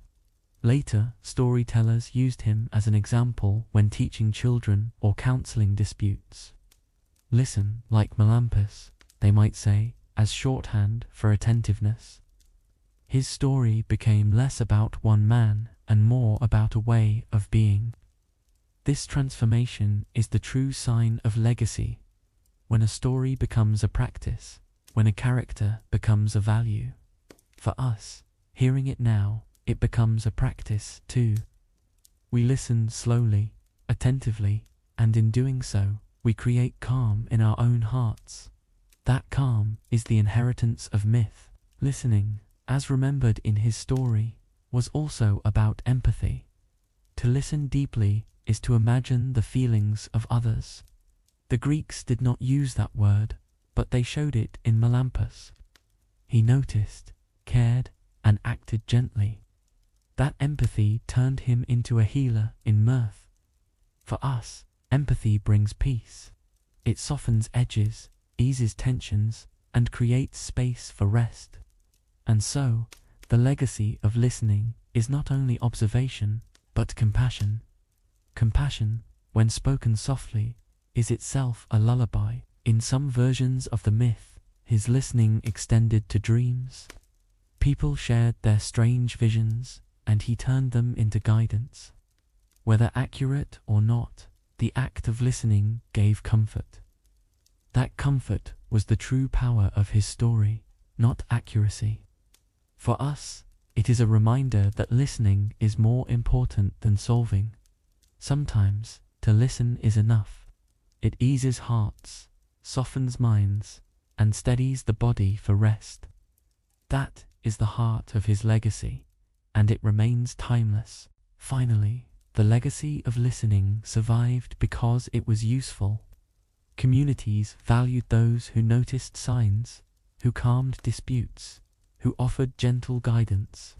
Later, storytellers used him as an example when teaching children or counseling disputes. Listen, like Melampus, they might say, as shorthand for attentiveness. His story became less about one man and more about a way of being. This transformation is the true sign of legacy. When a story becomes a practice, when a character becomes a value. For us, hearing it now, it becomes a practice too. We listen slowly, attentively, and in doing so, we create calm in our own hearts. That calm is the inheritance of myth. Listening, as remembered in his story, was also about empathy. To listen deeply is to imagine the feelings of others. The Greeks did not use that word, but they showed it in Melampus. He noticed, cared, and acted gently. That empathy turned him into a healer in mirth. For us, empathy brings peace. It softens edges, eases tensions, and creates space for rest. And so, the legacy of listening is not only observation, but compassion. Compassion, when spoken softly, is itself a lullaby. In some versions of the myth, his listening extended to dreams. People shared their strange visions, and he turned them into guidance. Whether accurate or not, the act of listening gave comfort. That comfort was the true power of his story, not accuracy. For us, it is a reminder that listening is more important than solving. Sometimes, to listen is enough. It eases hearts, softens minds, and steadies the body for rest. That is the heart of his legacy, and it remains timeless. Finally, the legacy of listening survived because it was useful. Communities valued those who noticed signs, who calmed disputes, who offered gentle guidance.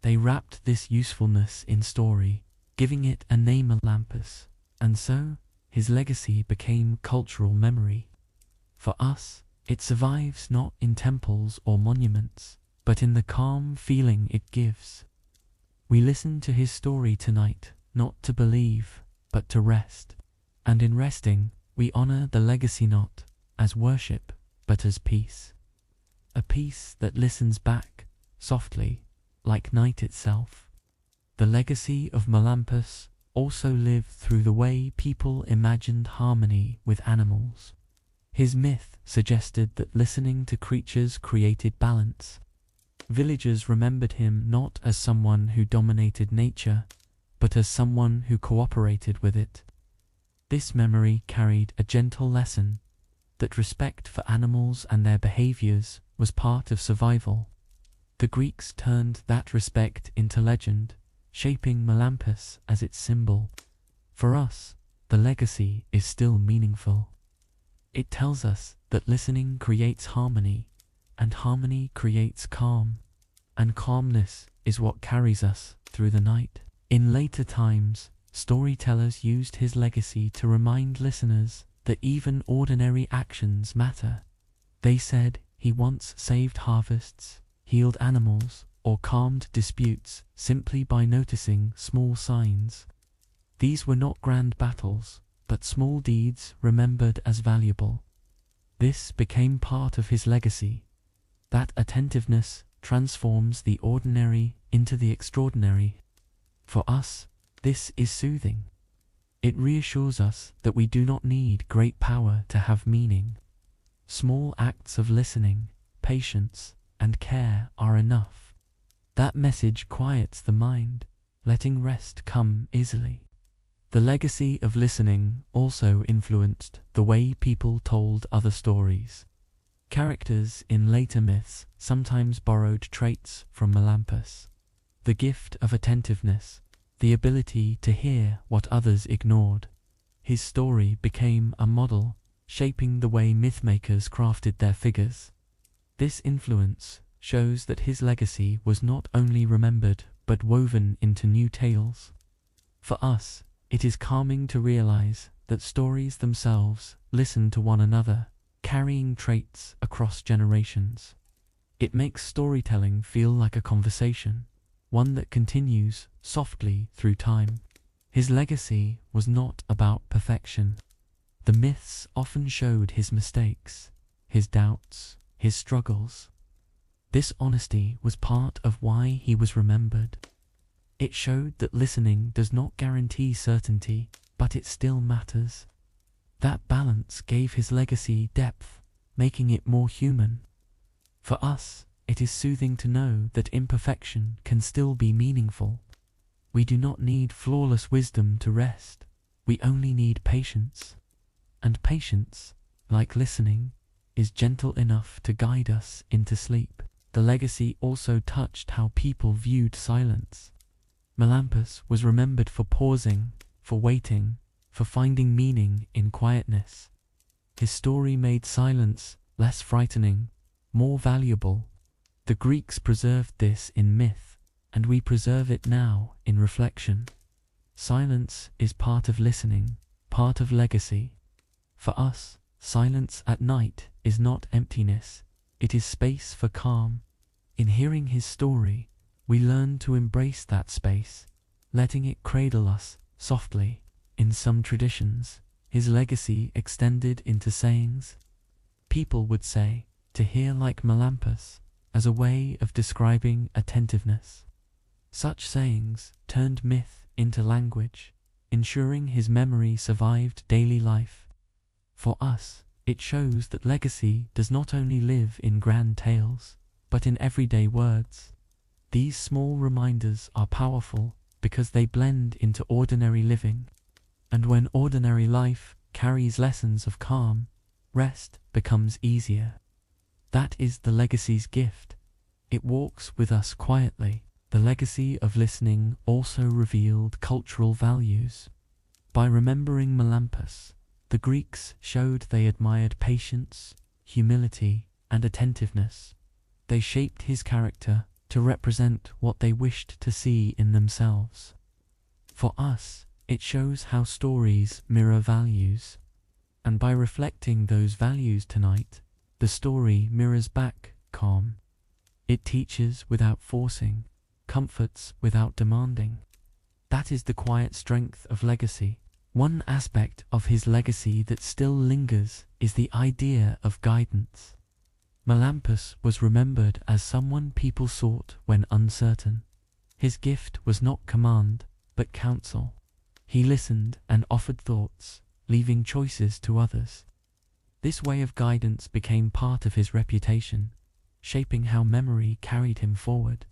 They wrapped this usefulness in story, giving it a name, Melampus, and so his legacy became cultural memory. For us, it survives not in temples or monuments, but in the calm feeling it gives. We listen to his story tonight, not to believe, but to rest. And in resting, we honor the legacy not as worship, but as peace. A peace that listens back, softly, like night itself. The legacy of Melampus also lived through the way people imagined harmony with animals. His myth suggested that listening to creatures created balance. Villagers remembered him not as someone who dominated nature, but as someone who cooperated with it. This memory carried a gentle lesson, that respect for animals and their behaviors was part of survival. The Greeks turned that respect into legend, shaping Melampus as its symbol. For us, the legacy is still meaningful. It tells us that listening creates harmony, and harmony creates calm, and calmness is what carries us through the night. In later times, Storytellers used his legacy to remind listeners that even ordinary actions matter. They said he once saved harvests, healed animals, or calmed disputes simply by noticing small signs. These were not grand battles, but small deeds remembered as valuable. This became part of his legacy. That attentiveness transforms the ordinary into the extraordinary. For us, this is soothing. It reassures us that we do not need great power to have meaning. Small acts of listening, patience, and care are enough. That message quiets the mind, letting rest come easily. The legacy of listening also influenced the way people told other stories. Characters in later myths sometimes borrowed traits from Melampus. The gift of attentiveness, the ability to hear what others ignored. His story became a model, shaping the way mythmakers crafted their figures. This influence shows that his legacy was not only remembered but woven into new tales. For us, it is calming to realize that stories themselves listen to one another, carrying traits across generations. It makes storytelling feel like a conversation, one that continues softly through time. His legacy was not about perfection. The myths often showed his mistakes, his doubts, his struggles. This honesty was part of why he was remembered. It showed that listening does not guarantee certainty, but it still matters. That balance gave his legacy depth, making it more human. For us, it is soothing to know that imperfection can still be meaningful. We do not need flawless wisdom to rest. We only need patience. And patience, like listening, is gentle enough to guide us into sleep. The legacy also touched how people viewed silence. Melampus was remembered for pausing, for waiting, for finding meaning in quietness. His story made silence less frightening, more valuable. The Greeks preserved this in myth, and we preserve it now in reflection. Silence is part of listening, part of legacy. For us, silence at night is not emptiness, it is space for calm. In hearing his story, we learn to embrace that space, letting it cradle us softly. In some traditions, his legacy extended into sayings. People would say, "To hear like Melampus," as a way of describing attentiveness. Such sayings turned myth into language, ensuring his memory survived daily life. For us, it shows that legacy does not only live in grand tales, but in everyday words. These small reminders are powerful because they blend into ordinary living. And when ordinary life carries lessons of calm, rest becomes easier. That is the legacy's gift. It walks with us quietly. The legacy of listening also revealed cultural values. By remembering Melampus, the Greeks showed they admired patience, humility, and attentiveness. They shaped his character to represent what they wished to see in themselves. For us, it shows how stories mirror values. And by reflecting those values tonight, the story mirrors back calm. It teaches without forcing, comforts without demanding. That is the quiet strength of legacy. One aspect of his legacy that still lingers is the idea of guidance. Melampus was remembered as someone people sought when uncertain. His gift was not command, but counsel. He listened and offered thoughts, leaving choices to others. This way of guidance became part of his reputation, shaping how memory carried him forward.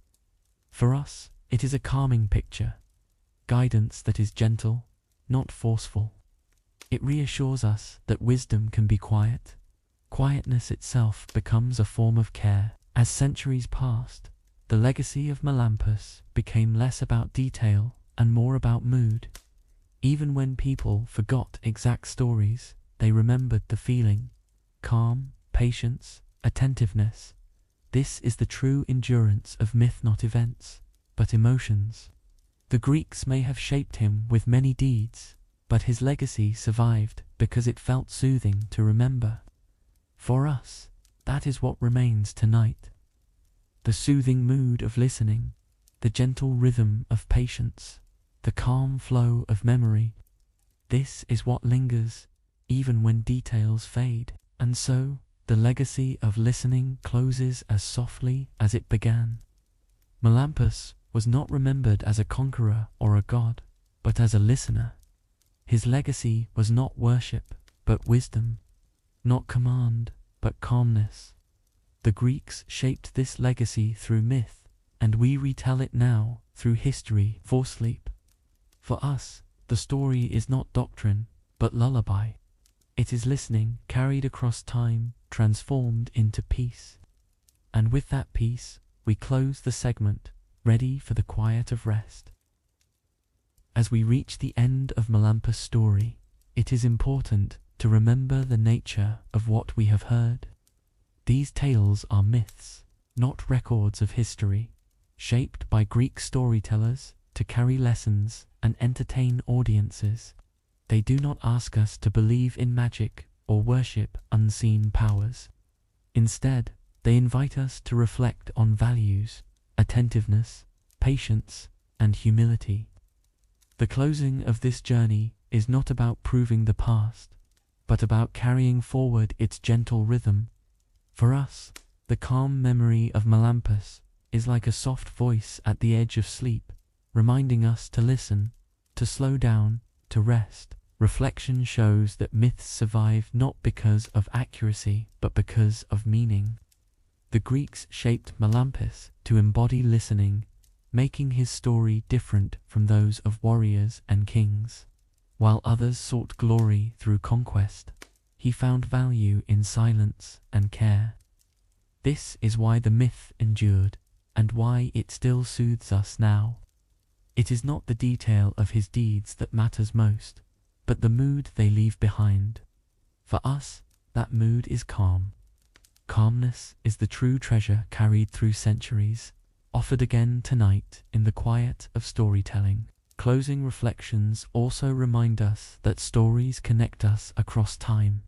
For us, it is a calming picture, guidance that is gentle, not forceful. It reassures us that wisdom can be quiet. Quietness itself becomes a form of care. As centuries passed, the legacy of Melampus became less about detail and more about mood. Even when people forgot exact stories, they remembered the feeling: calm, patience, attentiveness. This is the true endurance of myth, not events, but emotions. The Greeks may have shaped him with many deeds, but his legacy survived because it felt soothing to remember. For us, that is what remains tonight. The soothing mood of listening, the gentle rhythm of patience, the calm flow of memory. This is what lingers, even when details fade. And so, the legacy of listening closes as softly as it began. Melampus was not remembered as a conqueror or a god, but as a listener. His legacy was not worship, but wisdom, not command, but calmness. The Greeks shaped this legacy through myth, and we retell it now through history for sleep. For us, the story is not doctrine, but lullaby. It is listening carried across time, transformed into peace. And with that peace, we close the segment, ready for the quiet of rest. As we reach the end of Melampus' story, it is important to remember the nature of what we have heard. These tales are myths, not records of history, shaped by Greek storytellers to carry lessons and entertain audiences. They do not ask us to believe in magic or worship unseen powers. Instead, they invite us to reflect on values, attentiveness, patience, and humility. The closing of this journey is not about proving the past, but about carrying forward its gentle rhythm. For us, the calm memory of Melampus is like a soft voice at the edge of sleep, reminding us to listen, to slow down, to rest. Reflection shows that myths survive not because of accuracy, but because of meaning. The Greeks shaped Melampus to embody listening, making his story different from those of warriors and kings. While others sought glory through conquest, he found value in silence and care. This is why the myth endured, and why it still soothes us now. It is not the detail of his deeds that matters most, but the mood they leave behind. For us, that mood is calm. Calmness is the true treasure carried through centuries, offered again tonight in the quiet of storytelling. Closing reflections also remind us that stories connect us across time.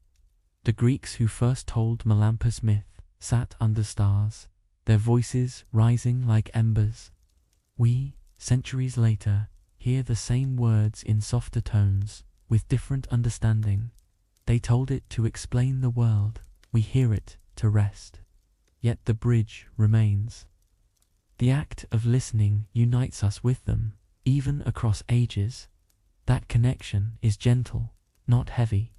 The Greeks who first told Melampus' myth sat under stars, their voices rising like embers. We, centuries later, hear the same words in softer tones, with different understanding. They told it to explain the world, we hear it to rest. Yet the bridge remains. The act of listening unites us with them, even across ages. That connection is gentle, not heavy.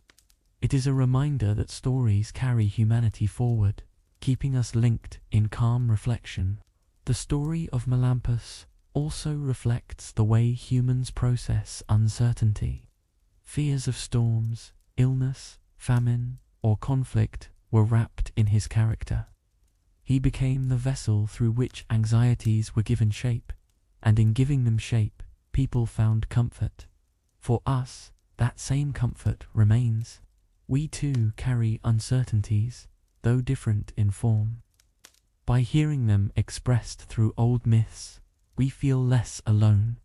It is a reminder that stories carry humanity forward, keeping us linked in calm reflection. The story of Melampus also reflects the way humans process uncertainty. Fears of storms, illness, famine, or conflict were wrapped in his character. He became the vessel through which anxieties were given shape, and in giving them shape, people found comfort. For us, that same comfort remains. We too carry uncertainties, though different in form. By hearing them expressed through old myths, we feel less alone.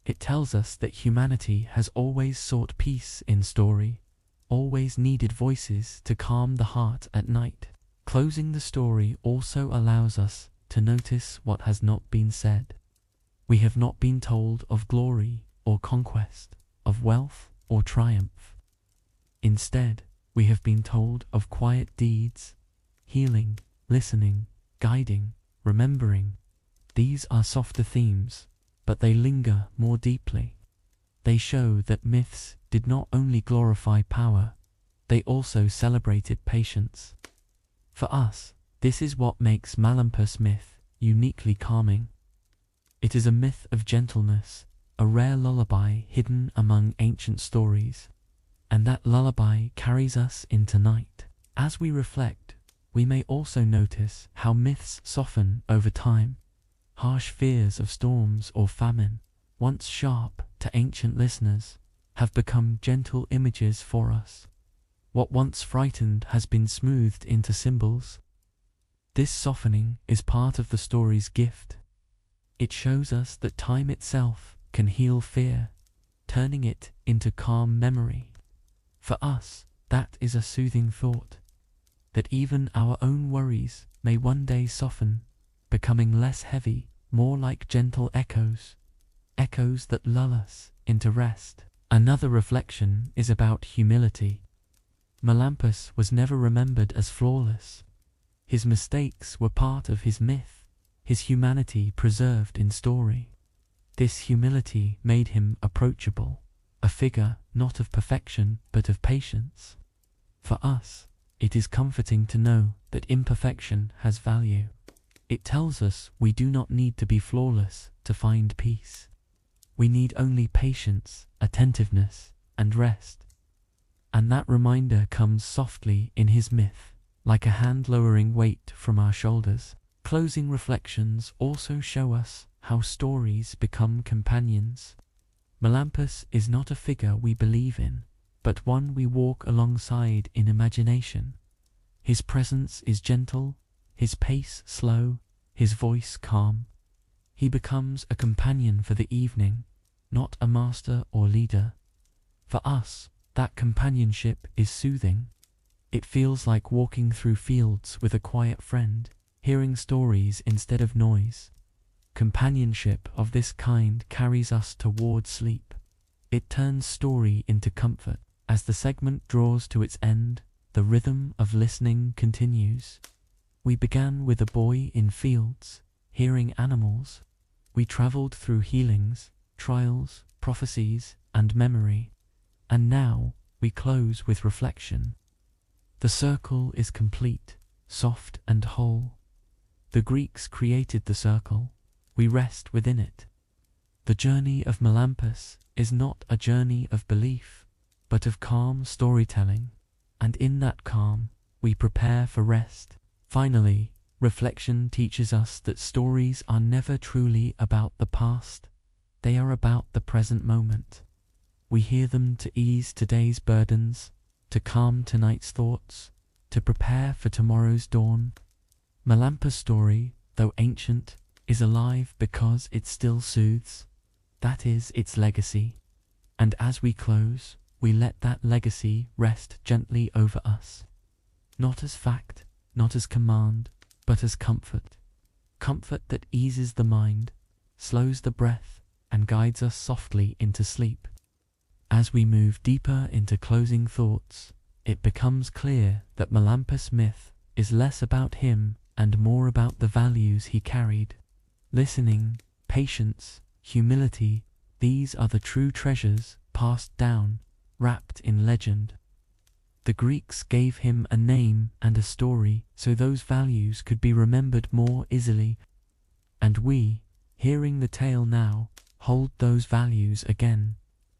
It tells us that humanity has always sought peace in story, always needed voices to calm the heart at night. Closing the story also allows us to notice what has not been said. We have not been told of glory or conquest, of wealth or triumph. Instead, we have been told of quiet deeds, healing, listening, guiding, remembering. These are softer themes, but they linger more deeply. They show that myths did not only glorify power, they also celebrated patience. For us, this is what makes Melampus' myth uniquely calming. It is a myth of gentleness, a rare lullaby hidden among ancient stories. And that lullaby carries us into night. As we reflect, we may also notice how myths soften over time. Harsh fears of storms or famine, once sharp to ancient listeners, have become gentle images for us. What once frightened has been smoothed into symbols. This softening is part of the story's gift. It shows us that time itself can heal fear, turning it into calm memory. For us, that is a soothing thought, that even our own worries may one day soften, becoming less heavy, more like gentle echoes, echoes that lull us into rest. Another reflection is about humility. Melampus was never remembered as flawless. His mistakes were part of his myth, his humanity preserved in story. This humility made him approachable, a figure not of perfection but of patience. For us, it is comforting to know that imperfection has value. It tells us we do not need to be flawless to find peace. We need only patience, attentiveness, and rest. And that reminder comes softly in his myth, like a hand lowering weight from our shoulders. Closing reflections also show us how stories become companions. Melampus is not a figure we believe in, but one we walk alongside in imagination. His presence is gentle, his pace slow, his voice calm. He becomes a companion for the evening, not a master or leader. For us, that companionship is soothing. It feels like walking through fields with a quiet friend, hearing stories instead of noise. Companionship of this kind carries us toward sleep. It turns story into comfort. As the segment draws to its end, the rhythm of listening continues. We began with a boy in fields, hearing animals. We traveled through healings, trials, prophecies, and memory. And now we close with reflection. The circle is complete, soft and whole. The Greeks created the circle. We rest within it. The journey of Melampus is not a journey of belief, but of calm storytelling. And in that calm, we prepare for rest. Finally, reflection teaches us that stories are never truly about the past. They are about the present moment. We hear them to ease today's burdens, to calm tonight's thoughts, to prepare for tomorrow's dawn. Melampus' story, though ancient, is alive because it still soothes. That is its legacy. And as we close, we let that legacy rest gently over us. Not as fact, not as command, but as comfort. Comfort that eases the mind, slows the breath, and guides us softly into sleep. As we move deeper into closing thoughts, it becomes clear that Melampus' myth is less about him and more about the values he carried. Listening, patience, humility, these are the true treasures passed down, wrapped in legend. The Greeks gave him a name and a story so those values could be remembered more easily. And we, hearing the tale now, hold those values again,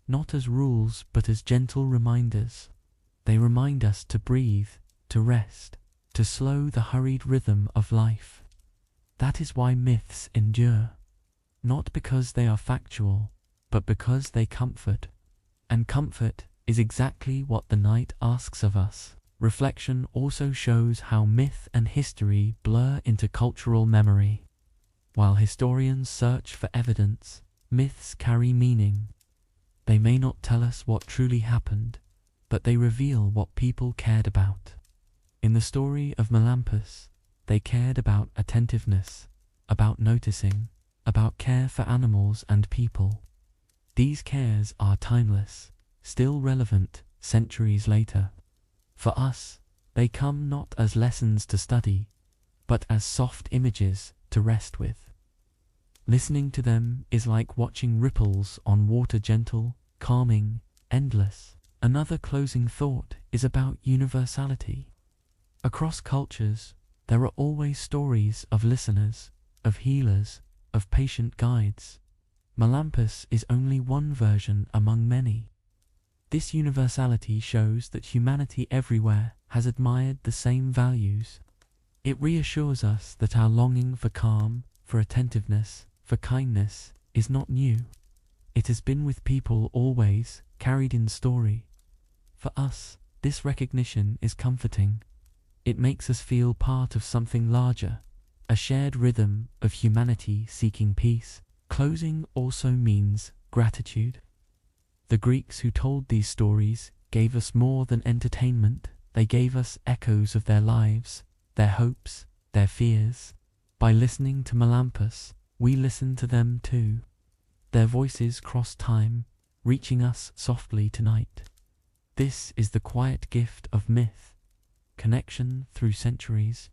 not as rules but as gentle reminders. They remind us to breathe, to rest, to slow the hurried rhythm of life. That is why myths endure, not because they are factual, but because they comfort. And comfort is exactly what the night asks of us. Reflection also shows how myth and history blur into cultural memory. While historians search for evidence, myths carry meaning. They may not tell us what truly happened, but they reveal what people cared about. In the story of Melampus, they cared about attentiveness, about noticing, about care for animals and people. These cares are timeless, still relevant centuries later. For us, they come not as lessons to study, but as soft images to rest with. Listening to them is like watching ripples on water, gentle, calming, endless. Another closing thought is about universality. Across cultures, there are always stories of listeners, of healers, of patient guides. Melampus is only one version among many. This universality shows that humanity everywhere has admired the same values. It reassures us that our longing for calm, for attentiveness, for kindness is not new. It has been with people always, carried in story. For us, this recognition is comforting. It makes us feel part of something larger, a shared rhythm of humanity seeking peace. Closing also means gratitude. The Greeks who told these stories gave us more than entertainment. They gave us echoes of their lives, their hopes, their fears. By listening to Melampus, we listen to them too. Their voices cross time, reaching us softly tonight. This is the quiet gift of myth, connection through centuries.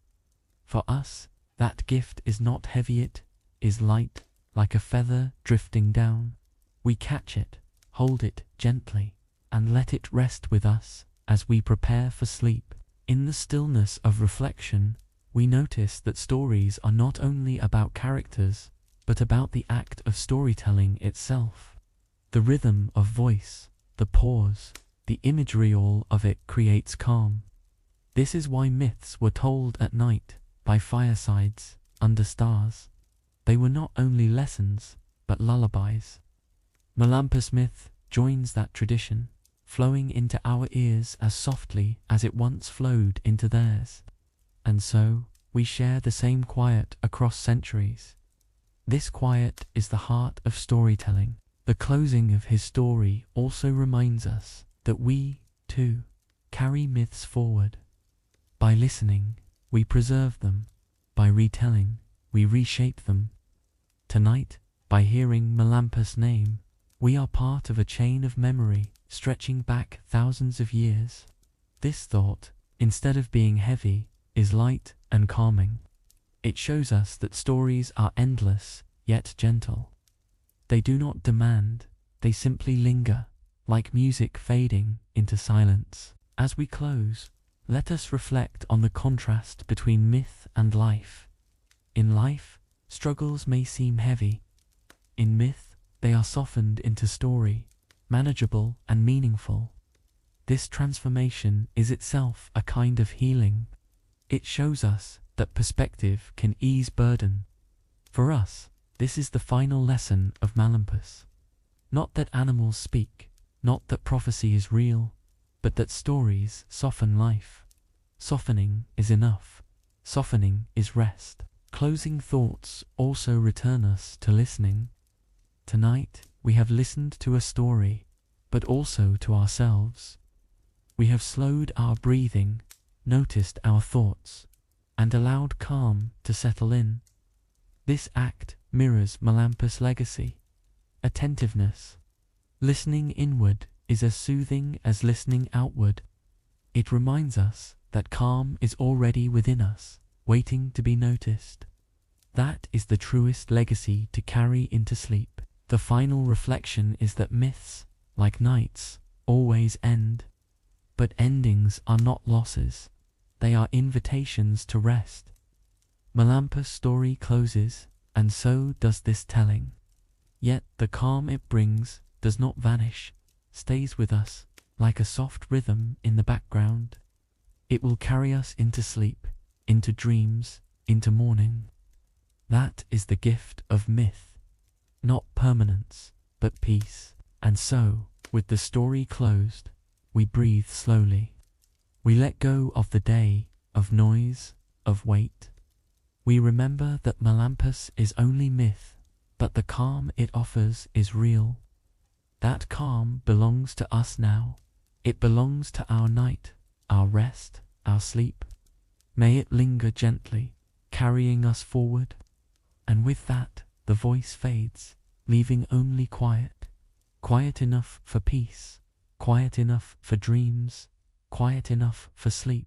For us, that gift is not heavy, it is light, like a feather drifting down. We catch it, hold it gently, and let it rest with us as we prepare for sleep. In the stillness of reflection, we notice that stories are not only about characters, but about the act of storytelling itself. The rhythm of voice, the pause, the imagery, all of it creates calm. This is why myths were told at night, by firesides, under stars. They were not only lessons, but lullabies. Melampus myth joins that tradition, flowing into our ears as softly as it once flowed into theirs. And so, we share the same quiet across centuries. This quiet is the heart of storytelling. The closing of his story also reminds us that we, too, carry myths forward. By listening, we preserve them. By retelling, we reshape them. Tonight, by hearing Melampus' name, we are part of a chain of memory stretching back thousands of years. This thought, instead of being heavy, is light and calming. It shows us that stories are endless, yet gentle. They do not demand, they simply linger, like music fading into silence. As we close, let us reflect on the contrast between myth and life. In life, struggles may seem heavy. In myth, they are softened into story, manageable and meaningful. This transformation is itself a kind of healing. It shows us that perspective can ease burden. For us, this is the final lesson of Melampus. Not that animals speak, not that prophecy is real, but that stories soften life. Softening is enough. Softening is rest. Closing thoughts also return us to listening. Tonight, we have listened to a story, but also to ourselves. We have slowed our breathing, noticed our thoughts, and allowed calm to settle in. This act mirrors Melampus' legacy. Attentiveness. Listening inward is as soothing as listening outward. It reminds us that calm is already within us, waiting to be noticed. That is the truest legacy to carry into sleep. The final reflection is that myths, like nights, always end. But endings are not losses. They are invitations to rest. Melampus' story closes, and so does this telling. Yet the calm it brings does not vanish, stays with us, like a soft rhythm in the background. It will carry us into sleep, into dreams, into morning. That is the gift of myth. Not permanence, but peace. And so, with the story closed, we breathe slowly. We let go of the day, of noise, of weight. We remember that Melampus is only myth, but the calm it offers is real. That calm belongs to us now. It belongs to our night, our rest, our sleep. May it linger gently, carrying us forward. And with that, the voice fades, leaving only quiet. Quiet enough for peace, quiet enough for dreams, quiet enough for sleep.